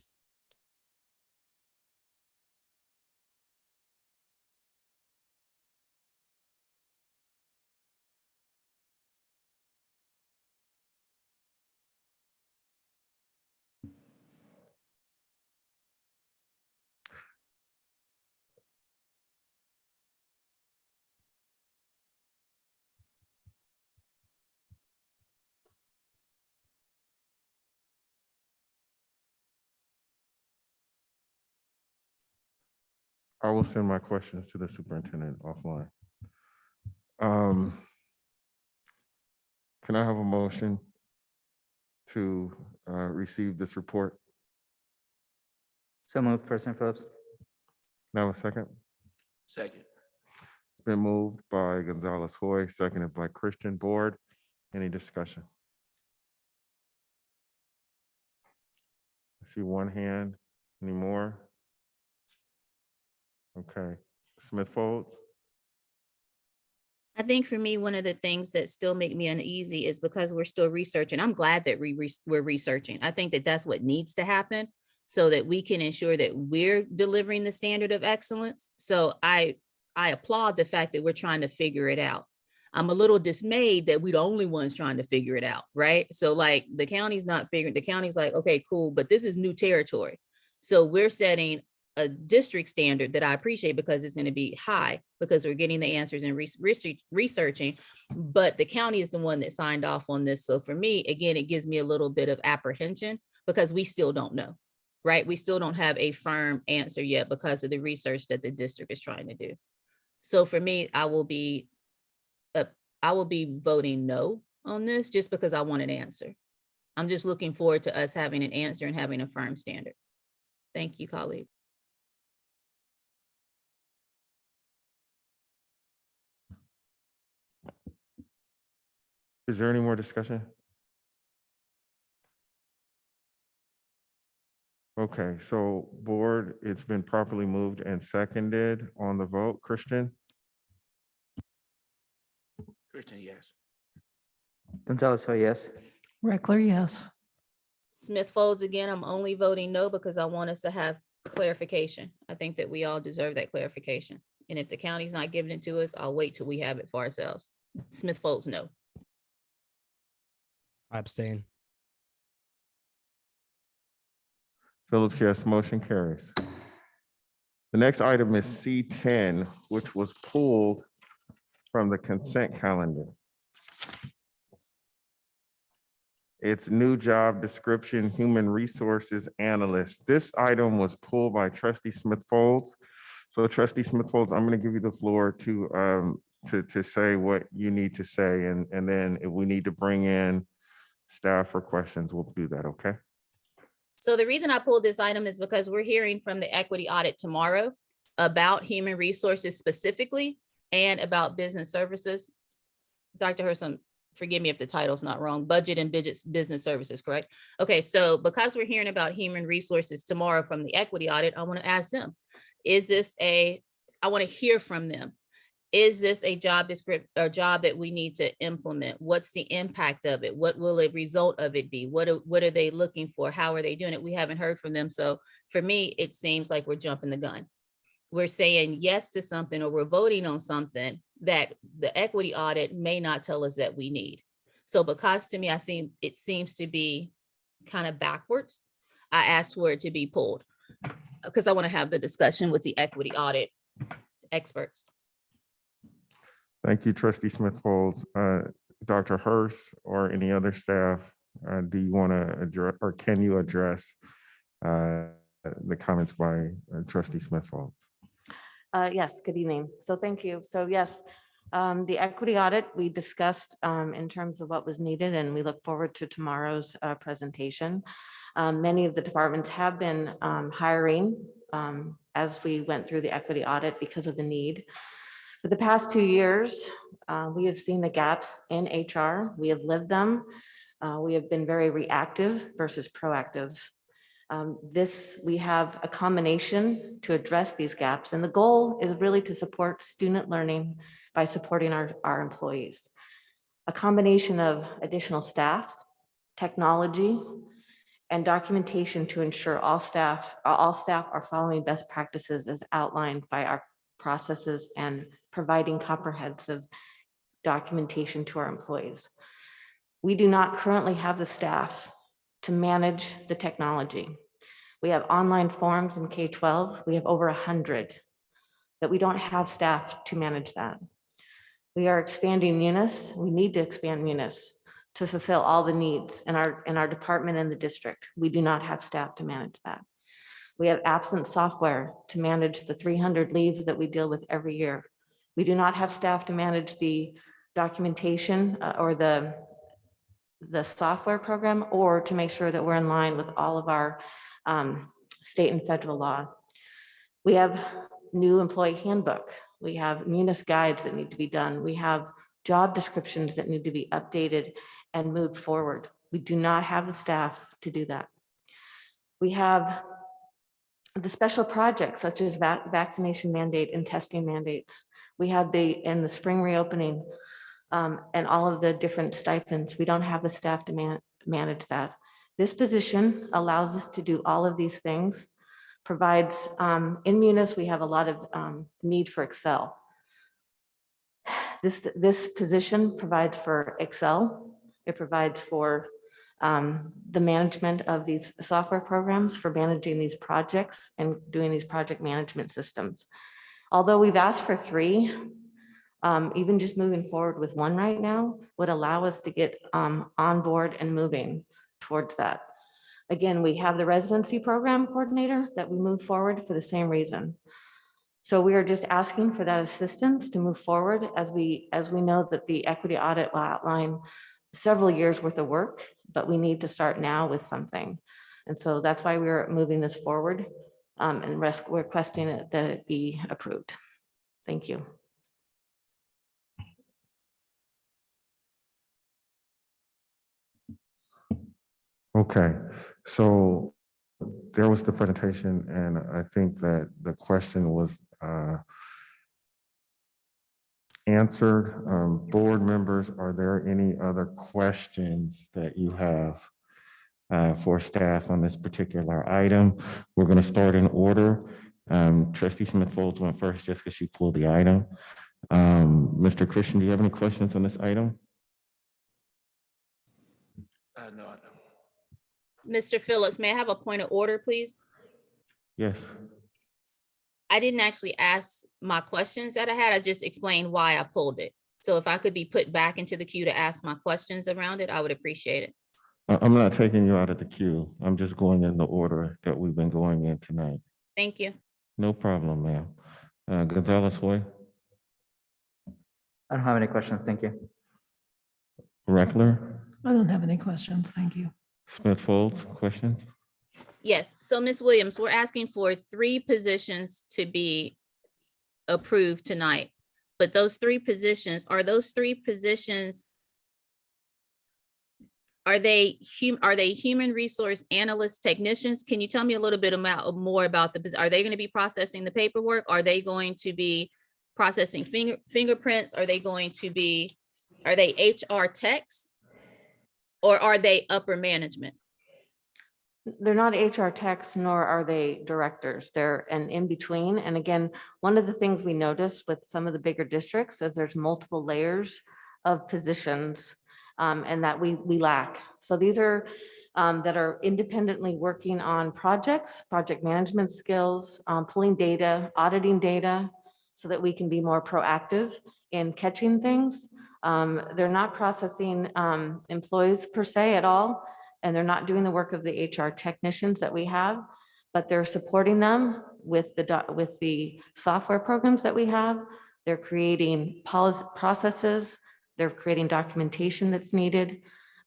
I will send my questions to the superintendent offline. Can I have a motion to receive this report? So moved, President Phillips. Now a second. Second. It's been moved by Gonzalez Hoy, seconded by Christian. Board. Any discussion? I see one hand. Any more? Okay. Smith Folds? I think for me, one of the things that still make me uneasy is because we're still researching. I'm glad that we're researching. I think that that's what needs to happen so that we can ensure that we're delivering the standard of excellence. So I applaud the fact that we're trying to figure it out. I'm a little dismayed that we're the only ones trying to figure it out, right? So like the county's not figuring, the county's like, okay, cool, but this is new territory. So we're setting a district standard that I appreciate because it's going to be high because we're getting the answers and researching, but the county is the one that signed off on this. So for me, again, it gives me a little bit of apprehension because we still don't know, right? We still don't have a firm answer yet because of the research that the district is trying to do. So for me, I will be voting no on this just because I want an answer. I'm just looking forward to us having an answer and having a firm standard. Thank you, colleague. Is there any more discussion? Okay, so board, it's been properly moved and seconded on the vote. Christian? Christian, yes. Gonzalez, Hoy, yes. Reckler, yes. Smith Folds, again, I'm only voting no because I want us to have clarification. I think that we all deserve that clarification. And if the county's not giving it to us, I'll wait till we have it for ourselves. Smith Folds, no. I abstain. Phillips, yes, motion carries. The next item is C10, which was pulled from the consent calendar. It's new job description, human resources analyst. This item was pulled by Trustee Smith Folds. So Trustee Smith Folds, I'm going to give you the floor to say what you need to say. And then if we need to bring in staff for questions, we'll do that, okay? So the reason I pulled this item is because we're hearing from the equity audit tomorrow about human resources specifically and about business services. Dr. Hersom, forgive me if the title's not wrong, budget and business services, correct? Okay, so because we're hearing about human resources tomorrow from the equity audit, I want to ask them, I want to hear from them. Is this a job description or job that we need to implement? What's the impact of it? What will the result of it be? What are they looking for? How are they doing it? We haven't heard from them. So for me, it seems like we're jumping the gun. We're saying yes to something or we're voting on something that the equity audit may not tell us that we need. So because to me, it seems to be kind of backwards, I asked for it to be pulled because I want to have the discussion with the equity audit experts. Thank you, Trustee Smith Folds. Dr. Hurst or any other staff, do you want to address, or can you address the comments by Trustee Smith Folds? Yes, good evening. So thank you. So yes, the equity audit we discussed in terms of what was needed, and we look forward to tomorrow's presentation. Many of the departments have been hiring as we went through the equity audit because of the need. For the past 2 years, we have seen the gaps in HR. We have lived them. We have been very reactive versus proactive. We have a combination to address these gaps, and the goal is really to support student learning by supporting our employees. A combination of additional staff, technology, and documentation to ensure all staff are following best practices as outlined by our processes and providing comprehensive documentation to our employees. We do not currently have the staff to manage the technology. We have online forms in K-12. We have over 100 that we don't have staff to manage that. We are expanding Munis. We need to expand Munis to fulfill all the needs in our department and the district. We do not have staff to manage that. We have absent software to manage the 300 leaves that we deal with every year. We do not have staff to manage the documentation or the software program, or to make sure that we're in line with all of our state and federal law. We have new employee handbook. We have Munis guides that need to be done. We have job descriptions that need to be updated and moved forward. We do not have the staff to do that. We have the special projects such as vaccination mandate and testing mandates. We have in the spring reopening and all of the different stipends. We don't have the staff to manage that. This position allows us to do all of these things, provides, in Munis, we have a lot of need for Excel. This position provides for Excel. It provides for the management of these software programs, for managing these projects and doing these project management systems. Although we've asked for 3, even just moving forward with 1 right now would allow us to get on board and moving towards that. Again, we have the residency program coordinator that we move forward for the same reason. So we are just asking for that assistance to move forward as we know that the equity audit will outline several years worth of work, but we need to start now with something. And so that's why we're moving this forward and requesting that it be approved. Thank you. Okay, so there was the presentation, and I think that the question was answered. Board members, are there any other questions that you have for staff on this particular item? We're going to start in order. Trustee Smith Folds went first just because she pulled the item. Mr. Christian, do you have any questions on this item? No, I don't. Mr. Phillips, may I have a point of order, please? Yes. I didn't actually ask my questions that I had. I just explained why I pulled it. So if I could be put back into the queue to ask my questions around it, I would appreciate it. I'm not taking you out of the queue. I'm just going in the order that we've been going in tonight. Thank you. No problem, ma'am. Gonzalez Hoy, I don't have any questions. Thank you. Reckler, I don't have any questions. Thank you. Smith Folds, questions? Yes, so Ms. Williams, we're asking for 3 positions to be approved tonight. But those 3 positions, are they human resource analysts, technicians? Can you tell me a little bit more about are they going to be processing the paperwork? Are they going to be processing fingerprints? Are they HR techs? Or are they upper management? They're not HR techs, nor are they directors. They're an in-between. And again, one of the things we noticed with some of the bigger districts is there's multiple layers of positions and that we lack. So these are that are independently working on projects, project management skills, pulling data, auditing data, so that we can be more proactive in catching things. They're not processing employees per se at all, and they're not doing the work of the HR technicians that we have, but they're supporting them with the software programs that we have. They're creating policy processes, they're creating documentation that's needed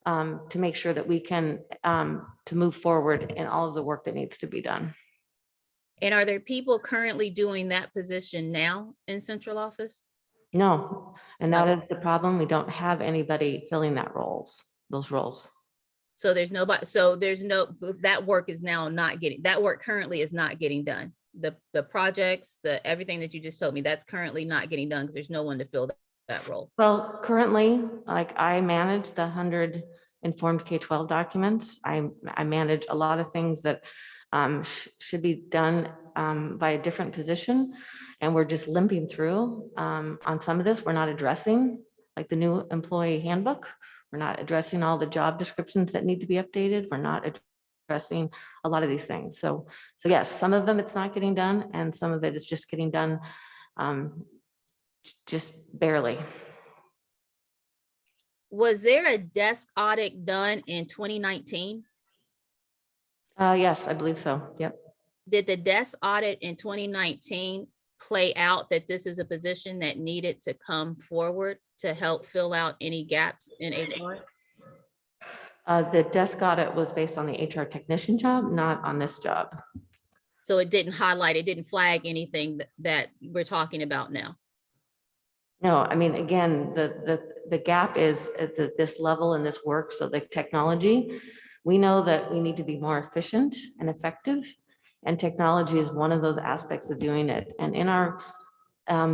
to make sure that we can to move forward in all of the work that needs to be done. And are there people currently doing that position now in central office? No, and that is the problem. We don't have anybody filling those roles. So there's nobody, so there's no, that work is now not getting, that work currently is not getting done. The projects, everything that you just told me, that's currently not getting done because there's no one to fill that role. Well, currently, like I manage the 100 informed K-12 documents. I manage a lot of things that should be done by a different position. And we're just limping through on some of this. We're not addressing, like the new employee handbook. We're not addressing all the job descriptions that need to be updated. We're not addressing a lot of these things. So yes, some of them it's not getting done, and some of it is just getting done just barely. Was there a desk audit done in 2019? Yes, I believe so. Yep. Did the desk audit in 2019 play out that this is a position that needed to come forward to help fill out any gaps in HR? The desk audit was based on the HR technician job, not on this job. So it didn't highlight, it didn't flag anything that we're talking about now. No, I mean, again, the gap is at this level in this work. So the technology, we know that we need to be more efficient and effective, and technology is one of those aspects of doing it. And in our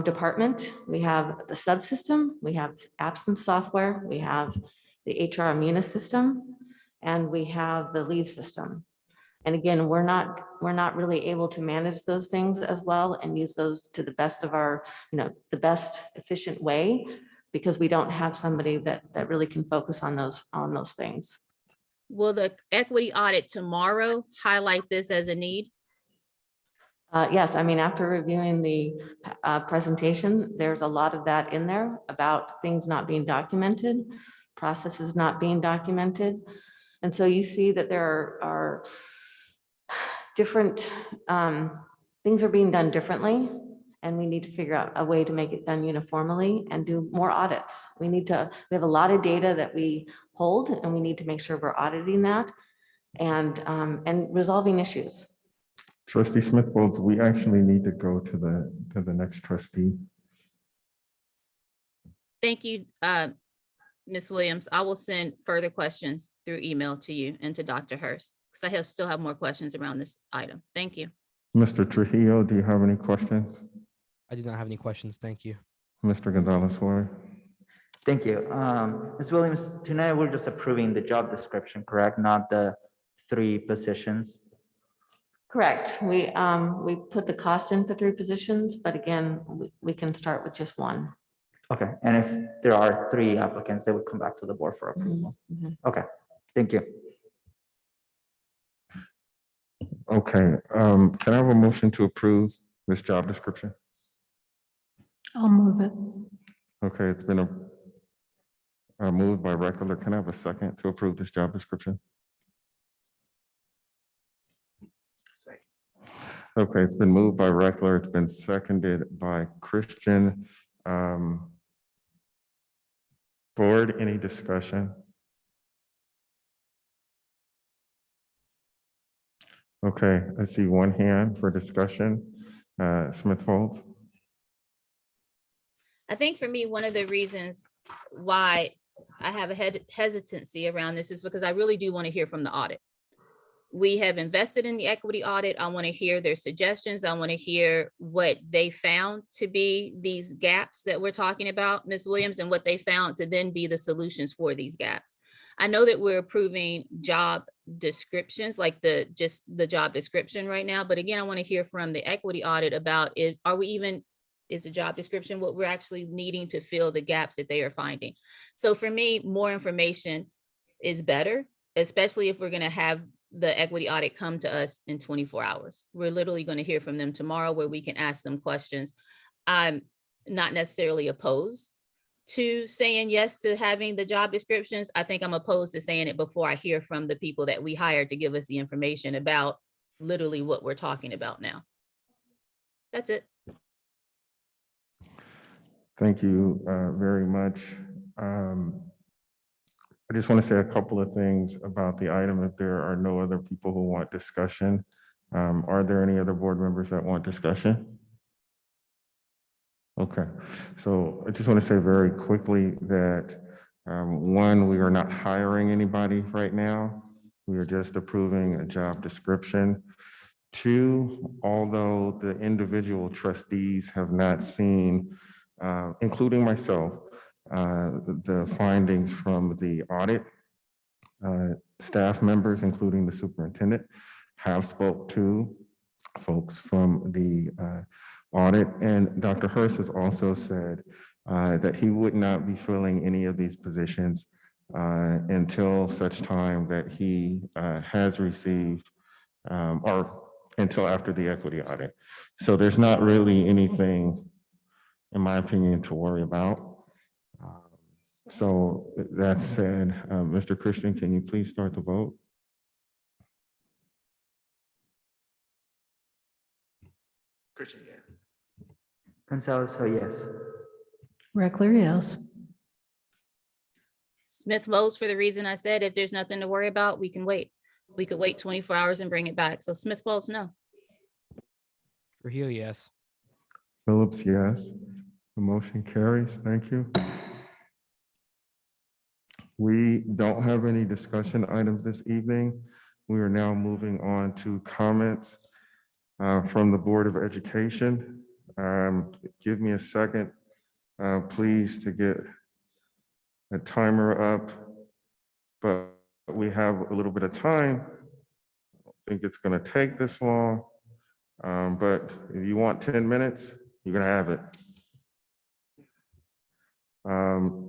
department, we have the subsystem, we have absence software, we have the HR Immunization system, and we have the leave system. And again, we're not really able to manage those things as well and use those to the best of our, the best efficient way, because we don't have somebody that really can focus on those things. Will the equity audit tomorrow highlight this as a need? Yes, I mean, after reviewing the presentation, there's a lot of that in there about things not being documented, processes not being documented. And so you see that there are different things are being done differently, and we need to figure out a way to make it done uniformly and do more audits. We have a lot of data that we hold, and we need to make sure we're auditing that and resolving issues. Trustee Smith-Folds, we actually need to go to the next trustee. Thank you, Ms. Williams. I will send further questions through email to you and to Dr. Hurst, because I still have more questions around this item. Thank you. Mr. Trujillo, do you have any questions? I do not have any questions. Thank you. Mr. Gonzalez-Hoy? Thank you. Ms. Williams, tonight we're just approving the job description, correct? Not the 3 positions? Correct. We put the cost in for 3 positions, but again, we can start with just 1. Okay, and if there are 3 applicants, they would come back to the board for approval. Okay, thank you. Okay, can I have a motion to approve this job description? I'll move it. Okay, it's been moved by Reckler. Can I have a second to approve this job description? Okay, it's been moved by Reckler. It's been seconded by Christian. Board, any discussion? Okay, I see one hand for discussion. Smith-Folds? I think for me, one of the reasons why I have a hesitancy around this is because I really do want to hear from the audit. We have invested in the equity audit. I want to hear their suggestions. I want to hear what they found to be these gaps that we're talking about, Ms. Williams, and what they found to then be the solutions for these gaps. I know that we're approving job descriptions, like just the job description right now, but again, I want to hear from the equity audit about are we even is a job description, what we're actually needing to fill the gaps that they are finding. So for me, more information is better, especially if we're going to have the equity audit come to us in 24 hours. We're literally going to hear from them tomorrow where we can ask them questions. I'm not necessarily opposed to saying yes to having the job descriptions. I think I'm opposed to saying it before I hear from the people that we hired to give us the information about literally what we're talking about now. That's it. Thank you very much. I just want to say a couple of things about the item if there are no other people who want discussion. Are there any other board members that want discussion? Okay, so I just want to say very quickly that one, we are not hiring anybody right now. We are just approving a job description. Two, although the individual trustees have not seen, including myself, the findings from the audit, staff members, including the superintendent, have spoke to folks from the audit. And Dr. Hurst has also said that he would not be filling any of these positions until such time that he has received or until after the equity audit. So there's not really anything, in my opinion, to worry about. So that said, Mr. Christian, can you please start the vote? Christian, yeah. Gonzalez, so yes. Reckler, yes. Smith votes for the reason I said, if there's nothing to worry about, we can wait. We could wait 24 hours and bring it back. So Smith votes no. Trujillo, yes. Phillips, yes. The motion carries. Thank you. We don't have any discussion items this evening. We are now moving on to comments from the Board of Education. Give me a second, please, to get a timer up, but we have a little bit of time. I don't think it's going to take this long, but if you want 10 minutes, you're going to have it.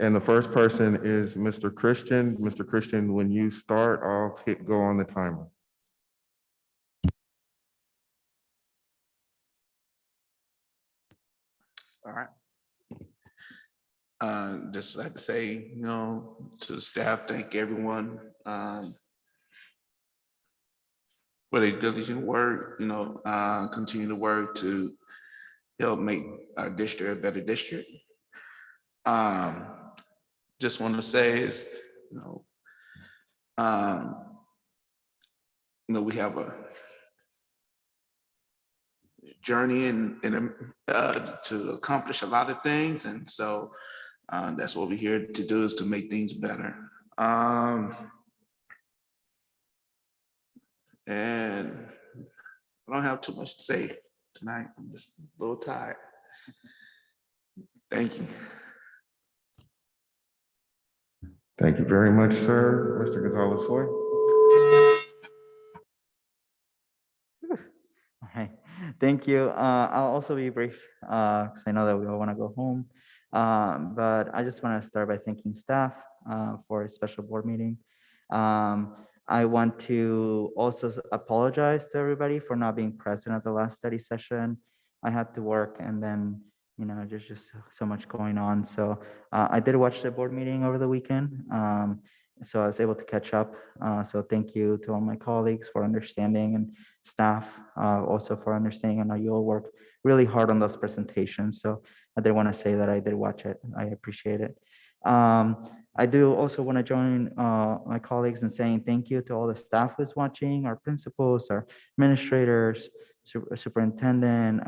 And the first person is Mr. Christian. Mr. Christian, when you start, I'll hit go on the timer. All right. Just like to say, to the staff, thank everyone for their diligent work, continue to work to help make our district a better district. Just want to say is, we have a journey and to accomplish a lot of things, and so that's what we're here to do, is to make things better. And I don't have too much to say tonight. I'm just a little tired. Thank you. Thank you very much, sir. Mr. Gonzalez-Hoy. All right, thank you. I'll also be brief because I know that we all want to go home. But I just want to start by thanking staff for a special board meeting. I want to also apologize to everybody for not being present at the last study session. I had to work, and then there's just so much going on. So I did watch the board meeting over the weekend. So I was able to catch up. So thank you to all my colleagues for understanding, and staff also for understanding. I know you all work really hard on those presentations. So I did want to say that I did watch it. I appreciate it. I do also want to join my colleagues in saying thank you to all the staff who's watching, our principals, our administrators, superintendent,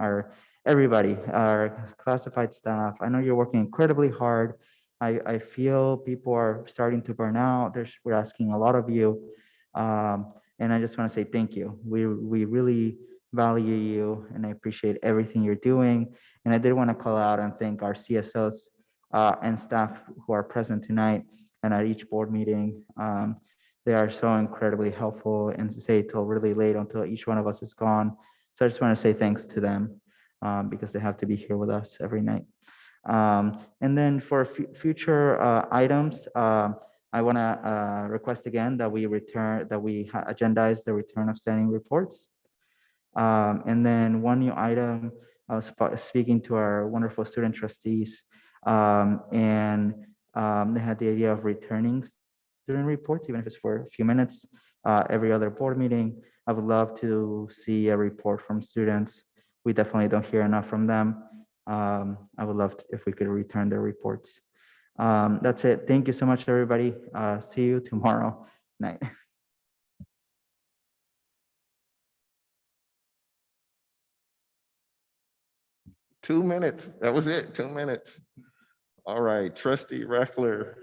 everybody, our classified staff. I know you're working incredibly hard. I feel people are starting to burn out. We're asking a lot of you. And I just want to say thank you. We really value you, and I appreciate everything you're doing. And I did want to call out and thank our CSOs and staff who are present tonight and at each board meeting. They are so incredibly helpful and stay till really late until each one of us is gone. So I just want to say thanks to them. because they have to be here with us every night. And then for future items, I want to request again that we agendize the return of standing reports. And then one new item, I was speaking to our wonderful student trustees, and they had the idea of returning student reports, even if it's for a few minutes, every other board meeting. I would love to see a report from students. We definitely don't hear enough from them. I would love if we could return their reports. That's it. Thank you so much, everybody. See you tomorrow night. Two minutes. That was it. 2 minutes. All right, Trustee Reckler.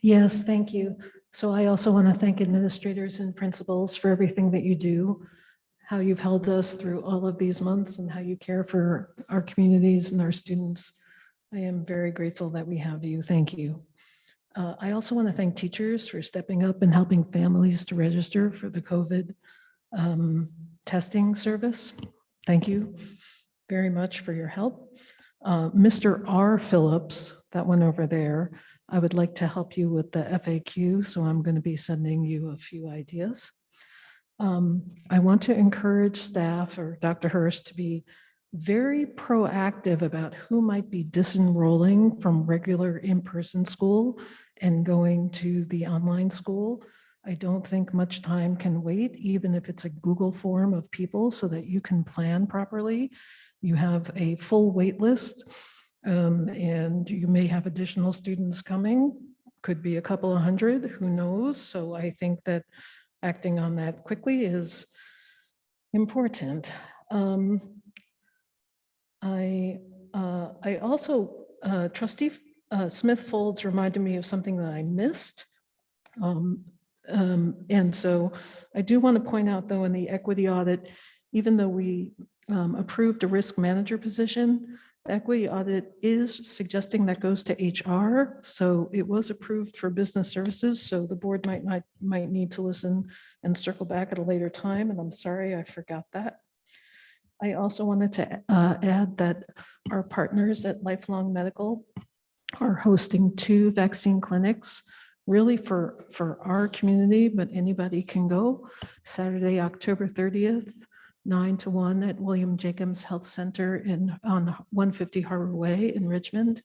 Yes, thank you. So I also want to thank administrators and principals for everything that you do, how you've held us through all of these months and how you care for our communities and our students. I am very grateful that we have you. Thank you. I also want to thank teachers for stepping up and helping families to register for the COVID testing service. Thank you very much for your help. Mr. R. Phillips, that one over there, I would like to help you with the FAQ, so I'm going to be sending you a few ideas. I want to encourage staff or Dr. Hurst to be very proactive about who might be disenrolling from regular in-person school and going to the online school. I don't think much time can wait, even if it's a Google form of people, so that you can plan properly. You have a full wait list, and you may have additional students coming, could be a couple of hundred, who knows? So I think that acting on that quickly is important. I also, Trustee Smith Folds reminded me of something that I missed. And so I do want to point out, though, in the equity audit, even though we approved a risk manager position, the equity audit is suggesting that goes to HR. So it was approved for business services. So the board might need to listen and circle back at a later time. And I'm sorry, I forgot that. I also wanted to add that our partners at Lifelong Medical are hosting 2 vaccine clinics, really for our community, but anybody can go. Saturday, October 30th, 9 to 1 at William Jacobs Health Center on 150 Harbor Way in Richmond,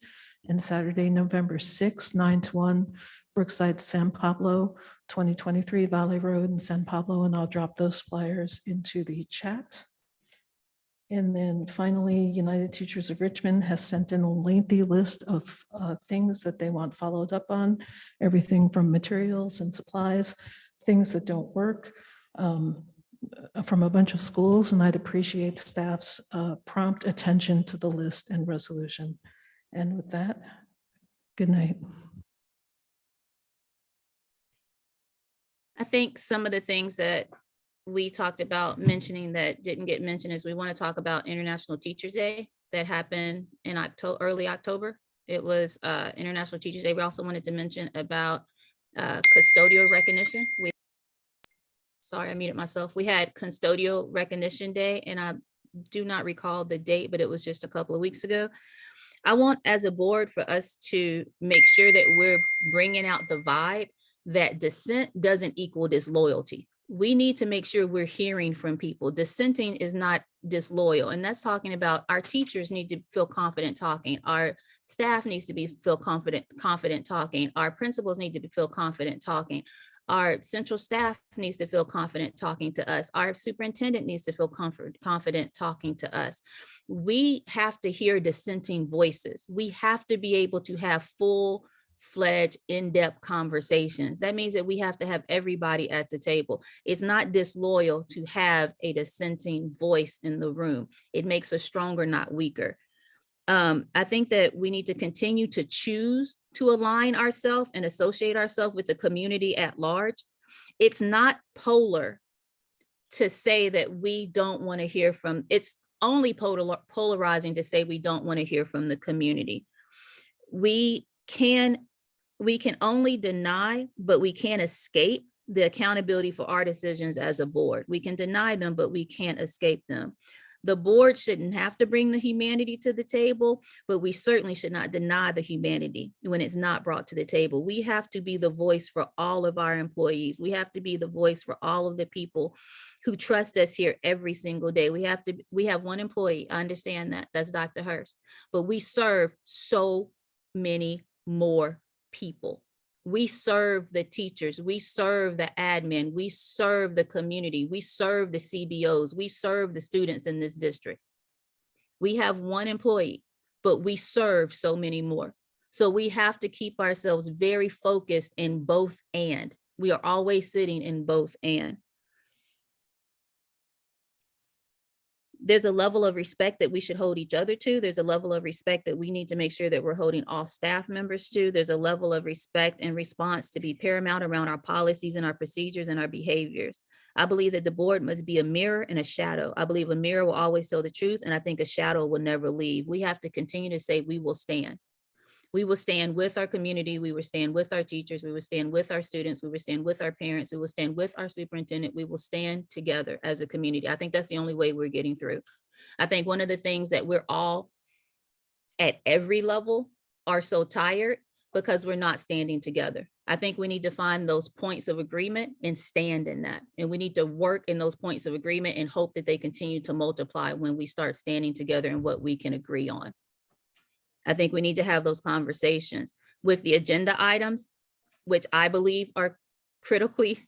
and Saturday, November 6th, 9 to 1, Brookside, San Pablo, 2023 Valley Road in San Pablo, and I'll drop those flyers into the chat. And then finally, United Teachers of Richmond has sent in a lengthy list of things that they want followed up on, everything from materials and supplies, things that don't work, from a bunch of schools, and I'd appreciate staff's prompt attention to the list and resolution. And with that, good night. I think some of the things that we talked about mentioning that didn't get mentioned is we want to talk about International Teachers Day that happened in early October. It was International Teachers Day. We also wanted to mention about custodial recognition. Sorry, I muted myself. We had Custodial Recognition Day, and I do not recall the date, but it was just a couple of weeks ago. I want, as a board, for us to make sure that we're bringing out the vibe that dissent doesn't equal disloyalty. We need to make sure we're hearing from people. Dissenting is not disloyal. And that's talking about our teachers need to feel confident talking. Our staff needs to feel confident talking. Our principals need to feel confident talking. Our central staff needs to feel confident talking to us. Our superintendent needs to feel confident talking to us. We have to hear dissenting voices. We have to be able to have full-fledged, in-depth conversations. That means that we have to have everybody at the table. It's not disloyal to have a dissenting voice in the room. It makes us stronger, not weaker. I think that we need to continue to choose to align ourselves and associate ourselves with the community at large. It's not polar to say that we don't want to hear from, it's only polarizing to say we don't want to hear from the community. We can only deny, but we can't escape the accountability for our decisions as a board. We can deny them, but we can't escape them. The board shouldn't have to bring the humanity to the table, but we certainly should not deny the humanity when it's not brought to the table. We have to be the voice for all of our employees. We have to be the voice for all of the people who trust us here every single day. We have one employee, I understand that, that's Dr. Hurst, but we serve so many more people. We serve the teachers, we serve the admin, we serve the community, we serve the CBOs, we serve the students in this district. We have one employee, but we serve so many more. So we have to keep ourselves very focused in both and. We are always sitting in both and. There's a level of respect that we should hold each other to. There's a level of respect that we need to make sure that we're holding all staff members to. There's a level of respect and response to be paramount around our policies and our procedures and our behaviors. I believe that the board must be a mirror and a shadow. I believe a mirror will always tell the truth, and I think a shadow will never leave. We have to continue to say we will stand. We will stand with our community. We will stand with our teachers. We will stand with our students. We will stand with our parents. We will stand with our superintendent. We will stand together as a community. I think that's the only way we're getting through. I think one of the things that we're all at every level are so tired because we're not standing together. I think we need to find those points of agreement and stand in that. And we need to work in those points of agreement and hope that they continue to multiply when we start standing together in what we can agree on. I think we need to have those conversations with the agenda items, which I believe are critically,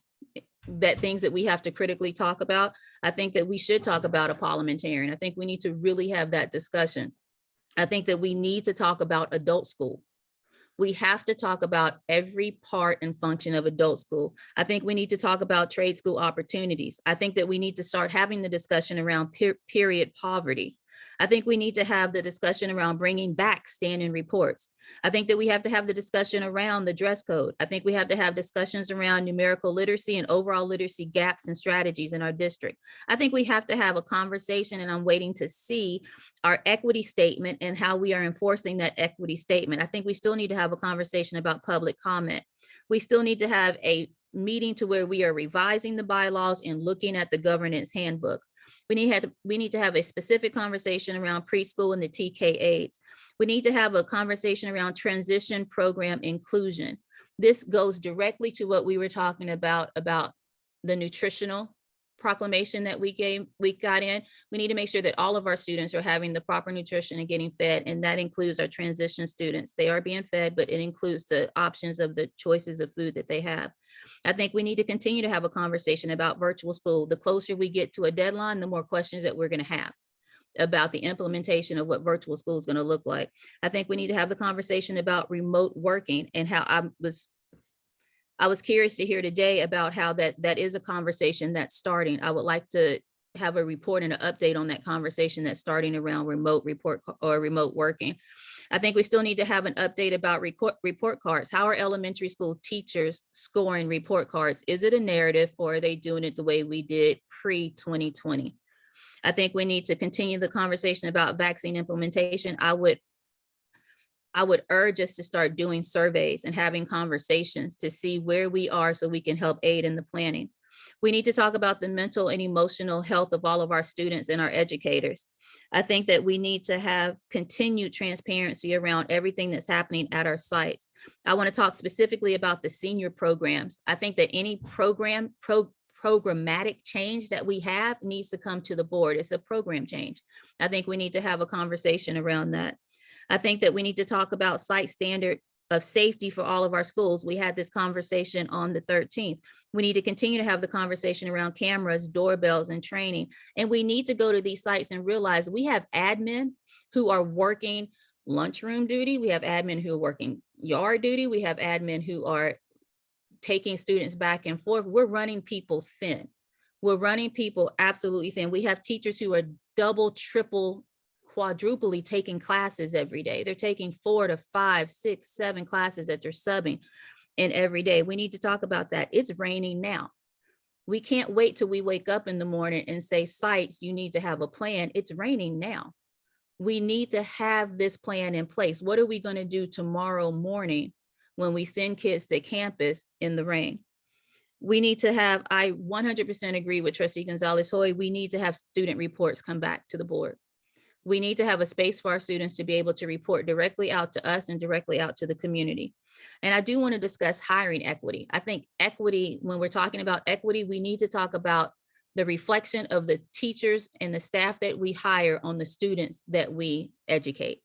that things that we have to critically talk about. I think that we should talk about a parliamentarian. I think we need to really have that discussion. I think that we need to talk about adult school. We have to talk about every part and function of adult school. I think we need to talk about trade school opportunities. I think that we need to start having the discussion around period poverty. I think we need to have the discussion around bringing back standing reports. I think that we have to have the discussion around the dress code. I think we have to have discussions around numerical literacy and overall literacy gaps and strategies in our district. I think we have to have a conversation, and I'm waiting to see our equity statement and how we are enforcing that equity statement. I think we still need to have a conversation about public comment. We still need to have a meeting to where we are revising the bylaws and looking at the governance handbook. We need to have a specific conversation around preschool and the TK aids. We need to have a conversation around transition program inclusion. This goes directly to what we were talking about the nutritional proclamation that we got in. We need to make sure that all of our students are having the proper nutrition and getting fed, and that includes our transition students. They are being fed, but it includes the options of the choices of food that they have. I think we need to continue to have a conversation about virtual school. The closer we get to a deadline, the more questions that we're going to have about the implementation of what virtual school is going to look like. I think we need to have the conversation about remote working and how I was curious to hear today about how that is a conversation that's starting. I would like to have a report and an update on that conversation that's starting around remote working. I think we still need to have an update about report cards. How are elementary school teachers scoring report cards? Is it a narrative, or are they doing it the way we did pre-2020? I think we need to continue the conversation about vaccine implementation. I would urge us to start doing surveys and having conversations to see where we are so we can help aid in the planning. We need to talk about the mental and emotional health of all of our students and our educators. I think that we need to have continued transparency around everything that's happening at our sites. I want to talk specifically about the senior programs. I think that any programmatic change that we have needs to come to the board. It's a program change. I think we need to have a conversation around that. I think that we need to talk about site standard of safety for all of our schools. We had this conversation on the 13th. We need to continue to have the conversation around cameras, doorbells, and training. And we need to go to these sites and realize we have admin who are working lunchroom duty. We have admin who are working yard duty. We have admin who are taking students back and forth. We're running people thin. We're running people absolutely thin. We have teachers who are double, triple, quadruply taking classes every day. They're taking 4 to 5, 6, 7 classes that they're subbing in every day. We need to talk about that. It's raining now. We can't wait till we wake up in the morning and say, sites, you need to have a plan. It's raining now. We need to have this plan in place. What are we going to do tomorrow morning when we send kids to campus in the rain? We need to have, I 100% agree with Trustee Gonzalez Hoy, we need to have student reports come back to the board. We need to have a space for our students to be able to report directly out to us and directly out to the community. And I do want to discuss hiring equity. I think equity, when we're talking about equity, we need to talk about the reflection of the teachers and the staff that we hire on the students that we educate.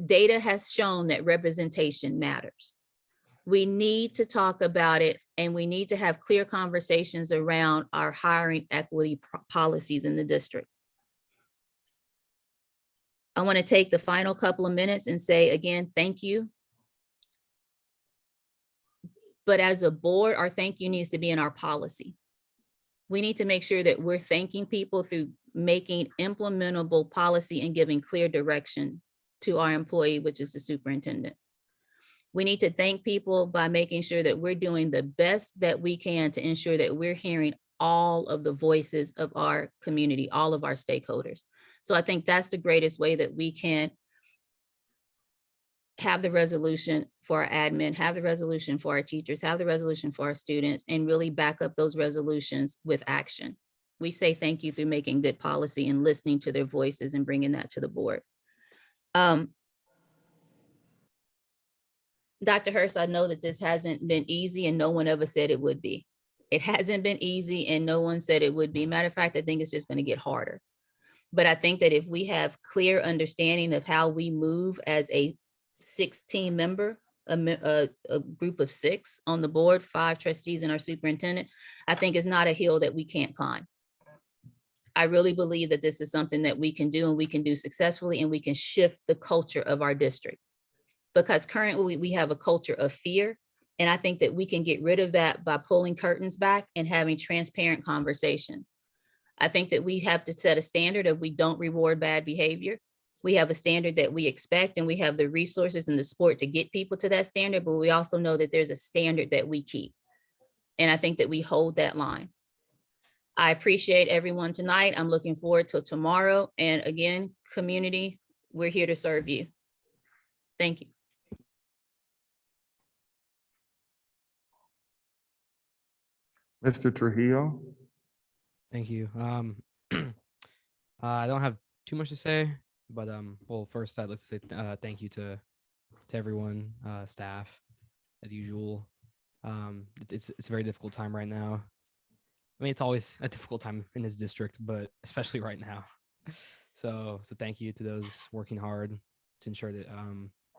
Data has shown that representation matters. We need to talk about it, and we need to have clear conversations around our hiring equity policies in the district. I want to take the final couple of minutes and say again, thank you. But as a board, our thank you needs to be in our policy. We need to make sure that we're thanking people through making implementable policy and giving clear direction to our employee, which is the superintendent. We need to thank people by making sure that we're doing the best that we can to ensure that we're hearing all of the voices of our community, all of our stakeholders. So I think that's the greatest way that we can have the resolution for our admin, have the resolution for our teachers, have the resolution for our students, and really back up those resolutions with action. We say thank you through making good policy and listening to their voices and bringing that to the board. Dr. Hurst, I know that this hasn't been easy and no one ever said it would be. It hasn't been easy and no one said it would be. Matter of fact, I think it's just going to get harder. But I think that if we have clear understanding of how we move as a 16 member, a group of 6 on the board, 5 trustees and our superintendent, I think it's not a hill that we can't climb. I really believe that this is something that we can do and we can do successfully, and we can shift the culture of our district. Because currently we have a culture of fear. And I think that we can get rid of that by pulling curtains back and having transparent conversations. I think that we have to set a standard of we don't reward bad behavior. We have a standard that we expect, and we have the resources and the support to get people to that standard, but we also know that there's a standard that we keep. And I think that we hold that line. I appreciate everyone tonight. I'm looking forward to tomorrow. And again, community, we're here to serve you. Thank you. Mr. Trujillo? Thank you. I don't have too much to say, but well, first I'd like to say thank you to everyone, staff, as usual. It's a very difficult time right now. I mean, it's always a difficult time in this district, but especially right now. So thank you to those working hard to ensure that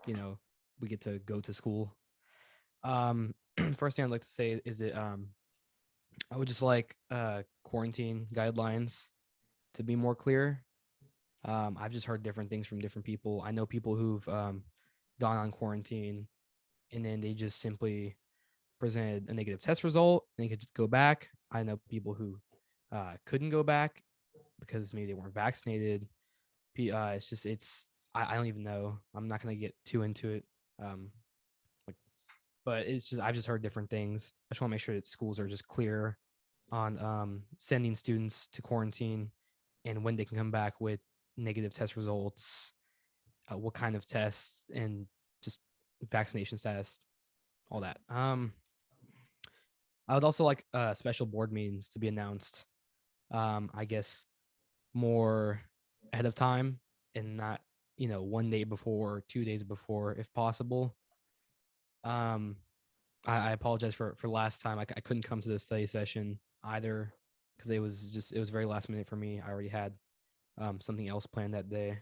you know, we get to go to school. First thing I'd like to say is that I would just like quarantine guidelines to be more clear. I've just heard different things from different people. I know people who've gone on quarantine and then they just simply presented a negative test result and they could just go back. I know people who couldn't go back because maybe they weren't vaccinated. I don't even know. I'm not going to get too into it. But it's just, I've just heard different things. I just want to make sure that schools are just clear on sending students to quarantine and when they can come back with negative test results, what kind of tests, and just vaccination status, all that. I would also like special board meetings to be announced, I guess, more ahead of time and not, you know, 1 day before, 2 days before, if possible. I apologize for last time. I couldn't come to the study session either because it was very last minute for me. I already had something else planned that day.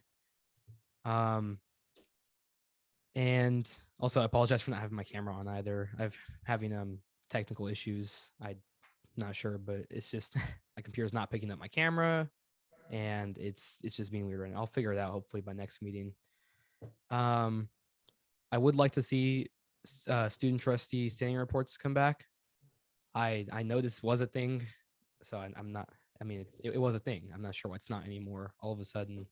And also I apologize for not having my camera on either. I've having technical issues. I'm not sure, but it's just my computer's not picking up my camera and it's just being weird right now. I'll figure it out hopefully by next meeting. I would like to see student trustee standing reports come back. I know this was a thing, so I'm not, I mean, it was a thing. I'm not sure why it's not anymore. All of a sudden,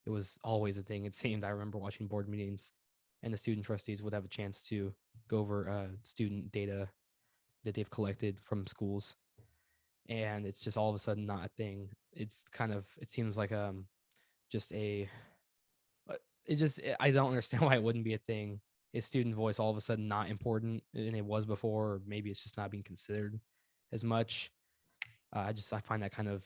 it was always a thing. It seemed, I remember watching board meetings and the student trustees would have a chance to go over student data that they've collected from schools. And it's just all of a sudden not a thing. It's kind of, it seems like I don't understand why it wouldn't be a thing is student voice all of a sudden not important and it was before, or maybe it's just not being considered as much. I find that kind of,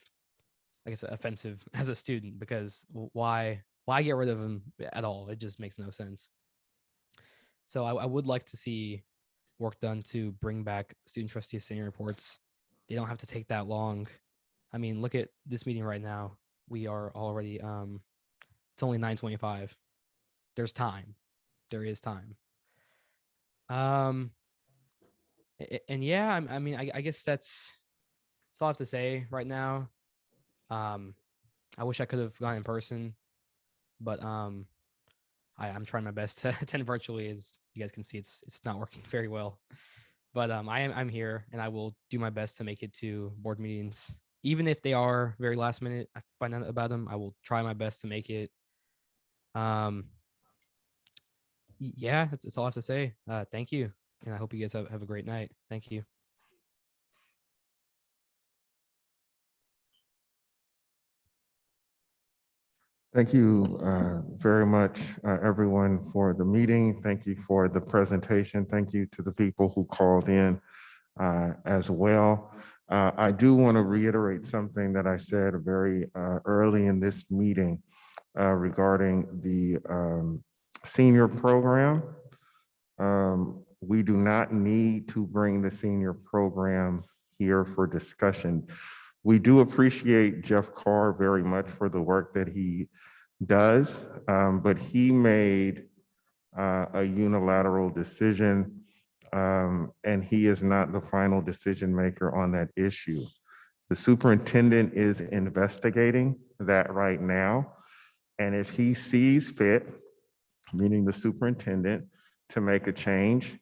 I guess, offensive as a student, because why get rid of them at all? It just makes no sense. So I would like to see work done to bring back student trustee senior reports. They don't have to take that long. I mean, look at this meeting right now. We are already, it's only 9:25. There's time. There is time. And yeah, I mean, I guess that's all I have to say right now. I wish I could have gone in person, but I'm trying my best to attend virtually. As you guys can see, it's not working very well. But I'm here, and I will do my best to make it to board meetings, even if they are very last minute. I find out about them. I will try my best to make it. Yeah, that's all I have to say. Thank you, and I hope you guys have a great night. Thank you. Thank you very much, everyone, for the meeting. Thank you for the presentation. Thank you to the people who called in as well. I do want to reiterate something that I said very early in this meeting regarding the senior program. We do not need to bring the senior program here for discussion. We do appreciate Jeff Carr very much for the work that he does, but he made a unilateral decision, and he is not the final decision maker on that issue. The superintendent is investigating that right now, and if he sees fit, meaning the superintendent, to make a change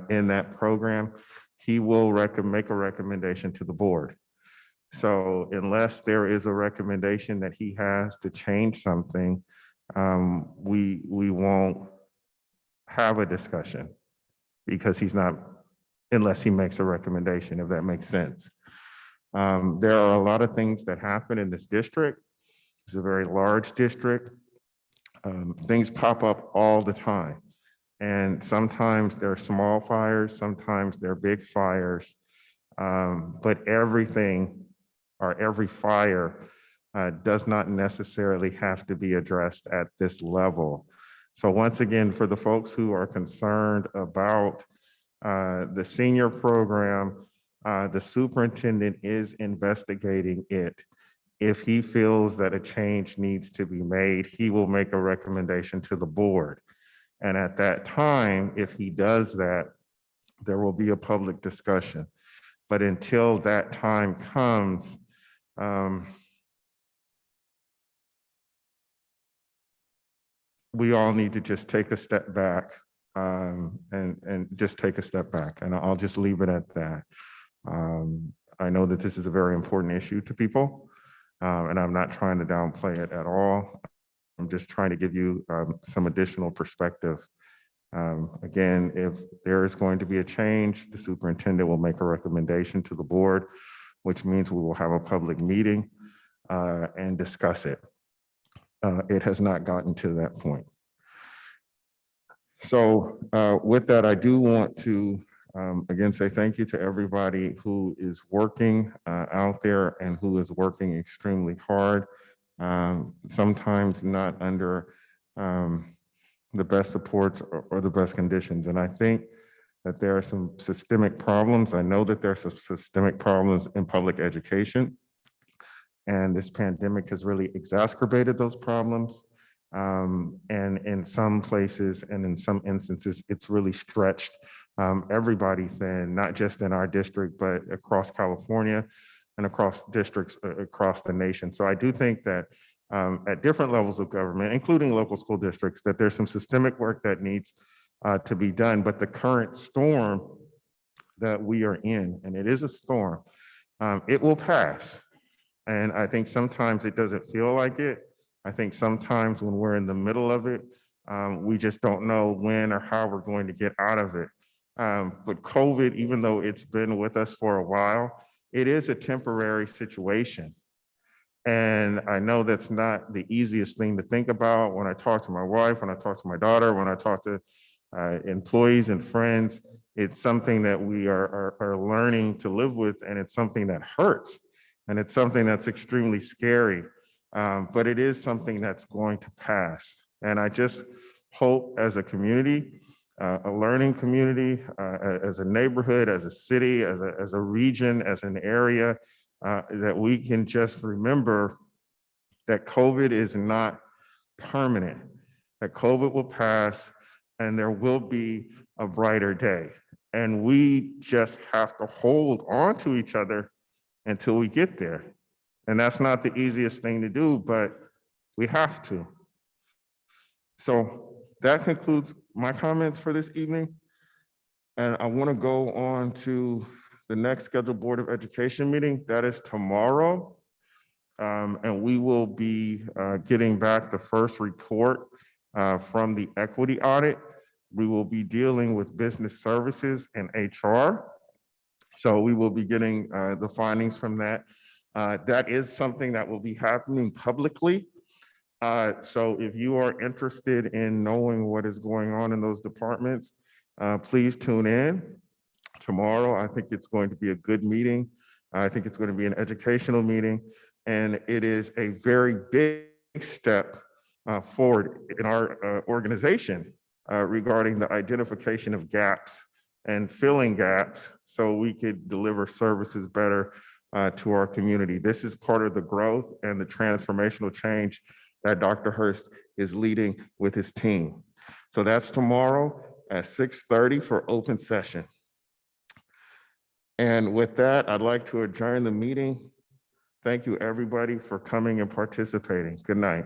in that program, he will make a recommendation to the board. So unless there is a recommendation that he has to change something, we won't have a discussion, because he's not, unless he makes a recommendation, if that makes sense. There are a lot of things that happen in this district. It's a very large district. Things pop up all the time. And sometimes they're small fires, sometimes they're big fires. But everything or every fire does not necessarily have to be addressed at this level. So once again, for the folks who are concerned about the senior program, the superintendent is investigating it. If he feels that a change needs to be made, he will make a recommendation to the board. And at that time, if he does that, there will be a public discussion. But until that time comes, we all need to just take a step back and just take a step back. And I'll just leave it at that. I know that this is a very important issue to people, and I'm not trying to downplay it at all. I'm just trying to give you some additional perspective. Again, if there is going to be a change, the superintendent will make a recommendation to the board, which means we will have a public meeting and discuss it. It has not gotten to that point. So with that, I do want to again say thank you to everybody who is working out there and who is working extremely hard, sometimes not under the best supports or the best conditions. And I think that there are some systemic problems. I know that there are some systemic problems in public education. And this pandemic has really exacerbated those problems. And in some places and in some instances, it's really stretched everybody thin, not just in our district, but across California and across districts across the nation. So I do think that at different levels of government, including local school districts, that there's some systemic work that needs to be done. But the current storm that we are in, and it is a storm, it will pass. And I think sometimes it doesn't feel like it. I think sometimes when we're in the middle of it, we just don't know when or how we're going to get out of it. But COVID, even though it's been with us for a while, it is a temporary situation. And I know that's not the easiest thing to think about when I talk to my wife, when I talk to my daughter, when I talk to employees and friends. It's something that we are learning to live with, and it's something that hurts, and it's something that's extremely scary. But it is something that's going to pass. And I just hope as a community, a learning community, as a neighborhood, as a city, as a region, as an area, that we can just remember that COVID is not permanent, that COVID will pass and there will be a brighter day. And we just have to hold on to each other until we get there. And that's not the easiest thing to do, but we have to. So that concludes my comments for this evening. And I want to go on to the next scheduled Board of Education meeting. That is tomorrow. And we will be getting back the first report from the equity audit. We will be dealing with business services and HR. So we will be getting the findings from that. That is something that will be happening publicly. So if you are interested in knowing what is going on in those departments, please tune in tomorrow. I think it's going to be a good meeting. I think it's going to be an educational meeting, and it is a very big step forward in our organization regarding the identification of gaps and filling gaps so we could deliver services better to our community. This is part of the growth and the transformational change that Dr. Hurst is leading with his team. So that's tomorrow at 6:30 for open session. And with that, I'd like to adjourn the meeting. Thank you, everybody, for coming and participating. Good night.